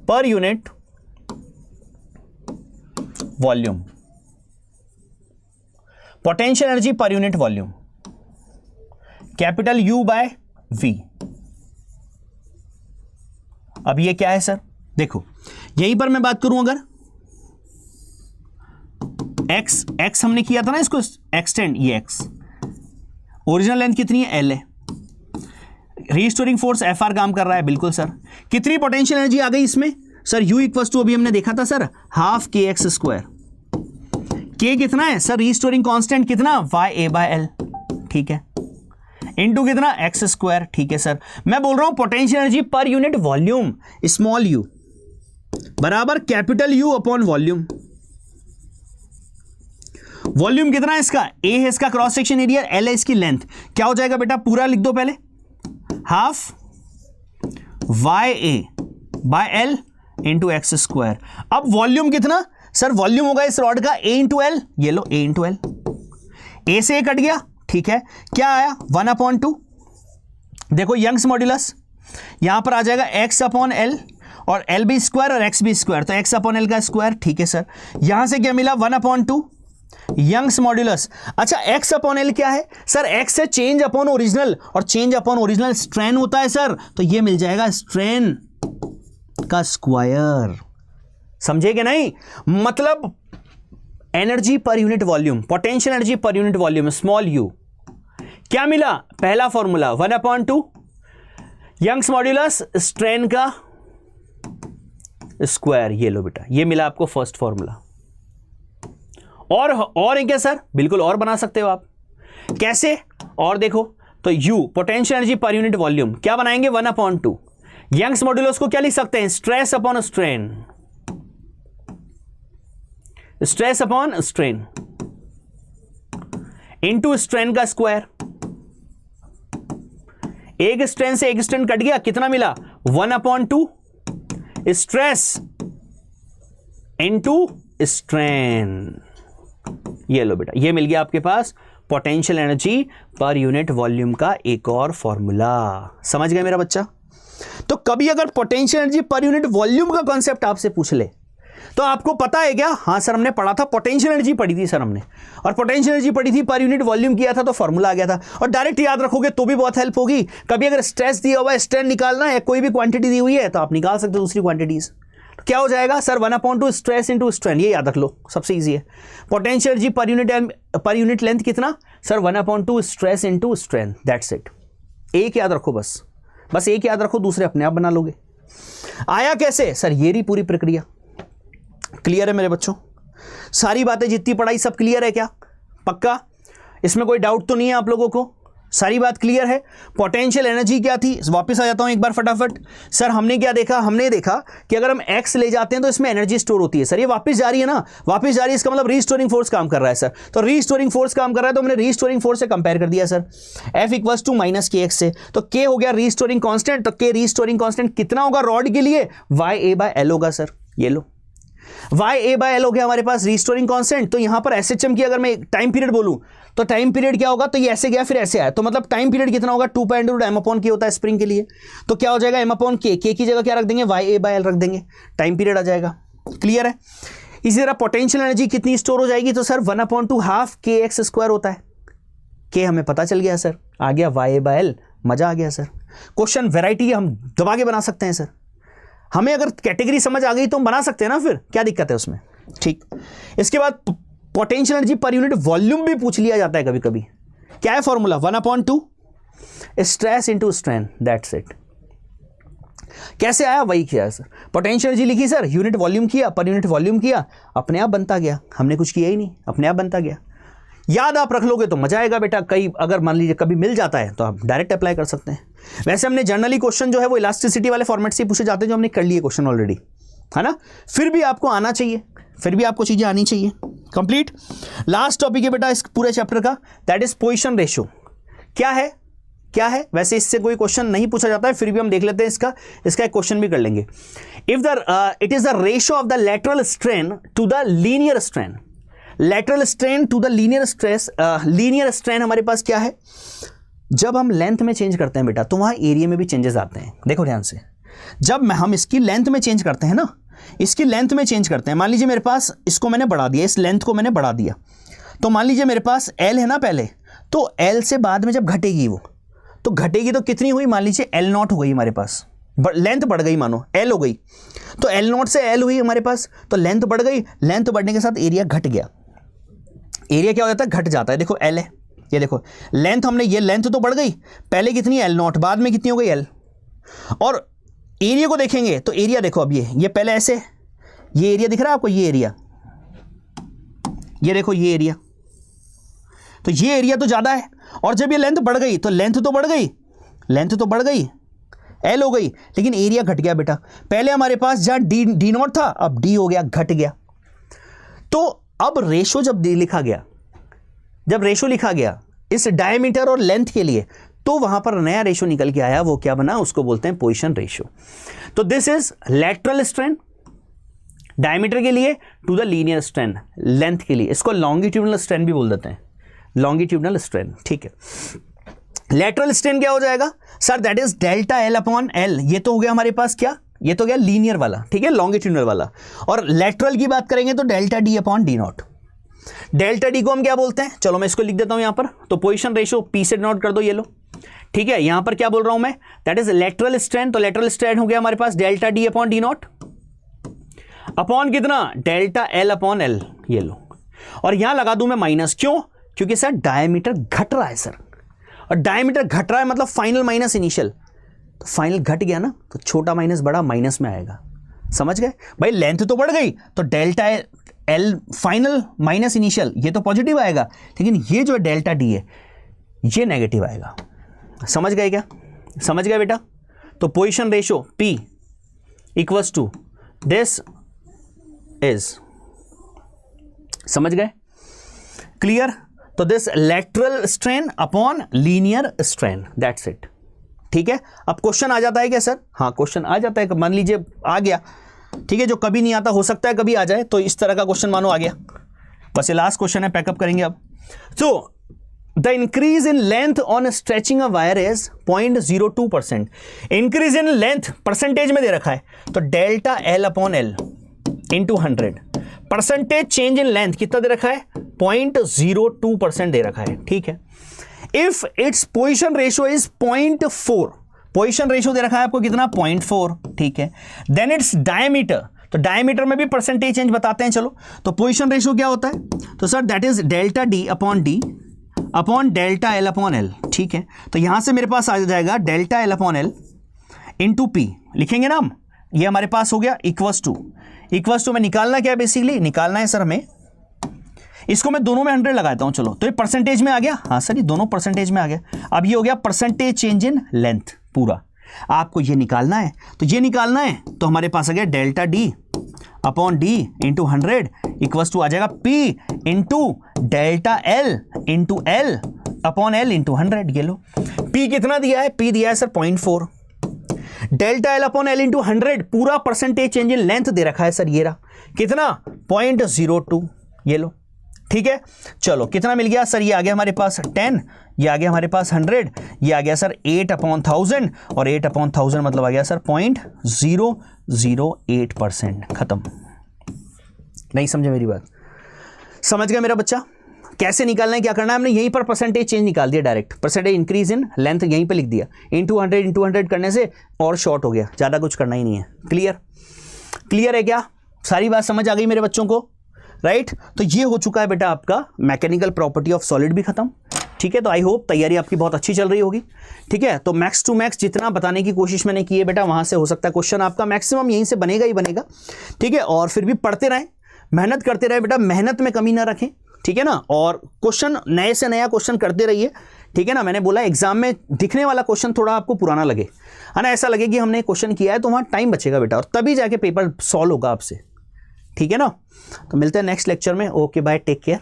per unit volume, potential energy per unit volume, capital U by V। अब ये क्या है सर, देखो यहीं पर मैं बात करूं, अगर x हमने किया था ना, इसको एक्सटेंड, ये x, ओरिजिनल लेंथ कितनी है, L है, रीस्टोरिंग फोर्स Fr काम कर रहा है, बिल्कुल सर। कितनी पोटेंशियल एनर्जी आ गई इसमें सर, U इक्वल्स टू अभी हमने देखा था सर, हाफ के एक्स स्क्वायर, K कितना है सर, रीस्टोरिंग कांस्टेंट कितना, वाई ए बाय एल, ठीक है, इनटू कितना, एक्स स्क्वायर, ठीक है सर। मैं बोल रहा हूं potential energy per unit volume, small u बराबर capital U upon volume. Volume कितना है इसका, A है इसका क्रॉस सेक्शन एरिया, L है इसकी लेंथ, क्या हो जाएगा बेटा, पूरा लिख दो पहले, half Y A by L into X square. अब वॉल्यूम कितना सर, वॉल्यूम होगा इस रॉड का A इंटू एल, ये लो A इंटू एल, A से A कट गया, ठीक है, क्या आया 1/2, देखो यंग्स मॉड्यूलस यहां पर आ जाएगा x अपॉन एल, और एल भी स्क्वायर और एक्स भी स्क्वायर, तो x अपॉन एल का स्क्वायर, ठीक है सर। यहां से क्या मिला 1/2 यंग्स मॉड्यूलस। अच्छा x अपॉन एल क्या है सर, x है चेंज अपॉन ओरिजिनल, और चेंज अपॉन ओरिजिनल स्ट्रेन होता है सर, तो ये मिल जाएगा स्ट्रेन का स्क्वायर, समझे कि नहीं। मतलब energy per unit volume, potential energy per unit volume small u, क्या मिला, पहला फॉर्मूला 1/2 यंग्स मॉड्यूलस स्ट्रेन का स्क्वायर, ये लो बेटा, ये मिला आपको फर्स्ट फॉर्मूला। और है क्या सर, बिल्कुल और बना सकते हो आप, कैसे, और देखो तो u potential energy per unit volume क्या बनाएंगे 1/2 यंग्स मॉड्यूलस को क्या लिख सकते हैं, stress upon strain, stress upon strain into strain का स्क्वायर। एक स्ट्रेन से एक स्ट्रेन कट गया, कितना मिला 1/2 स्ट्रेस इनटू स्ट्रेन, ये लो बेटा, ये मिल गया आपके पास potential energy per unit volume का एक और फॉर्मूला। समझ गए मेरा बच्चा? तो कभी अगर potential energy per unit volume का कॉन्सेप्ट आपसे पूछ ले तो आपको पता है क्या? हाँ सर हमने पढ़ा था, पोटेंशियल एनर्जी पढ़ी थी सर हमने, और पोटेंशियल एनर्जी पढ़ी थी, पर यूनिट वॉल्यूम किया था तो फॉर्मूला आ गया था। और डायरेक्ट याद रखोगे तो भी बहुत हेल्प होगी। कभी अगर स्ट्रेस दिया हुआ है, स्ट्रेन निकालना है, कोई भी क्वांटिटी दी हुई है तो आप निकाल सकते हो दूसरी क्वांटिटीज। तो क्या हो जाएगा सर? 1/2 स्ट्रेस इंटू स्ट्रेन, ये याद रख लो, सबसे ईजी है। Potential energy per unit length कितना sir? 1/2 stress into strain, that's it. एक याद रखो, बस एक याद रखो, दूसरे अपने आप बना लोगे। आया कैसे सर? ये रही पूरी प्रक्रिया। क्लियर है मेरे बच्चों? सारी बातें जितनी पढ़ाई सब क्लियर है क्या? पक्का? इसमें कोई डाउट तो नहीं है आप लोगों को? सारी बात क्लियर है? पोटेंशियल एनर्जी क्या थी? वापस आ जाता हूं एक बार फटाफट। सर हमने क्या देखा? हमने देखा कि अगर हम एक्स ले जाते हैं तो इसमें एनर्जी स्टोर होती है। सर ये वापस जा रही है ना, वापस जा रही है, इसका मतलब रीस्टोरिंग फोर्स काम कर रहा है सर। तो रीस्टोरिंग फोर्स काम कर रहा है तो हमने रीस्टोरिंग फोर्स से कंपेयर कर दिया sir, F equals to minus K X से। तो के हो गया रीस्टोरिंग कांस्टेंट। तो के रीस्टोरिंग कांस्टेंट कितना होगा रॉड के लिए? YA/L होगा सर। ये लो, YA/L हो गया हमारे पास रीस्टोरिंग कांस्टेंट। तो यहां पर SHM की अगर मैं टाइम पीरियड बोलूं तो टाइम पीरियड क्या होगा? तो ये ऐसे गया फिर ऐसे आया, तो मतलब टाइम पीरियड कितना होगा? 2π M/K होता है स्प्रिंग के लिए। तो क्या हो जाएगा? M/K, के की जगह क्या रख देंगे? YA/L रख देंगे, टाइम पीरियड आ जाएगा। क्लियर है? इसी तरह पोटेंशियल एनर्जी कितनी स्टोर हो जाएगी? तो सर 1/2 हाफ KX² होता है। के हमें पता चल गया सर, आ गया YA/L, मजा आ गया सर। क्वेश्चन वेराइटी हम दबा के बना सकते हैं सर। हमें अगर कैटेगरी समझ आ गई तो हम बना सकते हैं ना, फिर क्या दिक्कत है उसमें? ठीक। इसके बाद potential energy per unit volume भी पूछ लिया जाता है कभी कभी। क्या है formula? 1/2 stress into strain, that's it. कैसे आया? वही किया है सर। पोटेंशियल एनर्जी लिखी सर, यूनिट वॉल्यूम किया, पर यूनिट वॉल्यूम किया, अपने आप बनता गया। हमने कुछ किया ही नहीं, अपने आप बनता गया। याद आप रख लोगे तो मजा आएगा बेटा। कई अगर मान लीजिए कभी मिल जाता है तो आप डायरेक्ट अप्लाई कर सकते हैं। वैसे हमने जनरली क्वेश्चन जो है वो इलास्टिसिटी वाले फॉर्मेट से पूछे जाते हैं, जो हमने कर लिए क्वेश्चन ऑलरेडी, है ना। फिर भी आपको आना चाहिए, फिर भी आपको चीजें आनी चाहिए। कंप्लीट। लास्ट टॉपिक है बेटा इस पूरे चैप्टर का, दैट इज पोजीशन रेशियो। क्या है? क्या है? वैसे इससे कोई क्वेश्चन नहीं पूछा जाता है, फिर भी हम देख लेते हैं इसका एक क्वेश्चन भी कर लेंगे। If it is the ratio of the lateral strain to the linear strain. Lateral strain to the linear stress, linear strain हमारे पास क्या है? जब हम लेंथ में चेंज करते हैं बेटा तो वहां एरिया में भी चेंजेस आते हैं। देखो ध्यान से, जब हम इसकी लेंथ में चेंज करते हैं ना, इसकी लेंथ में चेंज करते हैं, मान लीजिए मेरे पास इसको मैंने बढ़ा दिया, इस लेंथ को मैंने बढ़ा दिया, तो मान लीजिए मेरे पास L है ना पहले, तो L से बाद में जब घटेगी वो, तो घटेगी तो कितनी हुई? मान लीजिए L0 हो गई हमारे पास, लेंथ बढ़ गई, मानो L हो गई, तो L0 से L हुई हमारे पास, तो लेंथ बढ़ गई, लेंथ बढ़ने के साथ एरिया घट गया। एरिया क्या हो जाता है? घट जाता है। देखो L है, ये देखो लेंथ, हमने ये लेंथ तो बढ़ गई, पहले कितनी L0, बाद में कितनी हो गई L। और एरिया को देखेंगे तो एरिया देखो, अब ये पहले ऐसे, ये एरिया दिख रहा है आपको, ये एरिया, ये देखो ये एरिया, तो ये एरिया तो ज्यादा है। और जब ये लेंथ बढ़ गई तो लेंथ तो बढ़ गई, लेंथ तो बढ़ गई, L हो गई, लेकिन एरिया घट गया बेटा। पहले हमारे पास जहां D0 था, अब D हो गया, घट गया। तो अब रेशो जब लिखा गया, जब रेशो लिखा गया इस डायमीटर और लेंथ के लिए, तो वहां पर नया रेशो निकल के आया, वो क्या बना? उसको बोलते हैं पोजीशन रेशो। तो this is lateral strain diameter के लिए to the linear strain length के लिए, इसको लॉन्गिट्यूडनल स्ट्रेन भी बोल देते हैं, लॉन्गिट्यूडनल स्ट्रेन। ठीक है, लैटरल स्ट्रेन क्या हो जाएगा sir? That is delta L/L। ये तो हो गया हमारे पास क्या? ये तो गया लीनियर वाला, ठीक है, लॉन्गिट्यूडनल वाला। और लैटरल की बात करेंगे तो डेल्टा D/D0। डेल्टा डी को हम क्या बोलते हैं? चलो मैं इसको लिख देता हूं यहां पर। तो पोजीशन रेशो P से नोट कर दो, ये लो, ठीक है। यहां पर क्या बोल रहा हूं मैं? That is lateral strain. तो लेटरल स्ट्रेन हो गया हमारे पास डेल्टा D/D0 अपॉन कितना? Delta L/L। ये लो, और यहां लगा दूं मैं माइनस। क्यों? क्योंकि सर डायमीटर घट रहा है सर, और डायमीटर घट रहा है मतलब फाइनल माइनस इनिशियल। तो फाइनल घट गया ना, तो छोटा माइनस बड़ा माइनस में आएगा। समझ गए भाई? लेंथ तो बढ़ गई, तो delta L final minus initial, ये तो पॉजिटिव आएगा, लेकिन ये जो डेल्टा D है ये नेगेटिव आएगा। समझ गए क्या? समझ गए बेटा? तो position ratio P equals to this is, समझ गए? क्लियर? तो this lateral strain upon linear strain, that's it. ठीक है, अब क्वेश्चन आ जाता है क्या सर? हाँ क्वेश्चन आ जाता है, मान लीजिए आ गया, ठीक है, जो कभी नहीं आता, हो सकता है कभी आ जाए, तो इस तरह का क्वेश्चन मानो आ गया। बस ये लास्ट क्वेश्चन है, पैकअप करेंगे अब। तो the increase in length on stretching a wire is 0.02%। Increase in length percentage में दे रखा है, तो delta L upon L into 100। Percentage change in length कितना दे रखा है? 0.02% दे रखा है, ठीक है। If its position ratio is 0.4, position ratio दे रखा है आपको कितना? 0.4, ठीक है। देन इट्स डायमीटर, तो डायमीटर में भी परसेंटेज चेंज बताते हैं, चलो। तो पोजिशन रेशियो क्या होता है? तो sir that is delta D upon delta L upon L, ठीक है। तो यहां से मेरे पास आ जाएगा delta L upon L into P, लिखेंगे ना हम, ये हमारे पास हो गया इक्वस टू में निकालना क्या है? बेसिकली निकालना है सर हमें, इसको मैं दोनों में 100 लगाता हूं, चलो। तो ये परसेंटेज में आ गया, हाँ सर ये दोनों परसेंटेज में आ गया। अब ये हो गया परसेंटेज चेंज इन लेंथ पूरा, आपको ये निकालना है। तो ये निकालना है तो हमारे पास आ गया delta D upon D into 100 equals to आ जाएगा P into delta L into L upon L into 100। ये लो, पी कितना दिया है? पी दिया है sir 0.4, delta L upon L into 100 पूरा परसेंटेज चेंज इन लेंथ दे रखा है सर, ये रहा कितना? 0.02, ये लो, ठीक है। चलो कितना मिल गया सर? ये आ गया हमारे पास 10, ये आ गया हमारे पास 100, ये आ गया सर 8/1000, और 8/1000 मतलब आ गया सर 0.008%। खत्म। नहीं समझे मेरी बात? समझ गया मेरा बच्चा? कैसे निकालना है, क्या करना है? हमने यहीं पर परसेंटेज चेंज निकाल दिया direct, percentage increase in length यहीं पे लिख दिया, इंटू 100 करने से और शॉर्ट हो गया, ज़्यादा कुछ करना ही नहीं है। क्लियर है क्या? सारी बात समझ आ गई मेरे बच्चों को? राइट तो ये हो चुका है बेटा आपका मैकेनिकल प्रॉपर्टी ऑफ सॉलिड भी खत्म, ठीक है। तो आई होप तैयारी आपकी बहुत अच्छी चल रही होगी, ठीक है। तो मैक्स टू मैक्स जितना बताने की कोशिश मैंने की है बेटा, वहां से हो सकता है क्वेश्चन आपका मैक्सिमम यहीं से बनेगा ही बनेगा, ठीक है। और फिर भी पढ़ते रहें, मेहनत करते रहे बेटा, मेहनत में कमी ना रखें, ठीक है ना। और क्वेश्चन नए से नया क्वेश्चन करते रहिए, ठीक है ना। मैंने बोला एग्जाम में दिखने वाला क्वेश्चन थोड़ा आपको पुराना लगे, है ना, ऐसा लगे कि हमने क्वेश्चन किया है, तो वहाँ टाइम बचेगा बेटा, और तभी जाके पेपर सॉल्व होगा आपसे, ठीक है ना। तो मिलते हैं नेक्स्ट लेक्चर में। Okay bye, take care.